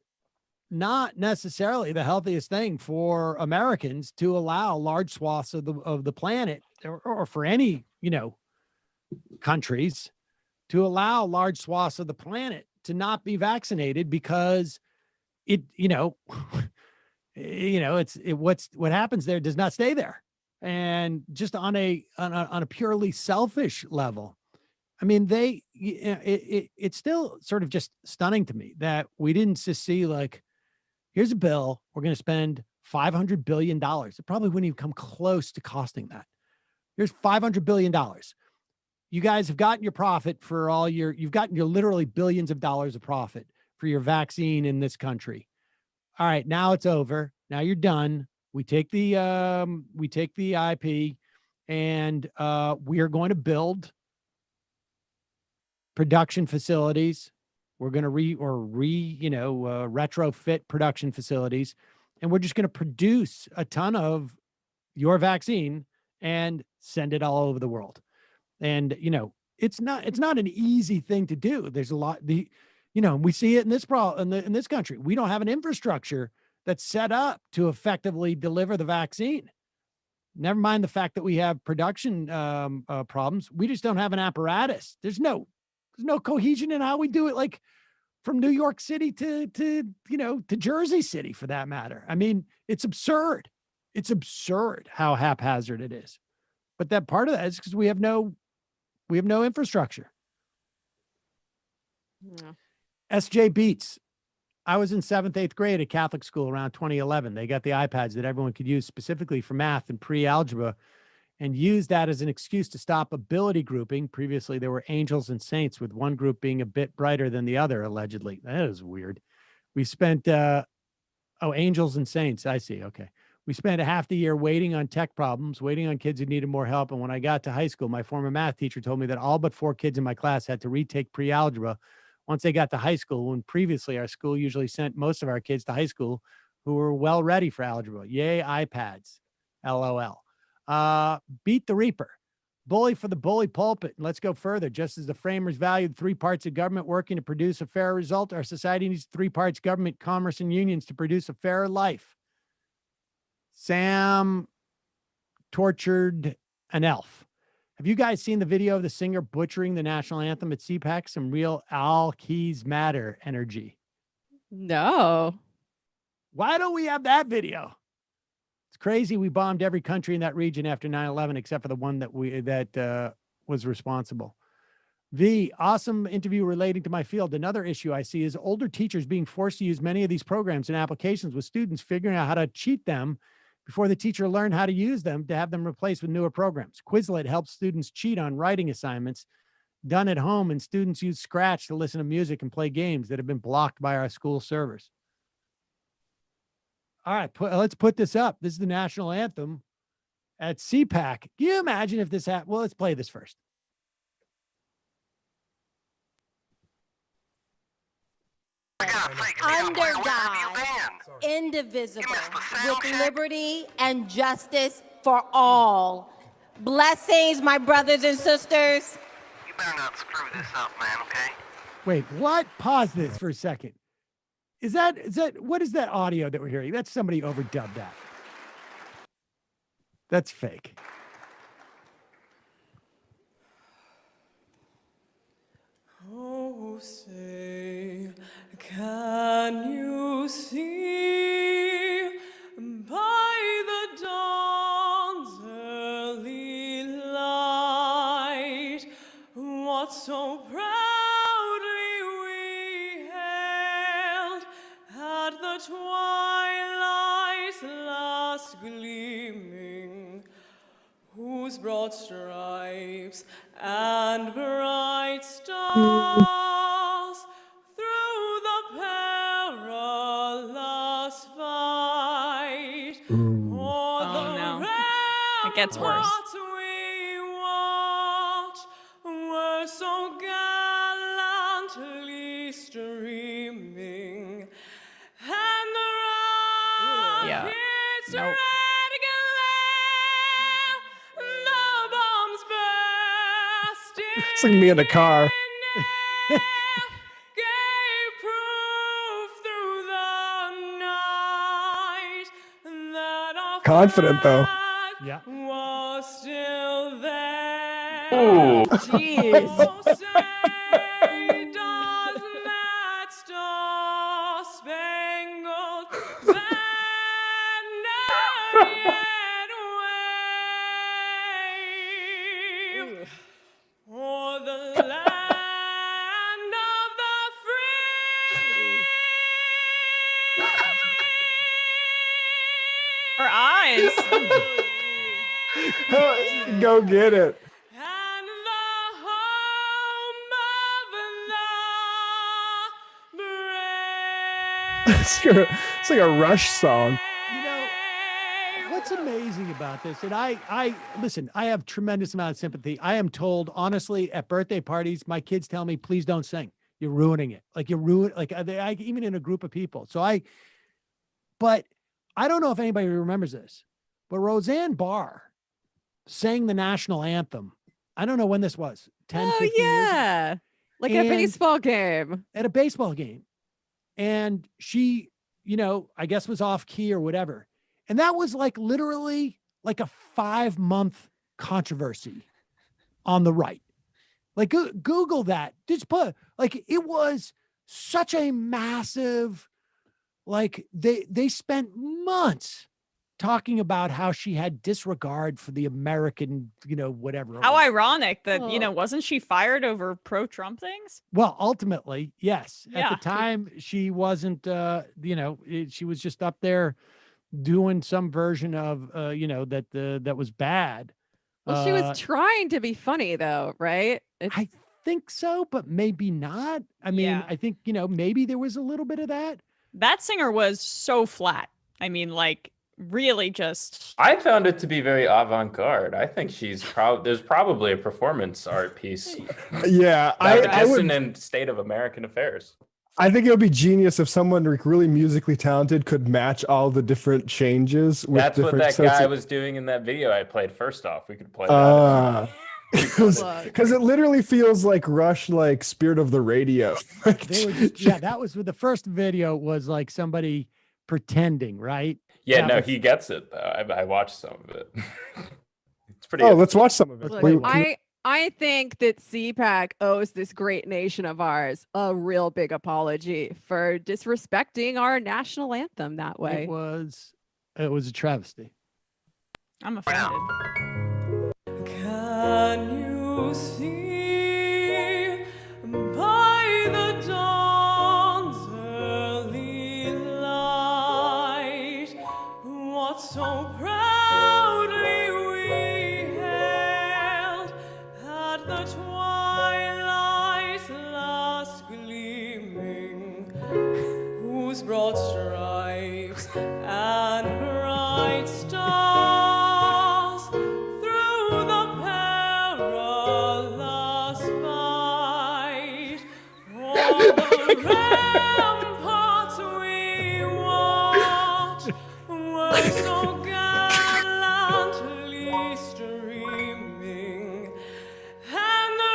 not necessarily the healthiest thing for Americans to allow large swaths of the planet, or for any, countries, to allow large swaths of the planet to not be vaccinated, because what happens there does not stay there. And just on a purely selfish level, I mean, it's still sort of just stunning to me that we didn't just see like, here's a bill, we're going to spend $500 billion. It probably wouldn't even come close to costing that. Here's $500 billion. You guys have gotten your profit for you've gotten your literally billions of dollars of profit for your vaccine in this country. All right, now it's over. Now you're done. We take the IP, and we are going to build production facilities We're going to retrofit production facilities, and we're just going to produce a ton of your vaccine and send it all over the world. And, it's not an easy thing to do. There's a lot, we see it in this in this country. We don't have an infrastructure that's set up to effectively deliver the vaccine. Never mind the fact that we have production problems. We just don't have an apparatus. There's no cohesion in how we do it. Like from New York City to Jersey City, for that matter. I mean, it's absurd. It's absurd how haphazard it is. But that part of that is because we have no infrastructure. Yeah. SJ Beats. I was in 7th, 8th grade at Catholic school around 2011. They got the iPads that everyone could use specifically for math and pre-algebra, and used that as an excuse to stop ability grouping. Previously, there were angels and saints, with one group being a bit brighter than the other, allegedly. That is weird. We spent, angels and saints. I see. Okay. We spent a half the year waiting on tech problems, waiting on kids who needed more help. And when I got to high school, my former math teacher told me that all but 4 kids in my class had to retake pre-algebra once they got to high school, when previously our school usually sent most of our kids to high school who were well ready for algebra. Yay, iPads. LOL. Beat the Reaper. Bully for the bully pulpit. And let's go further. Just as the framers valued 3 parts of government working to produce a fair result, our society needs 3 parts government, commerce, and unions to produce a fairer life. Sam tortured an elf. Have you guys seen the video of the singer butchering the national anthem at CPAC? Some real all keys matter energy. No. Why don't we have that video? It's crazy. We bombed every country in that region after 9/11, except for the one that was responsible. The awesome interview relating to my field. Another issue I see is older teachers being forced to use many of these programs and applications, with students figuring out how to cheat them before the teacher learned how to use them, to have them replaced with newer programs. Quizlet helps students cheat on writing assignments done at home, and students use Scratch to listen to music and play games that have been blocked by our school servers. All right, let's put this up. This is the national anthem at CPAC. Can you imagine if this happened? Well, let's play this first. Under God, indivisible, with liberty and justice for all. Blessings, my brothers and sisters. You better not screw this up, man, okay? Wait, what? Pause this for a second. Is that, what is that audio that we're hearing? That's somebody overdubbed that. That's fake. Oh, say, can you see by the dawn's early light what so proudly we hailed at the twilight's last gleaming, whose broad stripes and bright stars through the perilous fight. Oh no, it gets worse. We watch were so gallantly streaming, and the rockets Nope. red glare, the bombs bursting. It's like me in a car. Gave proof through the night that our Confident though. Yeah. was still there. Ooh. Jeez. Oh, say does that star-spangled banner yet wave o'er the land of the free? Her eyes. Go get it. And the home of the brave. It's like a Rush song. You know, what's amazing about this, and I listen, I have tremendous amount of sympathy. I am told, honestly, at birthday parties, my kids tell me, please don't sing. you're ruining it. Like even in a group of people. But I don't know if anybody remembers this, but Roseanne Barr sang the national anthem. I don't know when this was, 10, 15 years ago. Like at a baseball game. At a baseball game. And she, I guess was off key or whatever. And that was like literally like a 5-month controversy on the right. Like Google that. Just put like it was such a massive, like they spent months talking about how she had disregard for the American, whatever. How ironic that, wasn't she fired over pro-Trump things? Well, ultimately, yes. Yeah. At the time, she wasn't, she was just up there doing some version of, that was bad. Well, she was trying to be funny though, right? I think so, but maybe not. I mean, I think, maybe there was a little bit of that. That singer was so flat. I mean, like, really just. I found it to be very avant-garde. I think there's probably a performance art piece. Yeah, I would in state of American affairs. I think it would be genius if someone really musically talented could match all the different changes. With That's what different that guy was doing in that video I played. First off, we could play that. Because it literally feels like Rush, like Spirit of the Radio. That was the first video was like somebody pretending, right? Yeah, he gets it though. I watched some of it. It's pretty. Let's watch some of it. Look, I think that CPAC owes this great nation of ours a real big apology for disrespecting our national anthem that way. It was a travesty. I'm offended. Can you see by the dawn's early light what so proudly we hailed at the twilight's last gleaming, whose broad stripes and bright stars through the perilous fight o'er the ramparts we watched were so gallantly streaming, and the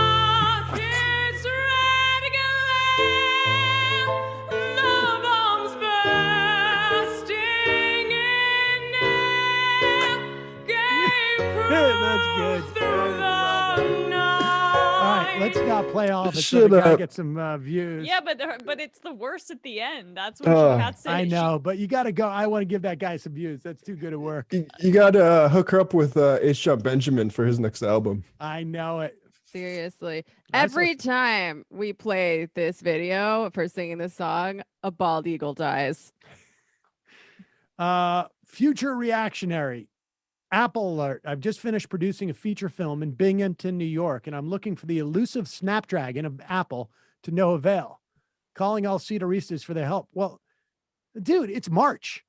rockets' red glare, the bombs bursting in air, gave That's good. through the All right, let's not play all of it so Shut we gotta up. get some views. Yeah, but it's the worst at the end. That's what she had to say. I know, but you got to go. I want to give that guy some views. That's too good of work. You got to hook her up with H. John Benjamin for his next album. I know it. Seriously. Every time we play this video for singing this song, a bald eagle dies. Future reactionary. Apple alert. I've just finished producing a feature film in Binghamton, New York, and I'm looking for the elusive Snapdragon of Apple to no avail. Calling all Cederistas for their help. Well, dude, it's March.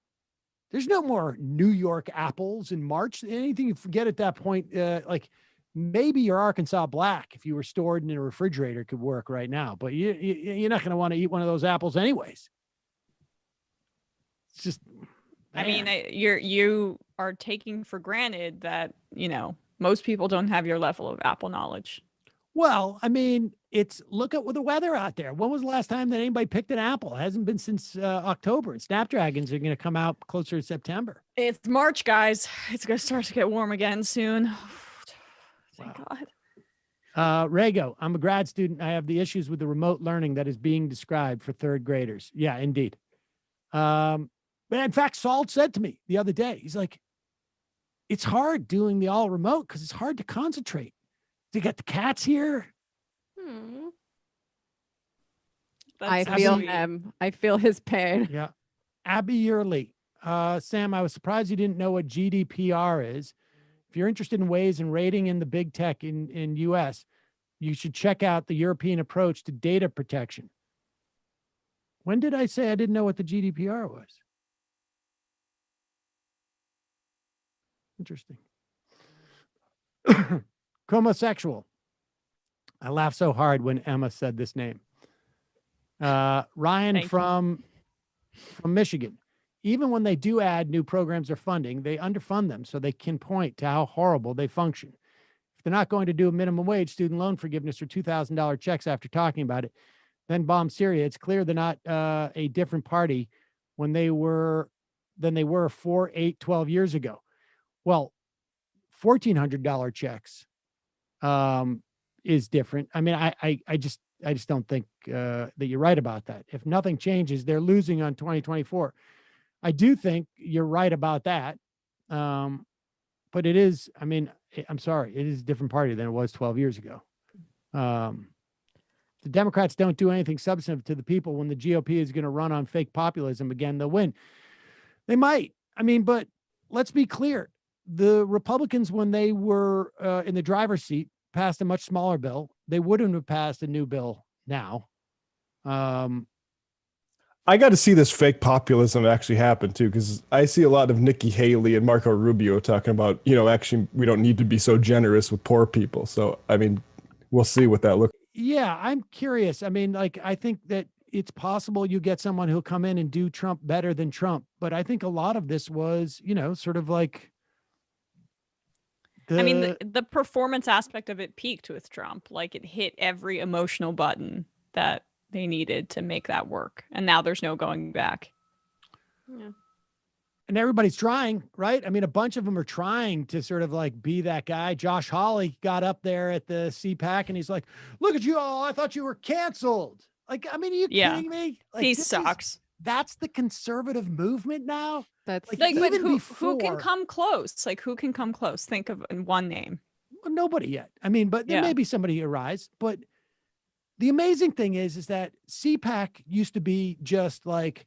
There's no more New York apples in March. Anything you forget at that point, like maybe your Arkansas Black, if you were stored in a refrigerator, could work right now. But you're not going to want to eat one of those apples anyways. It's just. I mean, you are taking for granted that, most people don't have your level of Apple knowledge. Well, I mean, look at the weather out there. When was the last time that anybody picked an apple? It hasn't been since October, and Snapdragons are going to come out closer to September. It's March, guys. It's going to start to get warm again soon. Thank God. Rago, I'm a grad student. I have the issues with the remote learning that is being described for third graders. Yeah, indeed. But in fact, Salt said to me the other day, he's like, it's hard doing the all remote because it's hard to concentrate. You got the cats here. I feel him. I feel his pain. Yeah. Abby Yearly. Sam, I was surprised you didn't know what GDPR is. If you're interested in ways and rating in the big tech in US, you should check out the European approach to data protection. When did I say I didn't know what the GDPR was? Interesting. Homosexual. I laughed so hard when Emma said this name. Ryan from Michigan. Even when they do add new programs or funding, they underfund them so they can point to how horrible they function. If they're not going to do a minimum wage, student loan forgiveness, or $2,000 checks after talking about it, then bomb Syria. It's clear they're not a different party than they were 4, 8, 12 years ago. Well, $1,400 checks is different. I mean, I just don't think that you're right about that. If nothing changes, they're losing on 2024. I do think you're right about that. But it is, I mean, I'm sorry, it is a different party than it was 12 years ago. The Democrats don't do anything substantive to the people. When the GOP is going to run on fake populism again, they'll win. They might. I mean, but let's be clear. The Republicans, when they were in the driver's seat, passed a much smaller bill. They wouldn't have passed a new bill now. I got to see this fake populism actually happen too, because I see a lot of Nikki Haley and Marco Rubio talking about, actually we don't need to be so generous with poor people. So, I mean, we'll see what that looks like. Yeah, I'm curious. I mean, like, I think that it's possible you get someone who'll come in and do Trump better than Trump. But I think a lot of this was, sort of like, I mean, the performance aspect of it peaked with Trump. Like, it hit every emotional button that they needed to make that work. And now there's no going back. Yeah. And everybody's trying, right? I mean, a bunch of them are trying to sort of like be that guy. Josh Hawley got up there at the CPAC and he's like, look at you all. I thought you were canceled. Like, I mean, are you kidding me? Like, he sucks. That's the conservative movement now. That's like but who can come close? Like, who can come close? Think of one name. Well, nobody yet. I mean, but there may be somebody who arise. But the amazing thing is that CPAC used to be just like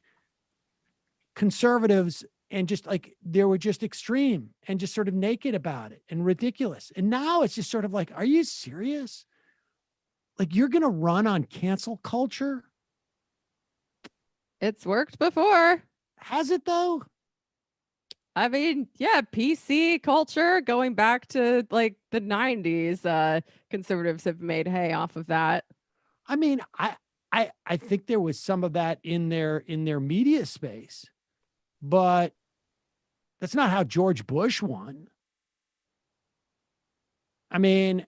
conservatives and just like they were just extreme and just sort of naked about it and ridiculous. And now it's just sort of like, are you serious? Like, you're going to run on cancel culture? It's worked before. Has it though? I mean, yeah, PC culture going back to like the 90s. Conservatives have made hay off of that. I mean, I think there was some of that in their media space, but that's not how George Bush won. I mean,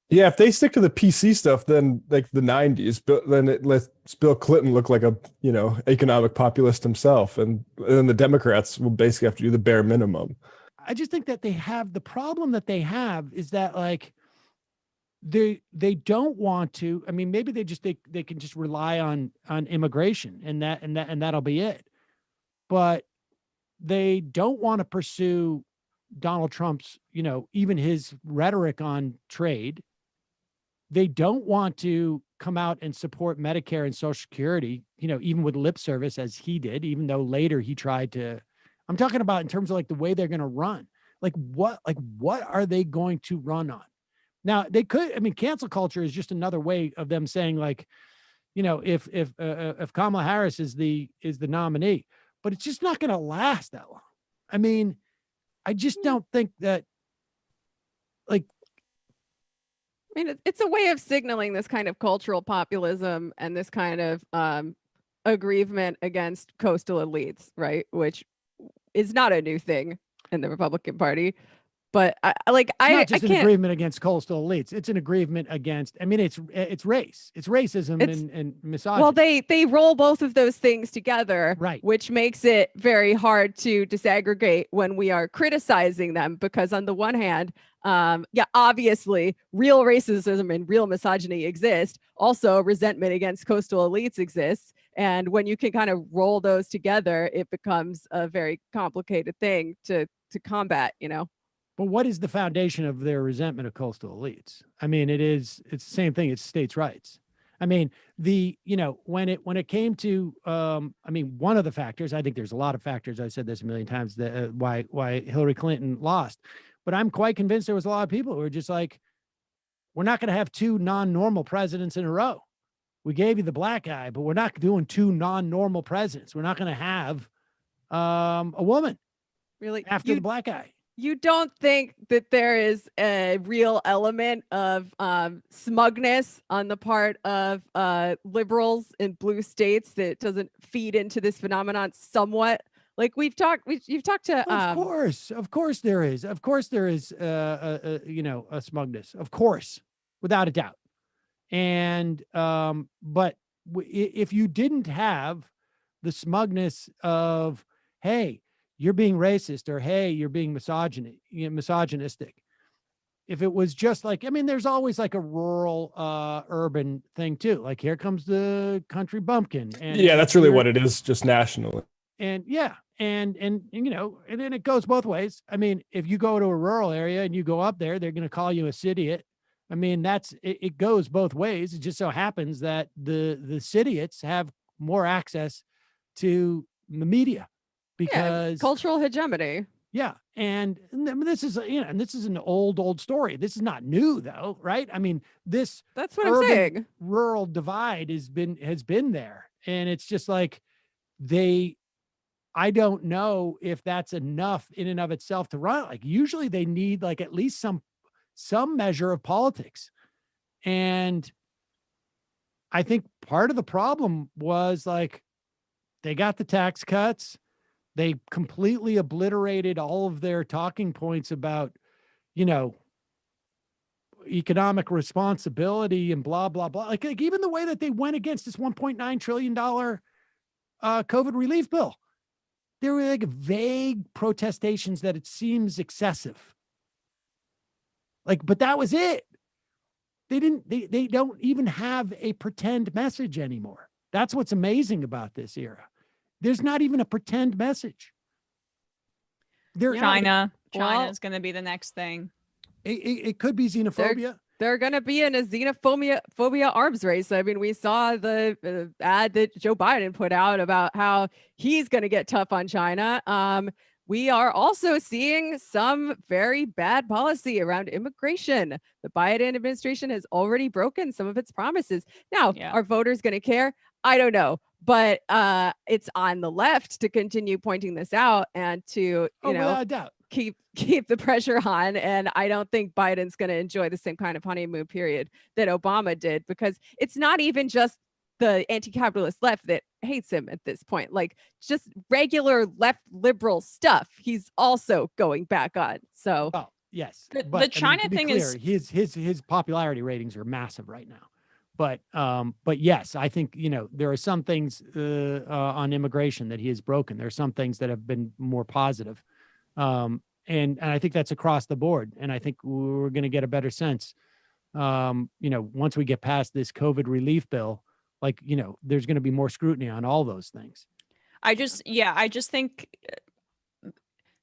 yeah, if they stick to the PC stuff, then like the 90s, then it lets Bill Clinton look like a, economic populist himself. And then the Democrats will basically have to do the bare minimum. I just think that the problem that they have is that like, they don't want to, I mean, maybe they can just rely on immigration and that'll be it. But they don't want to pursue Donald Trump's, even his rhetoric on trade. They don't want to come out and support Medicare and Social Security, even with lip service as he did, even though later he tried to. I'm talking about in terms of like the way they're going to run. Like what are they going to run on? Now they could, I mean, cancel culture is just another way of them saying like, if Kamala Harris is the nominee, but it's just not going to last that long. I mean, I just don't think that like, I mean, it's a way of signaling this kind of cultural populism and this kind of aggrievement against coastal elites, right? Which is not a new thing in the Republican Party. But it's not just an agreement against coastal elites. It's an agreement against, I mean, it's race. It's racism and misogyny. Well, they roll both of those things together, right? Which makes it very hard to disaggregate when we are criticizing them, because on the one hand, obviously real racism and real misogyny exist. Also, resentment against coastal elites exists. And when you can kind of roll those together, it becomes a very complicated thing to combat, But what is the foundation of their resentment of coastal elites? I mean, it's the same thing. It's states' rights. I mean, when it came to, I mean, one of the factors, I think there's a lot of factors. I said this a million times, that why Hillary Clinton lost, but I'm quite convinced there was a lot of people who were just like, we're not going to have two non-normal presidents in a row. We gave you the black guy, but we're not doing two non-normal presidents. We're not going to have a woman really after the black guy. You don't think that there is a real element of smugness on the part of liberals in blue states that doesn't feed into this phenomenon somewhat? Like you've talked to. Of course there is. Of course there is. A smugness. Of course, without a doubt. And but if you didn't have the smugness of, hey, you're being racist, or hey, you're being misogynistic. If it was just like, I mean, there's always like a rural, urban thing too. Like, here comes the country bumpkin. And yeah, that's really what it is, just nationally. And yeah, and then it goes both ways. I mean, if you go to a rural area and you go up there, they're going to call you a cidiot. I mean, it goes both ways. It just so happens that the cidiots have more access to the media. Because cultural hegemony. Yeah. And this is, and this is an old story. This is not new though, right? I mean, that's what I'm saying. Rural divide has been there. And it's just like I don't know if that's enough in and of itself to run. Like, usually they need like at least some measure of politics. And I think part of the problem was like, they got the tax cuts. They completely obliterated all of their talking points about, economic responsibility and blah, blah, blah. Like even the way that they went against this $1.9 trillion COVID relief bill. There were like vague protestations that it seems excessive. Like, but that was it. They don't even have a pretend message anymore. That's what's amazing about this era. There's not even a pretend message. China is going to be the next thing. It could be xenophobia. They're going to be in a xenophobia arms race. I mean, we saw the ad that Joe Biden put out about how he's going to get tough on China. We are also seeing some very bad policy around immigration. The Biden administration has already broken some of its promises. Now, are voters going to care? I don't know. But it's on the left to continue pointing this out and to, without a doubt, keep the pressure on. And I don't think Biden's going to enjoy the same kind of honeymoon period that Obama did, because it's not even just the anti-capitalist left that hates him at this point. Like, just regular left liberal stuff, he's also going back on. So, yes, the China thing is his popularity ratings are massive right now. But yes, I think, there are some things on immigration that he has broken. There are some things that have been more positive. And I think that's across the board. And I think we're going to get a better sense, once we get past this COVID relief bill, there's going to be more scrutiny on all those things. I just think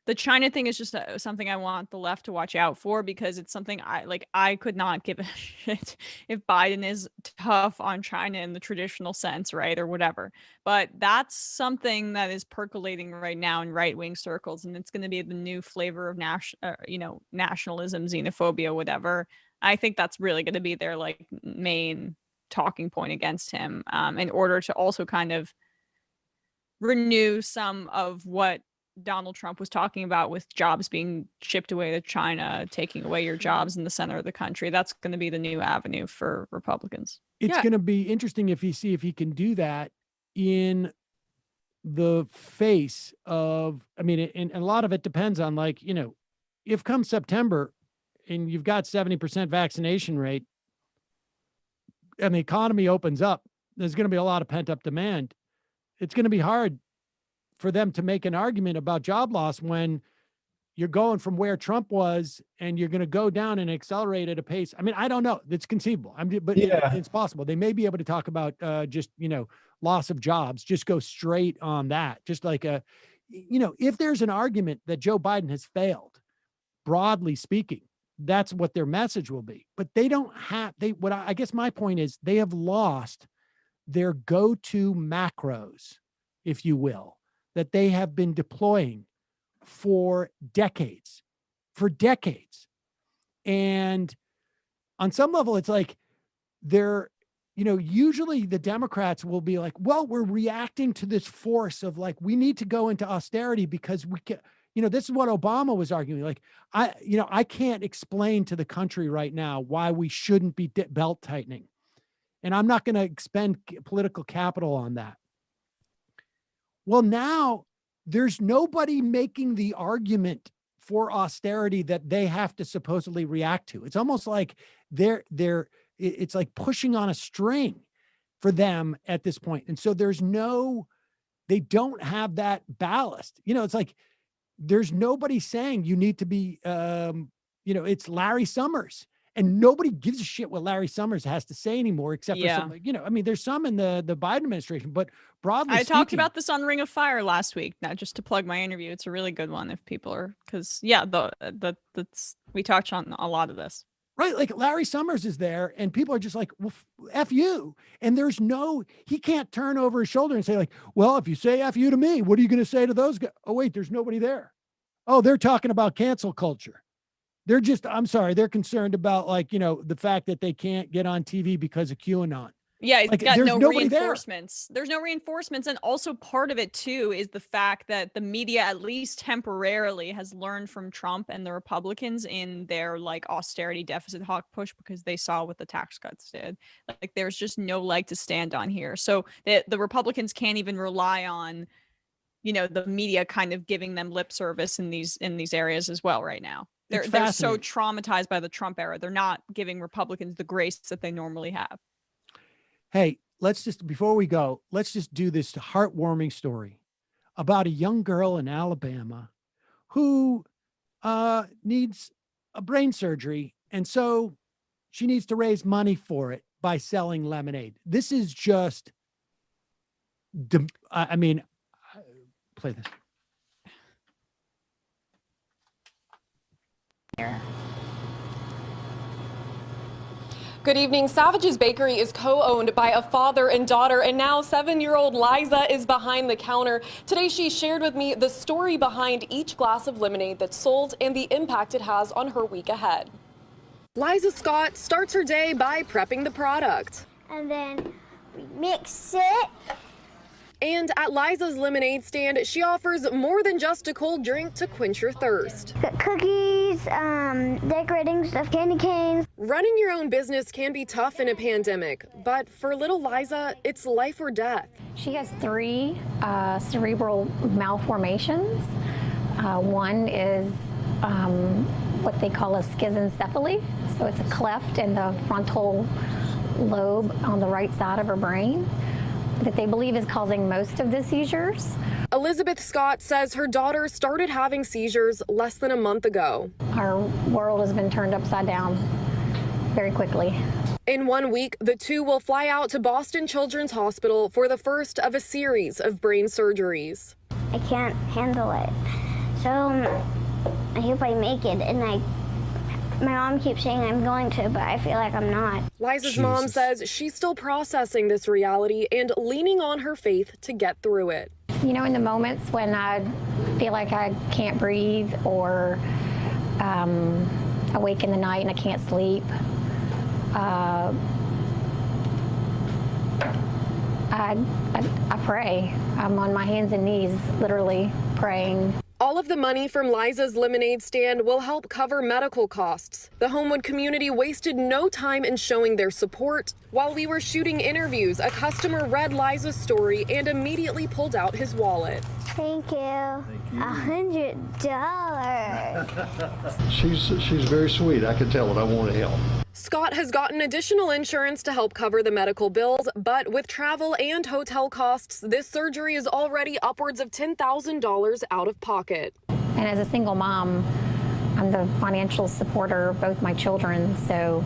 the China thing is just something I want the left to watch out for, because it's something I could not give a shit if Biden is tough on China in the traditional sense, right, or whatever. But that's something that is percolating right now in right-wing circles, and it's going to be the new flavor of nationalism, xenophobia, whatever. I think that's really going to be their main talking point against him, in order to also kind of renew some of what Donald Trump was talking about with jobs being shipped away to China, taking away your jobs in the center of the country. That's going to be the new avenue for Republicans. It's going to be interesting if he can do that in the face of, and a lot of it depends on if come September and you've got 70% vaccination rate and the economy opens up, there's going to be a lot of pent up demand. It's going to be hard for them to make an argument about job loss when you're going from where Trump was and you're going to go down and accelerate at a pace. I don't know. It's conceivable. It's possible. They may be able to talk about just, loss of jobs, just go straight on that. Just like if there's an argument that Joe Biden has failed, broadly speaking, that's what their message will be. But they don't have, I guess my point is they have lost their go-to macros, if you will, that they have been deploying for decades. And on some level, it's like they're, usually the Democrats will be like, well, we're reacting to this force of we need to go into austerity because we can, this is what Obama was arguing. Like, I can't explain to the country right now why we shouldn't be belt tightening. And I'm not going to expend political capital on that. Well, now there's nobody making the argument for austerity that they have to supposedly react to. It's almost like it's like pushing on a string for them at this point. And so they don't have that ballast. It's like there's nobody saying you need to be, it's Larry Summers. And nobody gives a shit what Larry Summers has to say anymore, except for some, there's some in the Biden administration, but broadly I speaking, talked about this on Ring of Fire last week. Now, just to plug my interview, it's a really good one if people are, because we touched on a lot of this. Right. Like Larry Summers is there and people are just like, well, F you. And he can't turn over his shoulder and say like, well, if you say F you to me, what are you going to say to those guys? Oh, wait, there's nobody there. Oh, they're talking about cancel culture. They're concerned about the fact that they can't get on TV because of QAnon. Yeah, it's got no reinforcements. There's no reinforcements. And also part of it too is the fact that the media, at least temporarily, has learned from Trump and the Republicans in their austerity deficit hawk push, because they saw what the tax cuts did. Like there's just no leg to stand on here. So the Republicans can't even rely on, the media kind of giving them lip service in these areas as well right now. They're so traumatized by the Trump era. They're not giving Republicans the grace that they normally have. Hey, before we go, let's just do this heartwarming story about a young girl in Alabama who needs a brain surgery. And so she needs to raise money for it by selling lemonade. This is just, play this. Good evening. Savage's Bakery is co-owned by a father and daughter, and now 7-year-old Liza is behind the counter. Today, she shared with me the story behind each glass of lemonade that's sold and the impact it has on her week ahead. Liza Scott starts her day by prepping the product. And then we mix it. And at Liza's lemonade stand, she offers more than just a cold drink to quench your thirst. Cookies, decorating stuff, candy canes. Running your own business can be tough in a pandemic, but for little Liza, it's life or death. She has 3 cerebral malformations. One is what they call a schizencephaly, so it's a cleft in the frontal lobe on the right side of her brain that they believe is causing most of the seizures. Elizabeth Scott says her daughter started having seizures less than a month ago. Our world has been turned upside down very quickly. In 1 week, the two will fly out to Boston Children's Hospital for the first of a series of brain surgeries. I can't handle it. So I hope I make it, and my mom keeps saying I'm going to, but I feel like I'm not. Liza's mom says she's still processing this reality and leaning on her faith to get through it. In the moments when I feel like I can't breathe or awake in the night and I can't sleep, I pray. I'm on my hands and knees, literally praying. All of the money from Liza's lemonade stand will help cover medical costs. The Homewood community wasted no time in showing their support. While we were shooting interviews, a customer read Liza's story and immediately pulled out his wallet. Thank you. $100. She's very sweet. I can tell it. I want to help. Scott has gotten additional insurance to help cover the medical bills, but with travel and hotel costs, this surgery is already upwards of $10,000 out of pocket. And as a single mom, I'm the financial supporter of both my children, so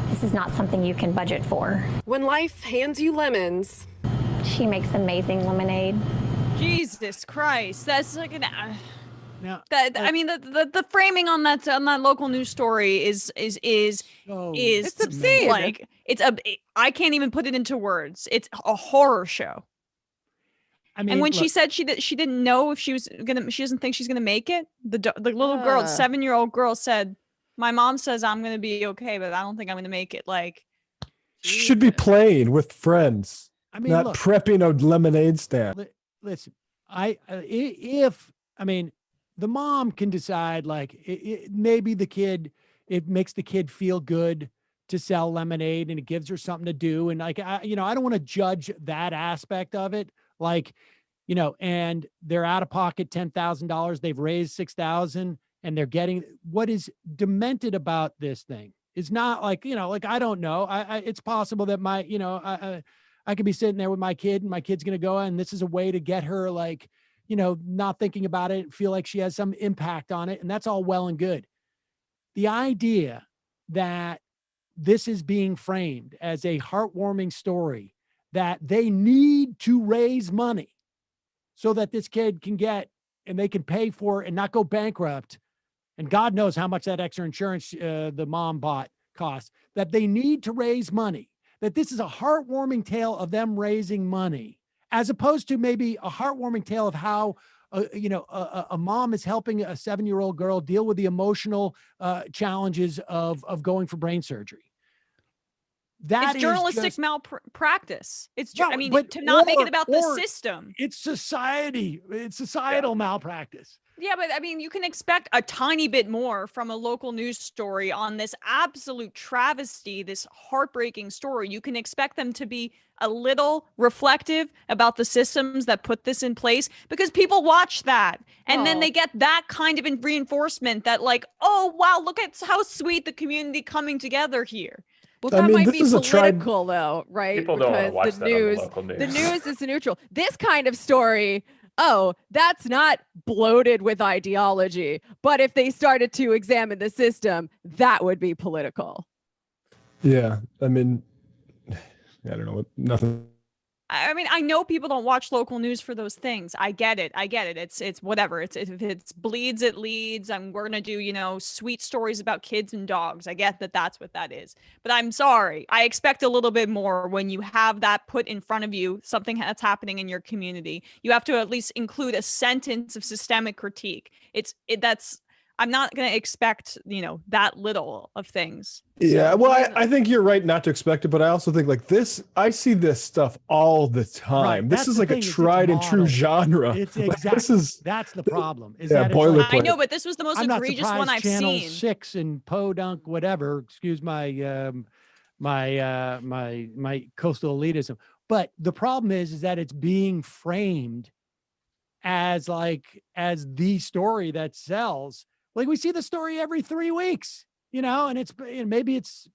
this is not something you can budget for. When life hands you lemons. She makes amazing lemonade. Jesus Christ, that's like an... the framing on that local news story is it's obscene. Like I can't even put it into words. It's a horror show. And when she said she didn't know if she doesn't think she's gonna make it. The little girl, the 7-year-old girl said, "My mom says I'm gonna be okay, but I don't think I'm gonna make it." Like, should be playing with friends, not prepping a lemonade stand. Listen, the mom can decide, like, maybe it makes the kid feel good to sell lemonade and it gives her something to do. And like, I don't want to judge that aspect of it. Like, and they're out of pocket $10,000. They've raised $6,000 and they're getting, what is demented about this thing is not like, like, I don't know. It's possible that I could be sitting there with my kid and my kid's going to go, and this is a way to get her, like, not thinking about it, feel like she has some impact on it. And that's all well and good. The idea that this is being framed as a heartwarming story, that they need to raise money so that this kid can get, and they can pay for it and not go bankrupt. And God knows how much that extra insurance the mom bought costs, that they need to raise money, that this is a heartwarming tale of them raising money, as opposed to maybe a heartwarming tale of how a mom is helping a 7-year-old girl deal with the emotional challenges of going for brain surgery. That it's journalistic malpractice. It's, to not make it about the system. It's society. It's societal malpractice. Yeah, but I mean, you can expect a tiny bit more from a local news story on this absolute travesty, this heartbreaking story. You can expect them to be a little reflective about the systems that put this in place, because people watch that and then they get that kind of reinforcement that, like, oh, wow, look at how sweet the community coming together here. Well, that might be political, though, right? People don't want to watch that on the local news. The news is neutral. This kind of story, that's not bloated with ideology. But if they started to examine the system, that would be political. Yeah, I mean, I don't know, nothing. I mean, I know people don't watch local news for those things. I get it. It's whatever. If it bleeds, it leads. We're going to do, sweet stories about kids and dogs. I get that that's what that is. But I'm sorry. I expect a little bit more when you have that put in front of you, something that's happening in your community. You have to at least include a sentence of systemic critique. I'm not going to expect, that little of things. Yeah, well, I think you're right not to expect it, but I also think, like, this, I see this stuff all the time. Right. This is like a tried and true genre. It's like, exactly, that's the problem. Boilerplate. I know, but this was the most egregious one I've Channel seen. 6 and Podunk, whatever, excuse my my coastal elitism. But the problem is that it's being framed as the story that sells. Like, we see the story every 3 weeks, and maybe it's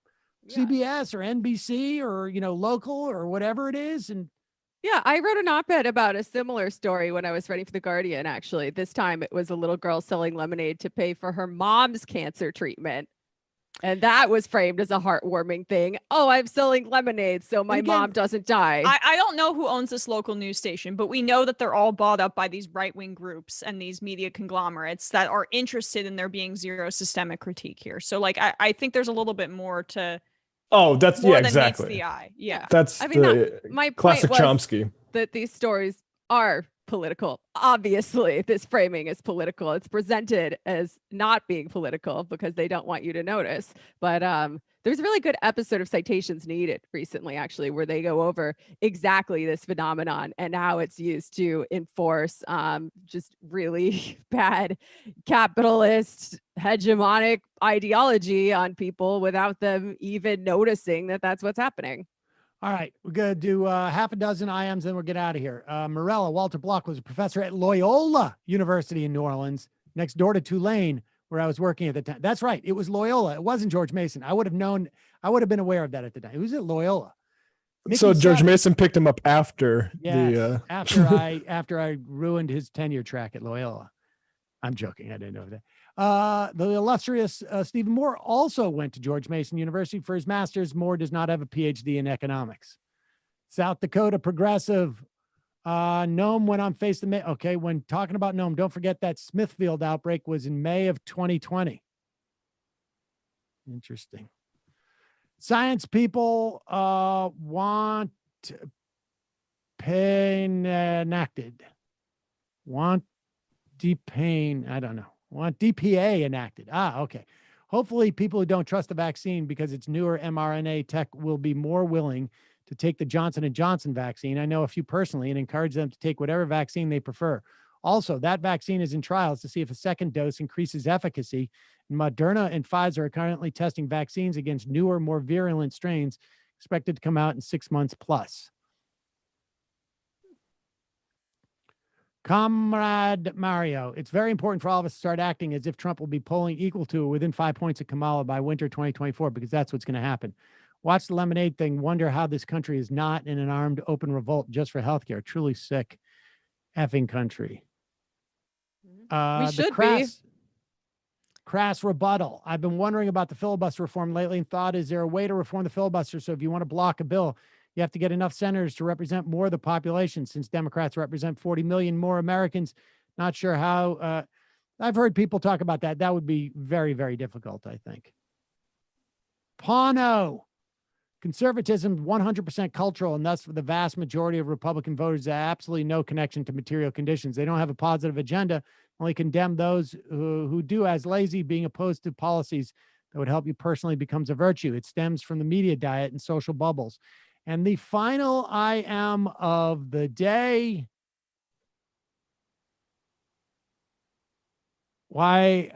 CBS or NBC or, local or whatever it is. And yeah, I wrote an op-ed about a similar story when I was writing for The Guardian, actually. This time it was a little girl selling lemonade to pay for her mom's cancer treatment. And that was framed as a heartwarming thing. Oh, I'm selling lemonade so my mom doesn't die. I don't know who owns this local news station, but we know that they're all bought up by these right-wing groups and these media conglomerates that are interested in there being zero systemic critique here. So, like, I think there's a little bit more to... Oh, that's, more yeah, than exactly. meets the eye. Yeah. That's my classic point was Chomsky. That these stories are political. Obviously, this framing is political. It's presented as not being political because they don't want you to notice. But there's a really good episode of Citations Needed recently, actually, where they go over exactly this phenomenon and how it's used to enforce just really bad capitalist hegemonic ideology on people without them even noticing that that's what's happening. all right, we're going to do half a dozen IMs, then we'll get out of here. Morella, Walter Block, was a professor at Loyola University in New Orleans, next door to Tulane, where I was working at the time. That's right. It was Loyola. It wasn't George Mason. I would have known. I would have been aware of that at the time. It was at Loyola. So George Mason picked him up after after I ruined his tenure track at Loyola. I'm joking. I didn't know that. The illustrious Stephen Moore also went to George Mason University for his master's. Moore does not have a PhD in economics. South Dakota progressive. Nome went on Face the May. Okay, when talking about Nome, don't forget that Smithfield outbreak was in May of 2020. Interesting. Science people want pain enacted. Want DPAIN, I don't know. Want DPA enacted. Okay. Hopefully people who don't trust the vaccine because it's newer mRNA tech will be more willing to take the Johnson & Johnson vaccine. I know a few personally and encourage them to take whatever vaccine they prefer. Also, that vaccine is in trials to see if a second dose increases efficacy. Moderna and Pfizer are currently testing vaccines against newer, more virulent strains expected to come out in 6 months plus. Comrade Mario, it's very important for all of us to start acting as if Trump will be polling equal to or within 5 points of Kamala by winter 2024, because that's what's going to happen. Watch the lemonade thing. Wonder how this country is not in an armed open revolt just for healthcare. Truly sick effing country. We should be. Crass rebuttal. I've been wondering about the filibuster reform lately and thought, is there a way to reform the filibuster so if you want to block a bill, you have to get enough senators to represent more of the population, since Democrats represent 40 million more Americans? Not sure how. I've heard people talk about that. That would be very, very difficult, I think. Pano. Conservatism, 100% cultural, and thus for the vast majority of Republican voters, have absolutely no connection to material conditions. They don't have a positive agenda, only condemn those who do as lazy. Being opposed to policies that would help you personally becomes a virtue. It stems from the media diet and social bubbles. And the final I am of the day. Wyoming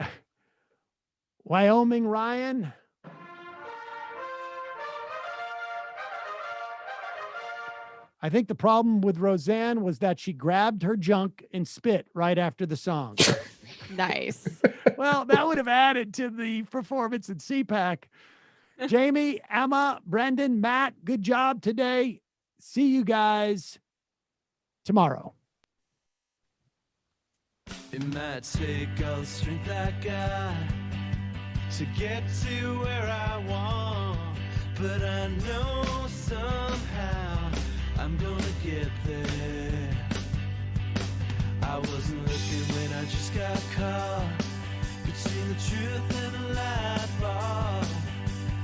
Ryan. I think the problem with Roseanne was that she grabbed her junk and spit right after the song. Nice. Well, that would have added to the performance in CPAC. Jamie, Emma, Brendan, Matt, good job today. See you guys tomorrow. It might take all the strength I got to get to where I want, but I know somehow I'm gonna get there. I wasn't looking when I just got caught between the truth and the light bar.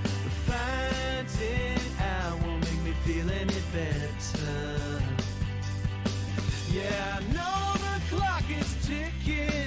But finding out won't make me feel any better. Yeah, I know